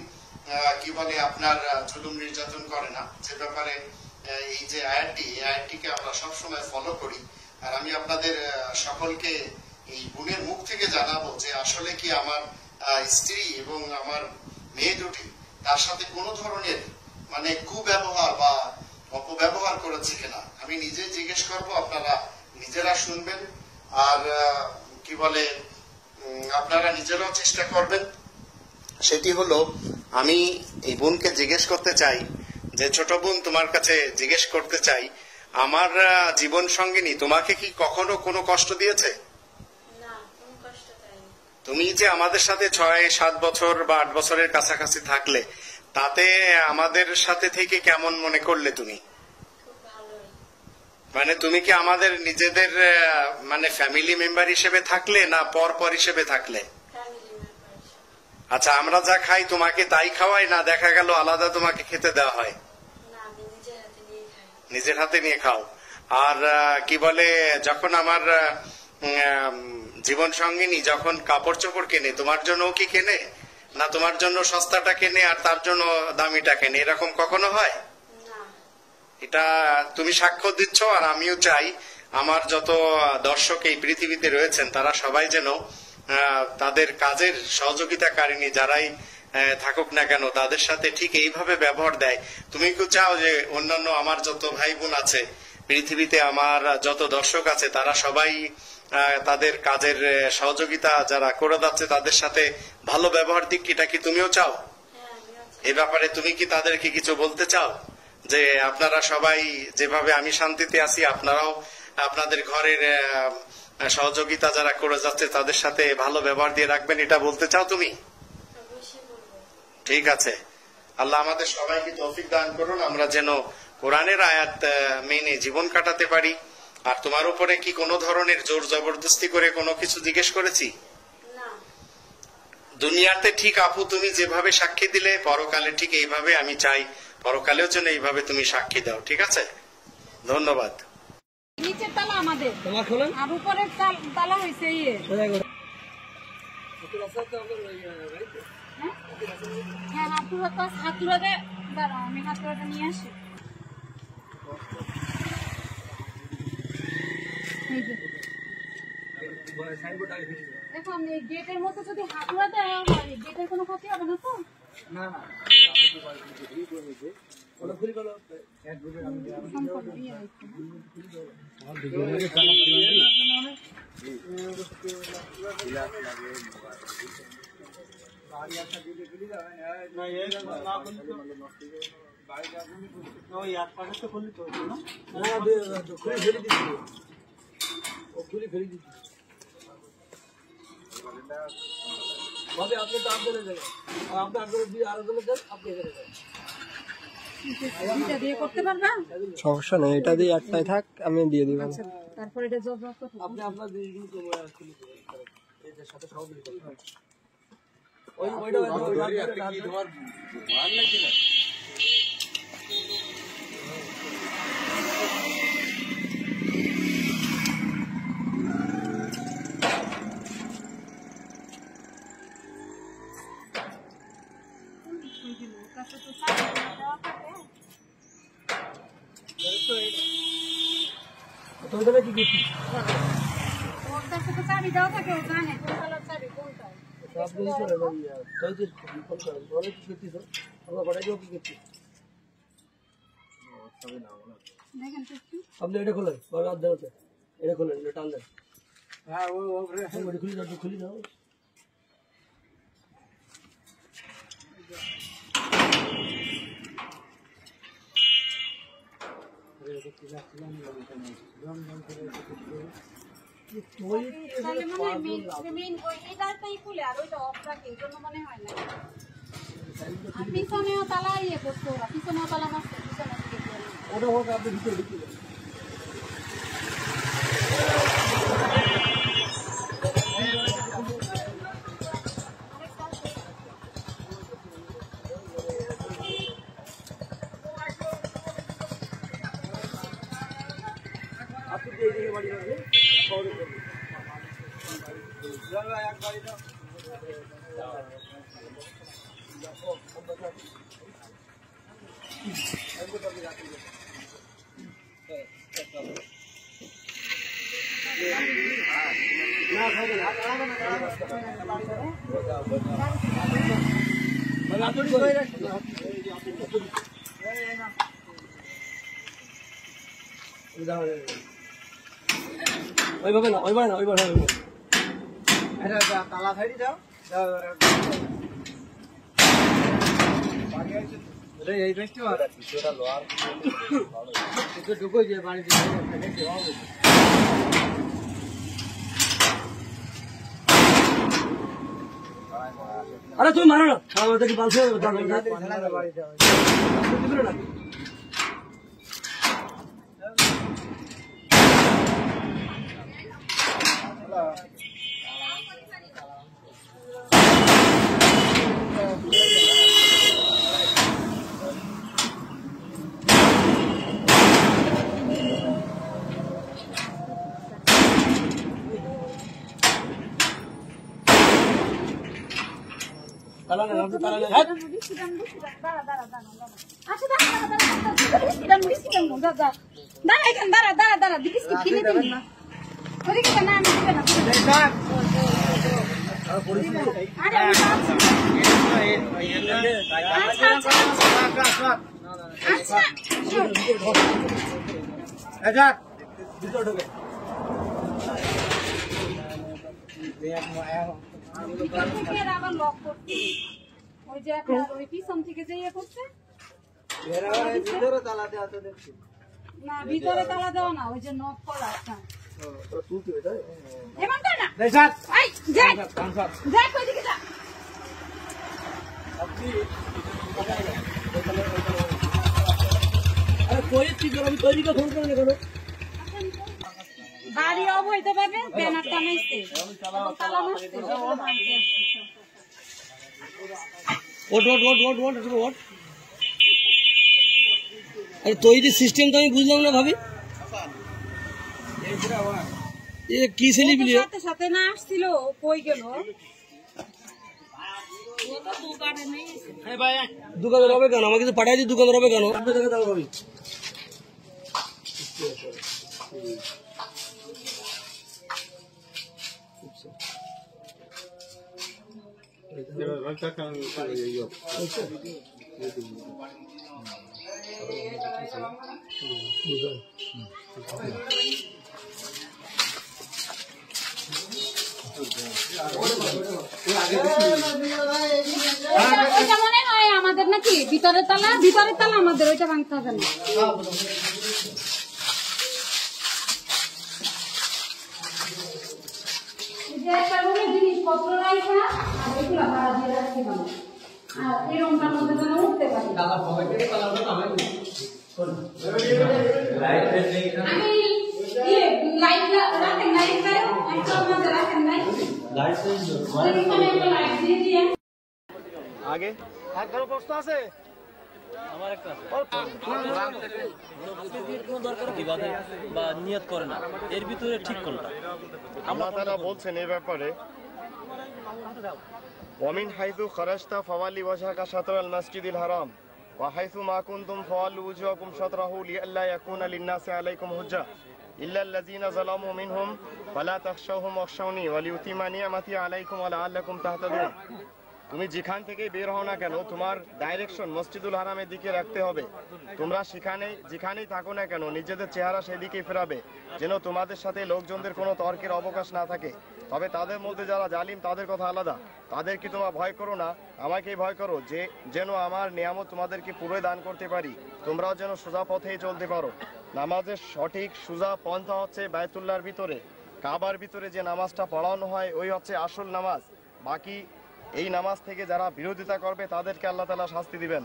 কি বলে আপনার জুলুম নির্যাতন করে না। যে ব্যাপারে এই যে আয়াতটিকে আমরা সবসময় ফলো করি। আর আমি আপনাদের সকলকে এই বোনের মুখ থেকে জানাবো যে আসলে কি আমার স্ত্রী এবং আমার মেয়ে দুটি তার সাথে কোনো ধরনের মানে কুব্যবহার বা অপব্যবহার করেছে কিনা আমি নিজে জিজ্ঞেস করব, আপনারা নিজেরা শুনবেন। আর কি বলে আপনারা নিজেরাও চেষ্টা করবেন। সেটি হলো, আমি এই বোনকে জিজ্ঞেস করতে চাই যে, ছোট বোন, তোমার কাছে জিজ্ঞেস করতে চাই, আমার জীবন সঙ্গিনী তোমাকে কি কখনো কোনো কষ্ট দিয়েছে? তুমি যে আমাদের সাথে 6-7 বছর বা 8 বছরের কাছাকাছি থাকলে, তাতে আমাদের সাথে থেকে কেমন মনে করলে তুমি? মানে তুমি কি আমাদের নিজেদের মানে ফ্যামিলি মেম্বার হিসেবে থাকলে না পর হিসেবে থাকলে? আচ্ছা, আমরা যা খাই তোমাকে তাই খাওয়াই না দেখা গেল আলাদা তোমাকে খেতে দেওয়া হয়? নিজের হাতে নিয়ে খাও। আর কি বলে, যখন আমার জীবন সঙ্গিনী যখন কাপড় চোপড় কেনে, তোমার জন্য কি কেনে না তোমার জন্য সস্তাটা কেনে আর তার জন্য দামিটা কেনে? এরকম কখনো হয়? এটা তুমি সাক্ষ্য দিচ্ছ। আর আমিও চাই আমার যত দর্শক এই পৃথিবীতে রয়েছেন তারা সবাই যেন তাদের কাজের সহযোগিতাকারিনী যারাই থাকুক না কেন তাদের সাথে ঠিক এইভাবে ব্যবহার দেয়। তুমি কি চাও যে অন্যান্য আমার যত ভাই বোন আছে পৃথিবীতে, আমার যত দর্শক আছে, তারা সবাই তাদের কাজের সহযোগিতা যারা করে যাচ্ছে তাদের সাথে ভালো ব্যবহার দিক? এটা কি তুমিও চাও? এই ব্যাপারে তুমি কি তাদেরকে কিছু বলতে চাও যে আপনারা সবাই যেভাবে আমি শান্তিতে আছি, আপনারাও আপনাদের ঘরের সহযোগিতা যারা করে যাচ্ছে তাদের সাথে ভালো ব্যবহার দিয়ে রাখবেন, এটা বলতে চাও তুমি? ঠিক আছে। আল্লাহ আমাদের সবাইকে তৌফিক দান করুন, আমরা যেন কোরআনের আয়াত মেনে জীবন কাটাতে পারি। আর তোমার উপরে কি কোনো ধরনের জোর জবরদস্তি করে কোনো কিছু জিজ্ঞেস করেছি? দুনিয়াতে ঠিক আপু তুমি যেভাবে সাক্ষী দিলে, পরকালে ঠিক এইভাবে আমি চাই পরকালেও যেন এইভাবে তুমি সাক্ষী দাও। ঠিক আছে, ধন্যবাদ। নিচের তালা আমাদের, আর উপরের তালা হয়েছে হ্যাঁ, হাতুড়াতে দাঁড়াও, আমি হাতুড়াটা নিয়ে আসি। এখন এই গেটের মধ্যে যদি হাতুড়া দেওয়া হয়, গেটের কোনো ক্ষতি হবে না তো? না না, আপনি তো আপনাদের দেবেন, আপনি আপনাদের দিয়ে আরো দেন, আপনি এখানে দেন। দিয়ে করতে পারবা? সমস্যা নেই, এটা দিয়ে একটাই থাক, আমি দিয়ে দিব। তারপরে এটা জব আপনি আপনার জিনিসগুলো তো এর সাথে সব ওই ওইটা কি তোমার মাল নাকি না? চাবি দেওয়া থাকে, ও জানে কোন কালার চাবি কোনটা। আপনি এটা খোলেন, এটা খোলেন, এটা টান দেন। হ্যাঁ, খুলি দাও। তাহলে মানে মেইন এটাই খুলে আর ওইটা অফ রাখে এই জন্য মনে হয় না। আর পিছনেও তালা ইয়ে করছে ওরা, পিছনেও তালা মারছে, পিছনে দিকে ওটা হোক আপনি ভিতরে ঢুকে যান। আপনি যে এইদিকে বাড়ি যাবেন শহরে করবেন। এক বাড়ি দাও। ওইভাবে না, ওইভাবে না, ওইভাবে না। এটা তালা সাইডে যাও। এই বেশি ঢুকো যে বাড়ি আরে তুমি মারো না, আমাদের কি বলছো আবার লক করতে ওই যে আপনার ওই পিছন থেকে যে ইয়ে করছে ভিতরে তালা দেওয়া তো দেখছি না, ভিতরে তালা দেওয়া না, ওই যে নক করা একটা তুলতে হবে তাই এমন কর না। এই সাত এই যা যা কই দিকে যা। আরে কই কি করবি তৈরিকে ফোন করে কেন বাড়ি অবৈধভাবে ব্যানার টানাইছে, তালা মারছে, ওট ওট ওট ওট ওট ওট আরে তৈরি সিস্টেম তো আমি বুঝলাম না ভাবি এ কি ছেলে বিলি সাথে সাথে না আসছিল, কই গেল? দোকানের হবে কেন আমাকে তো পাঠাই দিই দোকানের হবে কেন ভাবি ওইটা মনে হয় আমাদের নাকি ভিতরের তালা আমাদের, ওইটা ভাঙতে হবে না। যে একটা রুমে জিনিসপত্র রাখা আর এগুলো ভাড়া দিয়ে রাখতে হবে, আর এই রুমটার মধ্যে যেন উঠতে পারি। আমি লাইট রাখেন, লাইট একটার মধ্যে রাখেন, লাইট দিয়ে দিয়ে আগে আর কারো প্রশ্ন আছে? আমার একটা কোনো দরকার ইবাদত বা নিয়ত করে না, এর ভিতরে ঠিক কোনটা? আল্লাহ তাআলা বলছেন এই ব্যাপারে, ওয়ামিন হাইথু খারাজতা ফাওয়ালি ওয়াজহাকা শাতরাল মাসজিদিল হারাম ওয়া হাইথু মা কুনতুম ফাওয়াল্লু ওয়াজহাকুম শাতরাহু লিআল্লা ইয়াকুনা লিন-নাসি আলাইকুম হুজ্জা ইল্লা আল্লাযীনা যালামু মিনহুম ফালা তাখশাওহুম ওয়াখশাওনি ওয়া লিউতিমা নি'মাতি আলাইকুম ওয়া লাআল্লাকুম তাহতাদুন। তুমি যেখান থেকে বের হও না কেন, তোমার ডাইরেকশন মসজিদুল হারামের দিকে রাখতে হবে। তোমরা যেখানেই থাকো না কেন নিজেদের চেহারা সেদিকেই ফেরাবে, যেন তোমাদের সাথে লোকজনদের কোনো তর্কের অবকাশ না থাকে। তবে তাদের মধ্যে যারা জালিম তাদের কথা আলাদা। তাদের কি তোমরা ভয় করো না, আমাকেই ভয় করো, যে যেন আমার নিয়ামত তোমাদেরকে পুরোই দান করতে পারি, তোমরাও যেন সোজা পথেই চলতে পারো। নামাজের সঠিক সোজা পন্থা হচ্ছে বায়তুল্লাহর ভিতরে, কাবার ভিতরে যে নামাজটা পড়ানো হয় ওই হচ্ছে আসল নামাজ। বাকি এই নামাজ থেকে যারা বিরোধিতা করবে তাদেরকে আল্লাহ তাআলা শাস্তি দিবেন।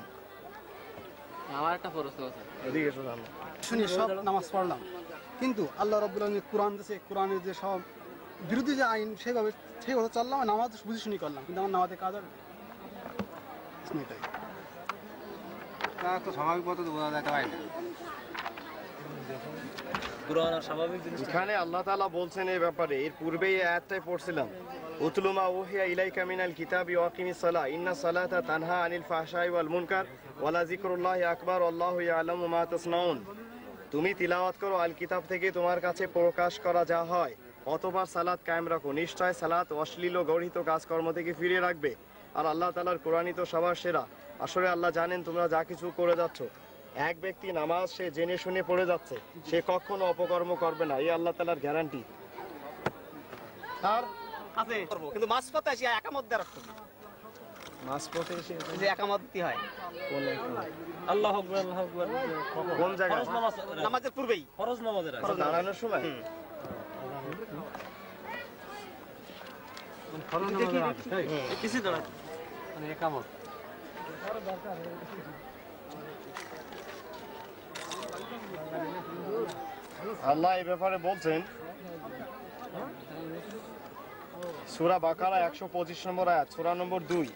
আমার একটা প্রশ্ন আছে, এদিকে শোনান। শুনি সব নামাজ পড়লাম, কিন্তু আল্লাহ রাব্বুল আলামিন কোরআন দিয়েছে, কোরআনের যে সব বিরোধী যে আইন সেভাবে সেই কথা চললাম, নামাজ বুঝে শুনি করলাম, কিন্তু আমার নামাজে কাজ হবে এটাই। তো স্বাভাবিক পথে তো বোঝা যেতে পারে না। এখানে আল্লাহ তাআলা বলছেন এই ব্যাপারে, এর পূর্বেই এই আয়াতটাই পড়ছিলাম, উতলু মা উহিয়া ইলাইকা মিনাল কিতাবি ওয়া আকিমিস সালাহ ইন্নাস সালাতা তানহা আনিল ফাহশাই ওয়াল মুনকার ওয়া লা যিকরুল্লাহি আকবার আল্লাহু ইয়ালামু মা তাসনাউন। তুমি তিলাওয়াত করো আল কিতাব থেকে তোমার কাছে প্রকাশ করা যা হয়, অতঃপর সালাত কায়েম রাখো, নিশ্চয় সালাত অশ্লীল ও গর্হিত কাজকর্ম থেকে ফিরিয়ে রাখবে, আর আল্লাহ তাআলার কোরআনই তো সবার সেরা। আসলে আল্লাহ জানেন তোমরা যা কিছু করে যাচ্ছ। এক ব্যক্তি নামাজ সে জেনে শুনে পড়ে যাচ্ছে, সে কখনো অপকর্ম করবে না, এই আল্লাহ তাআলার গ্যারান্টি। আর আছে কিন্তু মাঝপথে এসে একামত দেওয়ার রাখতো, মাঝপথে এসে যে একামত কি হয় কোন আল্লাহু আকবার আল্লাহু আকবার কোন জায়গায়? নামাজের পূর্বেই, ফরজ নামাজের আগে দাঁড়ানোর সময়। কিছু দাঁড়াতো মানে একামত। আল্লাহ এই ব্যাপারে বলছেন সূরা বাকারা 125 নম্বর আয়াত, সূরা নম্বর 2,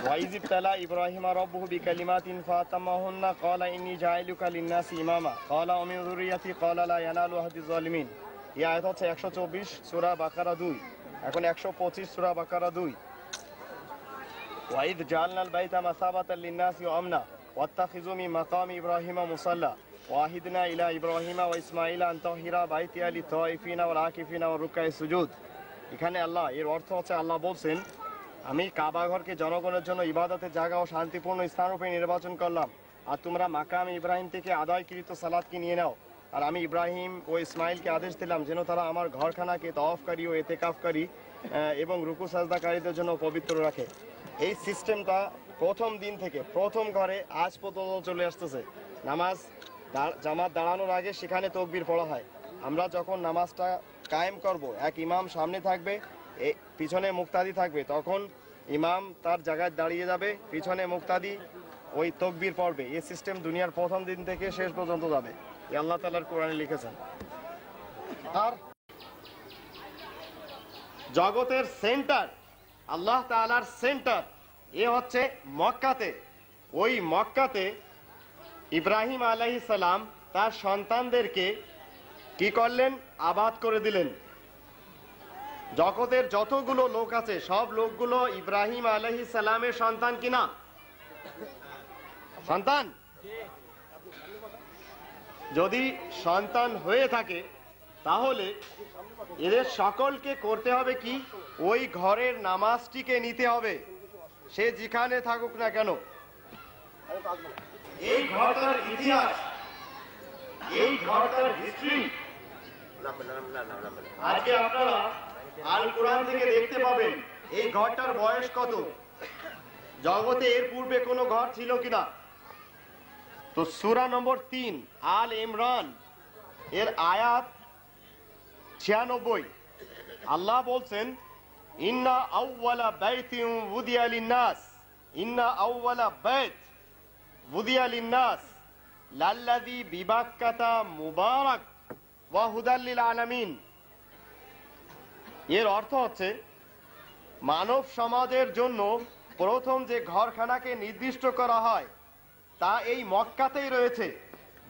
ওয়াইজ ইবতালা ইব্রাহিমা রাব্বুহু বিকালিমাতিন ফাতামাহুন্না ক্বালা ইন্নী জাইলুকা লিন-নাসি ইমামা ক্বালা ওয়া মিন যুররিয়াতি ক্বালা লা ইয়ানালু আহদিয যালিমিন। এই আয়াত হচ্ছে 124 সূরা বাকারা 2। এখন 125 সূরা বাকারা 2, ওয়াইদ জাআলনাল বাইতা মাসাবাতাল লিন-নাসি ওয়া আমনা ওয়াত্তাখিযু মিন মাকামি ইব্রাহিমা মুসাল্লা ওয়াহিদনা ইলা ইব্রাহিমা ওয়া ইসমাঈলা আন তাহিরা বাইতিয়া লিত-তাইফিনা ওয়াল আকিফিনা ওয়া রুকআই সুজুদ। এখানে আল্লাহ, এর অর্থ হচ্ছে আল্লাহ বলছেন, আমি কাবা ঘরকে জনগণের জন্য ইবাদতের জায়গা ও শান্তিপূর্ণ স্থানরূপে নির্বাচন করলাম, আর তোমরা মাকাম ইব্রাহিম থেকে আদায়কৃত সালাতকে নিয়ে নাও। আর আমি ইব্রাহিম ও ইসমাইলকে আদেশ দিলাম যেন তারা আমার ঘরখানাকে তওয়াফকারী ও এতেকাফকারী এবং রুকু সাজদাকারীদের জন্য পবিত্র রাখে। এই সিস্টেমটা প্রথম দিন থেকে প্রথম ঘরে আজ পর্যন্ত চলে আসতেছে। নামাজ জামাত দাঁড়ানোর আগে সেখানে তাকবীর পড়া হয়। আমরা যখন নামাজটা কায়েম করব, এক ইমাম সামনে থাকবে, পিছনে মুক্তাদি থাকবে, তখন ইমাম তার জায়গায় দাঁড়িয়ে যাবে, পিছনে মুক্তাদি ওই তাকবীর পড়বে। এই সিস্টেম দুনিয়ার প্রথম দিন থেকে শেষ পর্যন্ত যাবে, আল্লাহ তাআলার কোরআনে লিখেছেন। আর জগতের সেন্টার, আল্লাহ তাআলার সেন্টার এ হচ্ছে মক্কাতে। ওই মক্কাতে ইব্রাহিম আলাইহিস সালাম তার সন্তানদেরকে কি করলেন? আবাদ করে দিলেন। জগতের যতগুলো লোক আছে সব লোকগুলো ইব্রাহিম আলাইহিস সালামের সন্তান কিনা? সন্তান। যদি সন্তান হয়ে থাকে তাহলে এদের সকলকে করতে হবে কি? ওই ঘরের নামাজটিকে নিতে হবে, সে যেখানে থাকুক না কেন। এই ঘরটার ইতিহাস, এই ঘরটার হিস্ট্রি আজকে আপনারা আল কোরআন থেকে দেখতে পাবেন। এই ঘরটার বয়স কত, জগতে এর পূর্বে কোনো ঘর ছিল কিনা। তো সূরা নম্বর 3 আল ইমরান এর আয়াত 96, আল্লাহ বলছেন, ইন্না আউওয়ালা বাইতিন উদিয়া লিন-নাস, ইন্না আউওয়ালা বাইত উদিয়া লিন-নাস লাল্লাযী বিবাক্কাতা মুবারাক ওয়া হুদাল লিল আলামিন। এর অর্থ হচ্ছে মানব সমাজের জন্য প্রথম যে ঘরখানাকে নির্দিষ্ট করা হয় তা এই মক্কাতেই রয়েছে।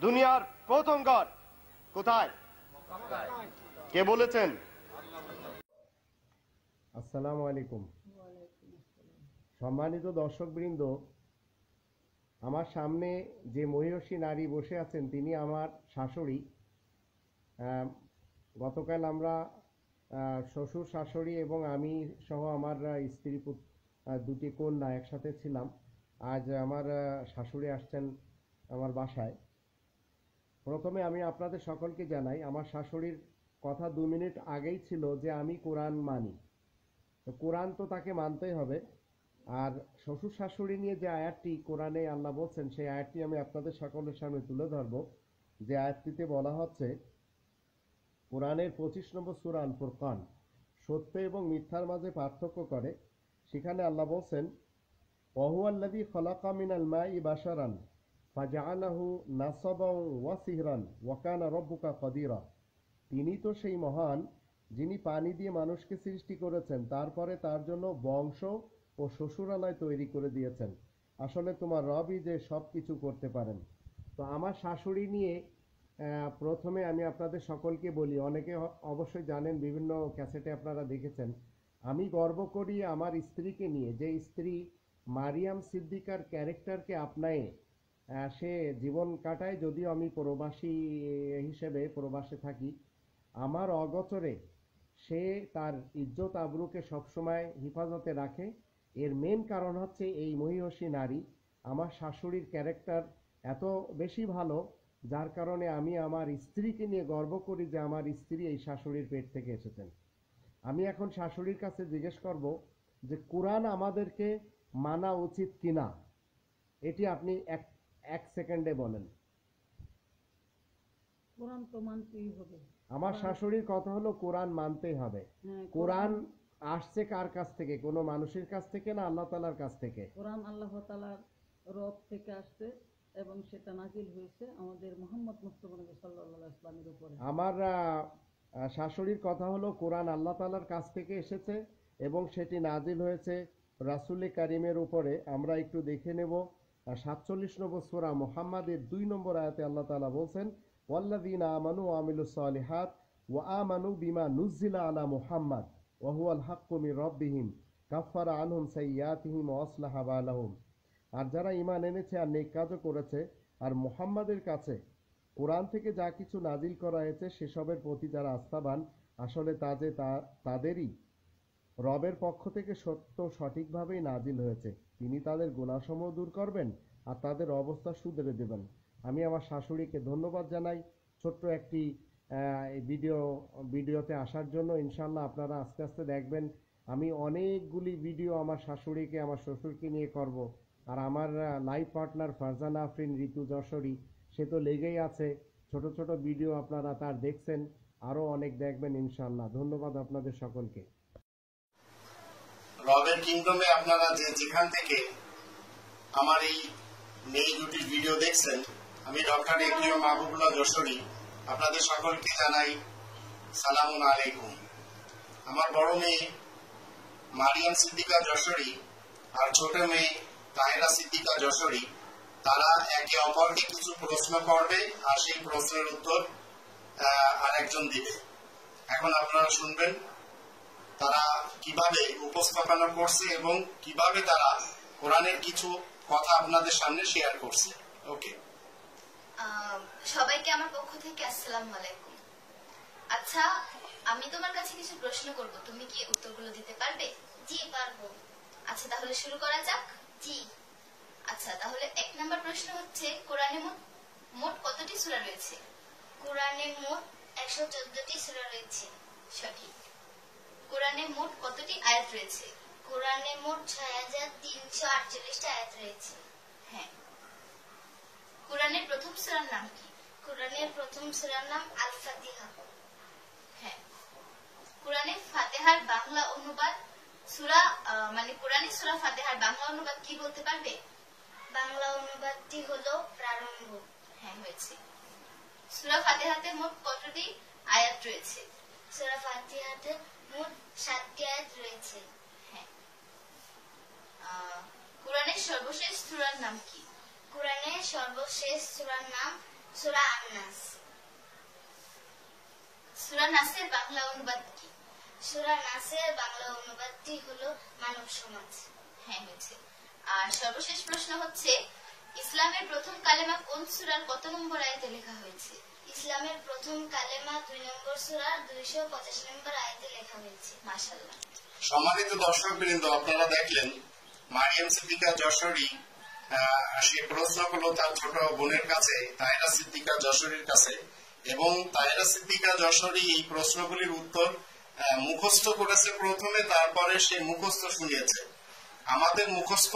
দুনিয়ার প্রথম ঘর কোথায়? কে বলেছেন? আসসালামু আলাইকুম। সম্মানিত দর্শকবৃন্দ, আমার সামনে যে মহিষী নারী বসে আছেন তিনি আমার শাশুড়ি। গতকাল আমরা শ্বশুর শাশুড়ি এবং আমি সহ আমার স্ত্রী দুটি কন্যা একসাথে ছিলাম। আজ আমার শাশুড়ি আসছেন আমার বাসায়। প্রথমে আমি আপনাদের সকলকে জানাই আমার শাশুড়ির কথা 2 মিনিট আগেই ছিল যে আমি কোরআন মানি, তো কোরআন তো তাকে মানতেই হবে। আর শ্বশুর শাশুড়ি নিয়ে যে আয়াতটি কোরআনে আল্লাহ বলছেন, সেই আয়াতটি আমি আপনাদের সকলের সামনে তুলে ধরব। যে আয়াতটিতে বলা হচ্ছে, কোরআনের 25 নম্বর সূরা আল ফুরকান সত্য এবং মিথ্যার মাঝে পার্থক্য করে। সেখানে আল্লাহ বলছেন, ওয়াহুয়াল্লাযী খালাকা মিনাল মাই বাশারান ফাজআলাহু নাসাবাও ওয়া সিহরান ওয়া কানা রাব্বুকা কাদিরা। তিনি তো সেই মহান যিনি পানি দিয়ে মানুষকে সৃষ্টি করেছেন, তারপরে তার জন্য বংশ ও শ্বশুরালয় তৈরি করে দিয়েছেন। আসলে তোমার রবই যে সব কিছু করতে পারেন। তো আমার শাশুড়ি নিয়ে প্রথমে আমি আপনাদের সকলকে বলি, অনেকে অবশ্যই জানেন, বিভিন্ন ক্যাসেটে আপনারা দেখেছেন, আমি গর্ব করি আমার স্ত্রীকে নিয়ে। যে স্ত্রী মারিয়াম সিদ্দিকার ক্যারেক্টারকে আপনায়ে সে জীবন কাটায়, যদিও আমি প্রবাসী হিসেবে প্রবাসে থাকি, আমার অগোচরে সে তার ইজ্জত আবরুকে সবসময় হিফাজতে রাখে। এর মেন কারণ হচ্ছে এই মহিষী নারী। আমার শাশুড়ির ক্যারেক্টার এত বেশি ভালো, যার কারণে আমি আমার স্ত্রীকে নিয়ে গর্ব করি যে আমার স্ত্রী এই শাশুড়ির পেট থেকে এসেছেন। আমি এখন শাশুড়ির কাছে জিজ্ঞেস করব যে কোরআন আমাদেরকে মানা উচিত কিনা, এটি আপনি এক সেকেন্ডে বলেন। কোরআন তো মানতেই হবে। আমার শাশুড়ির কথা হলো কোরআন মানতেই হবে। কোরআন আসছে কার কাছ থেকে? কোনো মানুষের কাছ থেকে না আল্লাহ তাআলার কাছ থেকে? কোরআন আল্লাহ তাআলার রব থেকে আসছে এবং সেটা নাজিল হয়েছে আমাদের মুহাম্মদ মুস্তাফা নবী সাল্লাল্লাহু আলাইহি ওয়াসাল্লামের উপরে। আমার শাশুড়ির কথা হলো কোরআন আল্লাহ তাআলার কাছ থেকে এসেছে এবং সেটি নাজিল হয়েছে রাসূল কারীমের উপরে। আমরা একটু দেখে নেব 47 নম্বর সূরা মুহাম্মাদের 2 নম্বর আয়াতে আল্লাহ তাআলা বলছেন, ওয়াল্লাযীনা আমানু ওয়া আমিলুস সালিহাত ওয়া আমানু বিমা নুজিলা আলা মুহাম্মাদ ওয়া হুয়াল হাক্কু মির রাব্বিহিম কাফারা আনহুম সাইয়্যাতিহিম ওয়া আসলাহা বালাহুম। আর যারা ঈমান এনেছে আর নেক কাজও করেছে আর মুহাম্মাদের কাছে কোরআন থেকে যা কিছু নাজিল করা হয়েছে সেসবের প্রতি যারা আস্থাবান, আসলে তাদেরই রবের পক্ষ থেকে সত্য সঠিকভাবেই নাজিল হয়েছে। তিনি তাদের গুনাহসমূহ দূর করবেন আর তাদের অবস্থা শুধরে দেবেন। আমি আমার শাশুড়িকে ধন্যবাদ জানাই ছোট্ট একটি ভিডিওতে আসার জন্য। ইনশাআল্লাহ আপনারা আস্তে আস্তে দেখবেন আমি অনেকগুলি ভিডিও আমার শাশুড়িকে আমার শ্বশুরকে নিয়ে করব। আর আমার লাইফ পার্টনার ফারজানা আফরিন ঋতু যশোরী, সে তো লেগেই আছে, ছোট ছোট ভিডিও আপনারা তার দেখছেন, আরও অনেক দেখবেন ইনশাআল্লাহ। ধন্যবাদ আপনাদের সকলকে। রবের কিংডমে আপনারা যেখান থেকে আমার এই মেয়ে দুটির ভিডিও দেখছেন, আমি ডক্টর একরিম মাহবুবুল্লাহ যশোরী আপনাদের সকলকে জানাই সালামুন আলাইকুম। আমার বড় মেয়ে মারিয়াম সিদ্দিকা যশোরী আর ছোট মেয়ে তাহেরা সিদ্দিকা যশোরী, তারা একে অপরকে কিছু প্রশ্ন করবে আর সেই প্রশ্নের উত্তর আরেকজন দিবে। এখন আপনারা শুনবেন তারা কিভাবে উপস্থাপনা করছে এবং কিভাবে তারা কোরআনের কিছু কথা আপনাদের সামনে শেয়ার করছে। ওকে, সবাইকে আমার পক্ষ থেকে আসসালামু আলাইকুম। আচ্ছা, আমি তোমার কাছে কিছু প্রশ্ন করব, তুমি কি উত্তরগুলো দিতে পারবে? জি পারবো। আচ্ছা, তাহলে শুরু করা যাক। জি। আচ্ছা, তাহলে 1 নম্বর প্রশ্ন হচ্ছে, কোরআনে মোট কতটি সূরা রয়েছে? কোরআনে মোট 114টি সূরা রয়েছে। সঠিক। কোরআনে মোট কতটি আয়াত রয়েছে? কোরআনে মোট 6348টা আয়াত রয়েছে। হ্যাঁ। কোরআনের প্রথম সূরার নাম কি? কোরআনের প্রথম সূরার নাম আল ফাতিহা। হ্যাঁ। কোরআনে ফাতিহার বাংলা অনুবাদ কোরআনের সূরা ফাতিহার বাংলা অনুবাদ কি বলতে পারবে? বাংলা অনুবাদটি হলো প্রারম্ভ। হ্যাঁ, হয়েছে। সূরা ফাতিহাতে মোট কতটি আয়াত রয়েছে? সূরা ফাতিহাতে মোট 7টি আয়াত রয়েছে। হ্যাঁ। কোরআনের সর্বশেষ সূরার নাম কি? কোরআনের সর্বশেষ সূরার নাম সূরা আন-নাস। সূরা নাসের বাংলা অনুবাদ কি? সূরা নাসের বাংলা অনুবাদটি হলো মানব সমাজ। হ্যাঁ, হয়েছে। আর সর্বশেষ প্রশ্ন হচ্ছে, ইসলামের প্রথম কালেমা কোন সূরার কত নম্বর আয়াতে লেখা হয়েছে? ইসলামের প্রথম কালেমা 2 নম্বর সূরার 285 নম্বর আয়াতে লেখা হয়েছে। মাশাআল্লাহ। সম্মানিত দর্শকবৃন্দ, আপনারা দেখলেন মারিয়াম সিদ্দিকা যশোরী সে প্রশ্ন করলো তার ছোট বোনের কাছে, তাহেরা সিদ্দিকা যশোরীর কাছে, এবং তাহেরা সিদ্দিকা যশোরী এই প্রশ্নগুলির উত্তর মুখস্থ করেছে প্রথমে, তারপরে সে মুখস্থ শুনিয়েছে। আমাদের মুখস্থ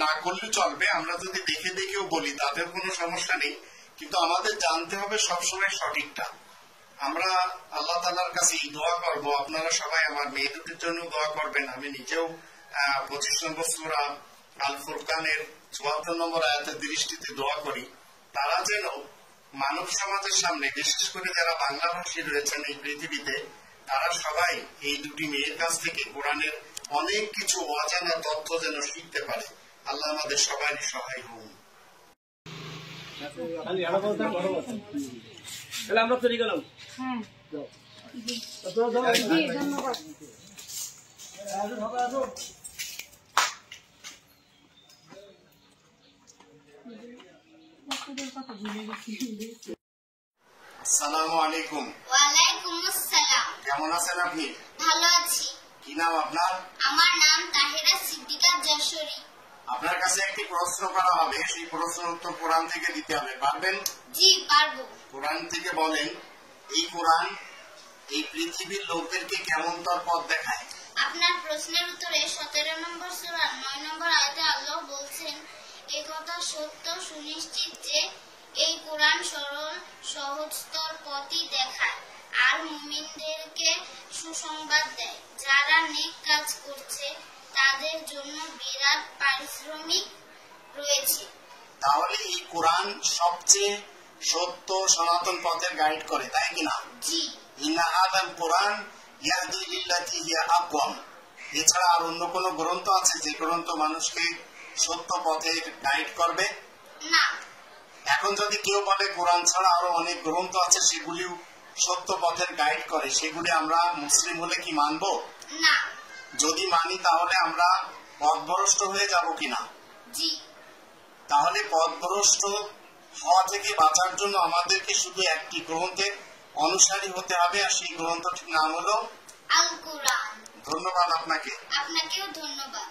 না করলে চলবে, আমরা যদি দেখে দেখেও বলি তাদের কোনো সমস্যা নেই, কিন্তু আমাদের জানতে হবে সবসময় সঠিকটা। আমরা আল্লাহ তাআলার কাছে এই দোয়া করব, আপনারা সবাই আমার মেয়ে দুটির জন্য দোয়া করবেন। আমি নিজেও 25 নম্বর সূরা আল ফুরকানের 74 নম্বর আয়াতের দৃষ্টিতে দোয়া করি, তারা যেন মানব সমাজের সামনে, বিশেষ করে যারা বাংলাভাষী রয়েছেন এই পৃথিবীতে, তারা সবাই এই দুটি মেয়ের কাছ থেকে কোরআনের অনেক কিছু অজানা তথ্য যেন শিখতে পারে। আল্লাহ আমাদের সবারই সহায় হোক। আমরা চলে গেলাম। হ্যাঁ ধন্যবাদ। আসসালামু আলাইকুম। ওয়ালাইকুম আসসালাম। কেমন আছেন আপনি? ভালো আছি। কি নাম আপনার? আমার নাম তাহেরা সিদ্দিকা যশোরী। আপনার কাছে একটি প্রশ্ন করা হবে, সেই প্রশ্নের উত্তর কোরআন থেকে দিতে হবে, পারবেন? জি পারবো। কোরআন থেকে বলেন, এই কোরআন এই পৃথিবীর লোকদেরকে কেমন তার পথ দেখায়? আপনার প্রশ্নের উত্তরে 17 নম্বর সূরা 9 নম্বর আয়াতে আল্লাহ বলছেন, এই কথা সত্য সুনিশ্চিত যে এই কোরআন সরল সহজতর পথই দেখায় আর মুমিনদেরকে সুসংবাদ দেয়। যারা নেক কাজ করছে তাদের জন্য বিরাট পারিশ্রমিক রয়েছে। তাহলে এই কোরআন সবচেয়ে সত্য সনাতন পথের গাইড করে, তাই কিনা? জি। ইন্না হাদাল কোরআন ইয়াহদি লিল্লাতি হিয়া আকওয়াম। এছাড়া আর অন্য কোনো গ্রন্থ আছে যে গ্রন্থ মানুষকে সত্য পথের গাইড করবে? না। এখন যদি কেউ বলে কোরআন ছাড়া আরো অনেক গ্রন্থ আছে সেগুলিও সত্য পথের গাইড করে, সেগুলি আমরা মুসলিম হলে কি মানব? না। যদি মানি তাহলে আমরা পথভ্রষ্ট হয়ে যাব কিনা? জি। তাহলে পথভ্রষ্ট হওয়া থেকে বাঁচার জন্য আমাদেরকে শুধু একটি গ্রন্থের অনুসারী হতে হবে, আর সেই গ্রন্থটির নাম হলো আল কোরআন। ধন্যবাদ আপনাকে। আপনাকেও ধন্যবাদ।